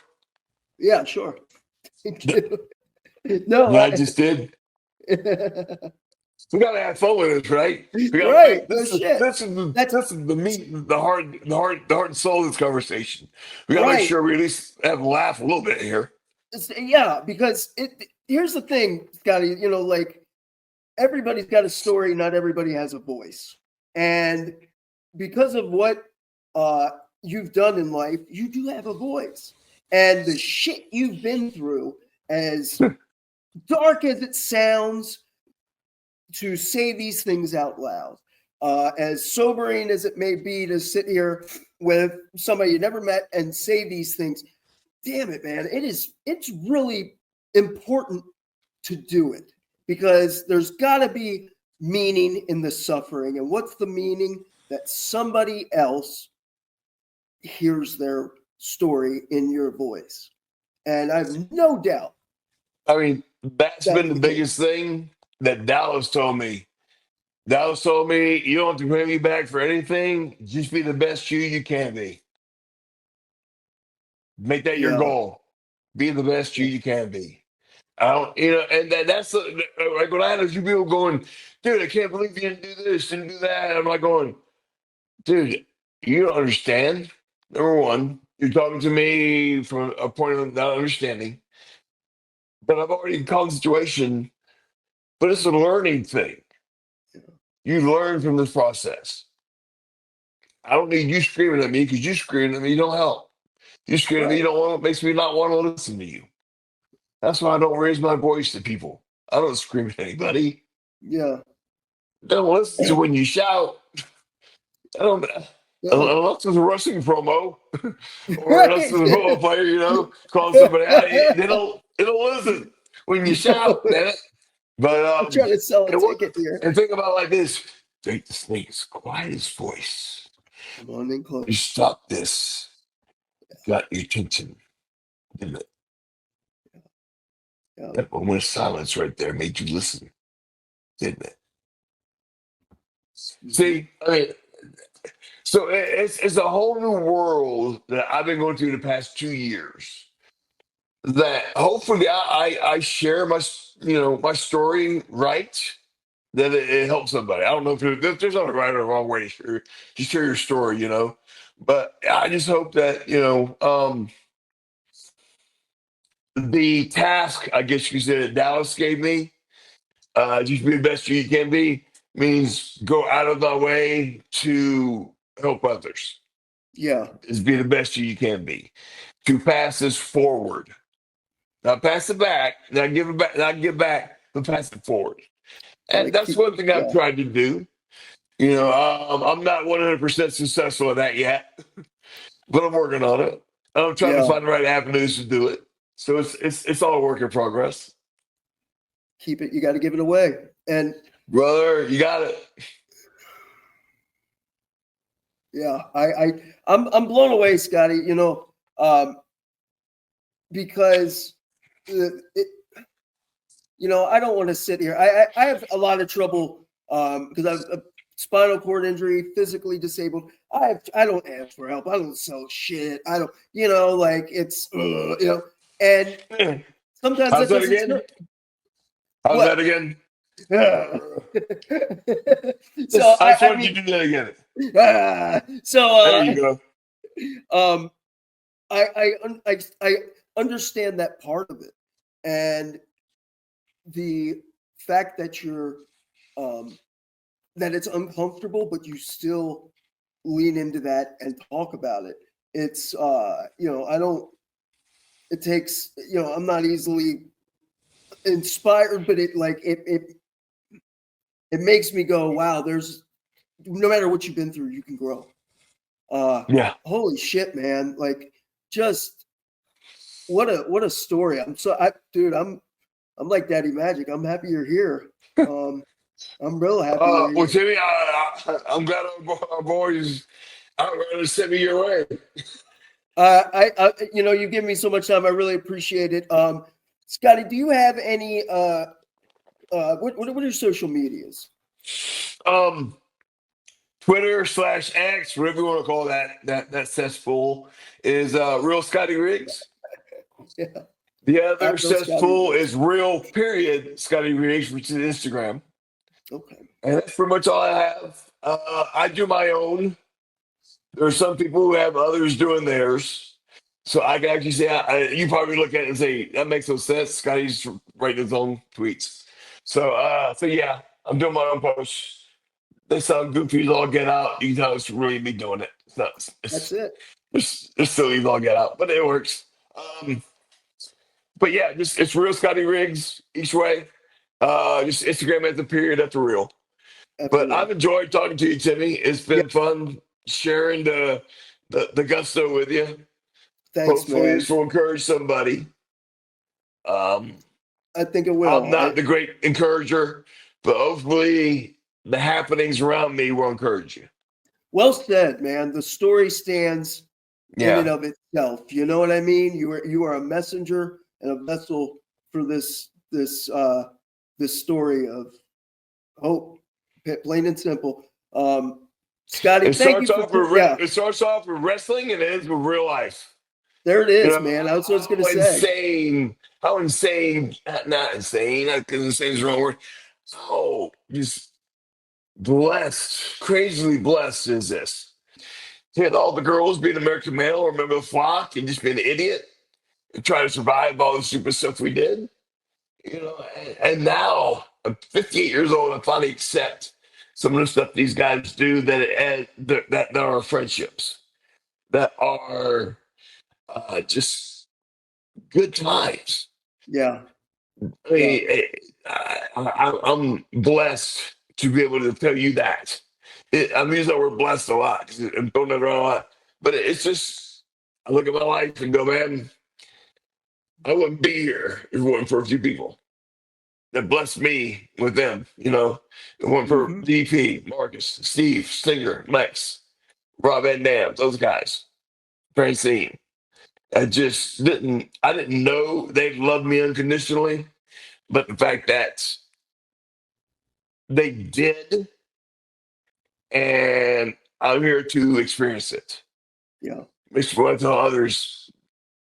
Yeah. Sure. Thank That you. No. I just did. We gotta have fun with this, right? We got Right. right. No This is shit. this is the That's this is the meat, the heart and soul of this conversation. We gotta make right. sure we at least have a laugh a little bit here. Yeah, because here's the thing, Scotty, like everybody's got a story, not everybody has a voice. And because of what you've done in life, you do have a voice. And the shit you've been through, as dark as it sounds to say these things out loud, as sobering as it may be to sit here with somebody you never met and say these things, damn it, man, it's really important to do it because there's got to be meaning in the suffering. And what's the meaning? That somebody else hears their story in your voice. And I have no doubt I mean, that's that's been the the case. biggest thing that Dallas told me. Dallas told me, you don't have to pay me back for anything. Just be the best you can be. Make that your Yeah. goal. Be the best Yeah. you can be. I don't, and like when I had a few people going, dude, I can't believe you didn't do this, didn't do that. I'm like going, dude, you don't understand. Number one, you're talking to me from a point of not understanding, but I've already called the situation, but it's a learning thing. You learn from this process. I don't need you screaming at me because you screaming at me don't help. You screaming at me, you Right. don't want makes me not want to listen to you. That's why I don't raise my voice to people. I don't scream at anybody. Yeah. Don't listen to when you shout. I don't No. unless it's a wrestling promo or unless Right. it's a football player, calling somebody out. They don't listen when you shout, damn it. But I'm trying to sell a and what ticket here. and think about it like this. Take this thing's quietest voice. Come on in You close. stop this. Got your attention. Didn't it? Yeah. That moment of silence right there made you listen, didn't it? Mhm. See, I mean, so it's a whole new world that I've been going through the past 2 years. that hopefully I share my story right, that it helps somebody. I don't know if there's not a right or wrong way to share your story, but I just hope that the task, I guess you could say, that Dallas gave me, just be the best you can be, means go out of my way to help others. Yeah. Is be the best you can be, to pass this forward, not pass it back, not give it back, not give back, but pass it forward. Gotta And that's keep, one thing I've yeah, tried to do. I'm not 100% successful at that yet, but I'm working on it. I'm trying to yeah, find the right avenues to do it. So it's all a work in progress, keep it. You got to give it away. And brother. You got it. yeah, I'm blown away, Scotty. Because it, I don't want to sit here. I have a lot of trouble because I've a spinal cord injury, physically disabled. I don't ask for help. I don't sell shit. I don't, like it's, and sometimes How's that that doesn't again? serve. How's that What? again? So I just I wanted you mean, to do that again. so There you go. um, I understand that part of it, and the fact that you're um that it's uncomfortable, but you still lean into that and talk about it. It's I don't. It takes I'm not easily inspired, but it makes me go, wow. There's no matter what you've been through, you can grow. Yeah. Holy shit, man! Like just what a story. Dude, I'm like Daddy Magic. I'm happy you're here. I'm real happy you're Well, here. Timmy, I'm glad our boys out to send me your way. You give me so much time. I really appreciate it. Scotty, do you have any what are your social medias? Um, Twitter/X, whatever you want to call that cesspool, is real Scotty Riggs. Yeah, The other at real Scotty cesspool Riggs. is real period Scotty Riggs, which is Instagram. Okay. And that's pretty much all I have. I do my own. There are some people who have others doing theirs. So I can actually say, you probably look at it and say, that makes no sense. Scotty's writing his own tweets. So yeah, I'm doing my own posts. They sound goofy as all get out. You can tell it's really me doing it. It's not, That's it. it's silly as all get out, but it works. Um, but yeah, just it's real Scotty Riggs each way. Just Instagram at the period at the real. After But I've real. enjoyed talking to you, Timmy. It's Yeah. been fun sharing the gusto with you. Thanks, Hopefully, man. this will encourage somebody. Um, I think it I'm will. not the great encourager, but hopefully, the happenings around me will encourage you. Well said, man. The story stands in and Yeah, of itself. You know what I mean? You are a messenger and a vessel for this story of hope, plain and simple. Scotty, it thank you starts for off with yeah. it starts off with wrestling and ends with real life. There it You is, know man. That's what I was how gonna say. how insane, not insane, because insane is the wrong word. How just blessed, crazily blessed is this? He had all the girls being American male or member of the flock and just being an idiot and trying to survive all the stupid stuff we did. And now I'm 58 years old. I finally accept some of the stuff these guys do that are friendships, that are just good times. Yeah, I yeah. mean, I'm blessed to be able to tell you that. I'm using that word blessed a lot 'cause I'm throwing it around a lot, but it's just I look at my life and go, man, I wouldn't be here if it wasn't for a few people that blessed me with them. It wasn't for Hmm. DP, Marcus, Steve, Stinger, Lex, Rob Van Dam, those guys, Francine. I didn't know they loved me unconditionally, but the fact that they did, and I'm here to experience it. Yeah. Makes me want to tell others,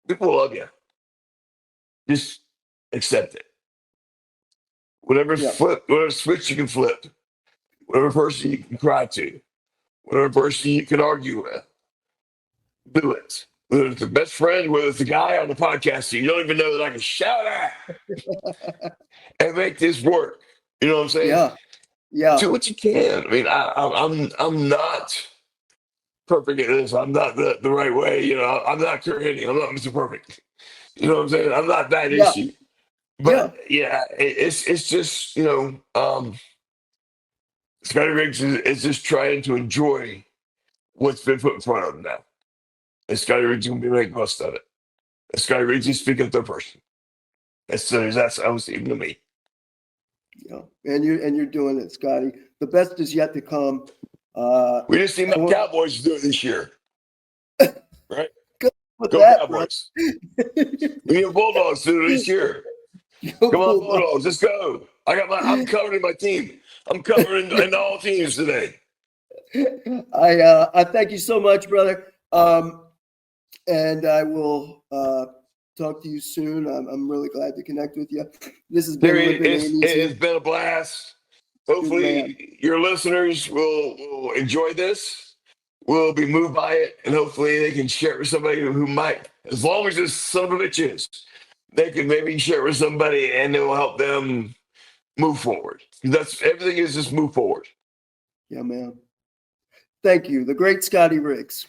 people love you. just accept it. Whatever whatever switch you can flip, whatever person you can cry to, whatever person you can argue with, do it. Whether it's the best friend, whether it's the guy on the podcast that you don't even know that I can shout at and make this work. You know what I'm saying? Yeah. Yeah. Do what you can. I mean, I'm not perfect at this. I'm not the right way. You know, I'm not Kurt Hennig. I'm not Mr. Perfect. You know what I'm saying? I'm not that Yeah. issue. But yeah, it's just, you know, Scotty Riggs is just trying to enjoy what's been put in front of him now. And Scotty Riggs is going to be making most of it. And Scotty Riggs is speaking of third person. That's how it's even to me. Yeah, and you're doing it, Scotty. The best is yet to come. We just seen the Cowboys do it this year, right? With Go that, Cowboys. We have Bulldogs do it this year. Come on, Bulldogs, let's go. I'm covering my team. I'm covering in all teams today. I thank you so much, brother. And I will talk to you soon. I'm really glad to connect with you. This has been it's been a blast. Hopefully your listeners will enjoy this, will be moved by it, and hopefully they can share it with somebody who might, as long as this son of a bitch is, they can maybe share it with somebody and it will help them move forward. That's everything is just move forward. Yeah, man. Thank you. The great Scotty Riggs.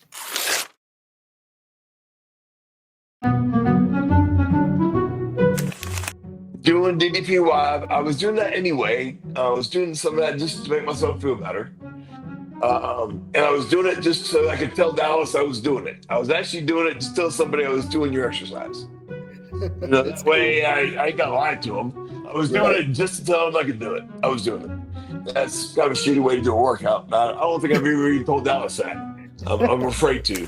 Doing DDP Live. I was doing that anyway. I was doing some of that just to make myself feel better. And I was doing it just so I could tell Dallas I was doing it. I was actually doing it to tell somebody I was doing your exercise. You know, that way I ain't got to lie to them. I was doing it just to tell them I could do it. I was doing it. That's kind of a shitty way to do a workout. I don't think I've ever even told Dallas that. I'm afraid to.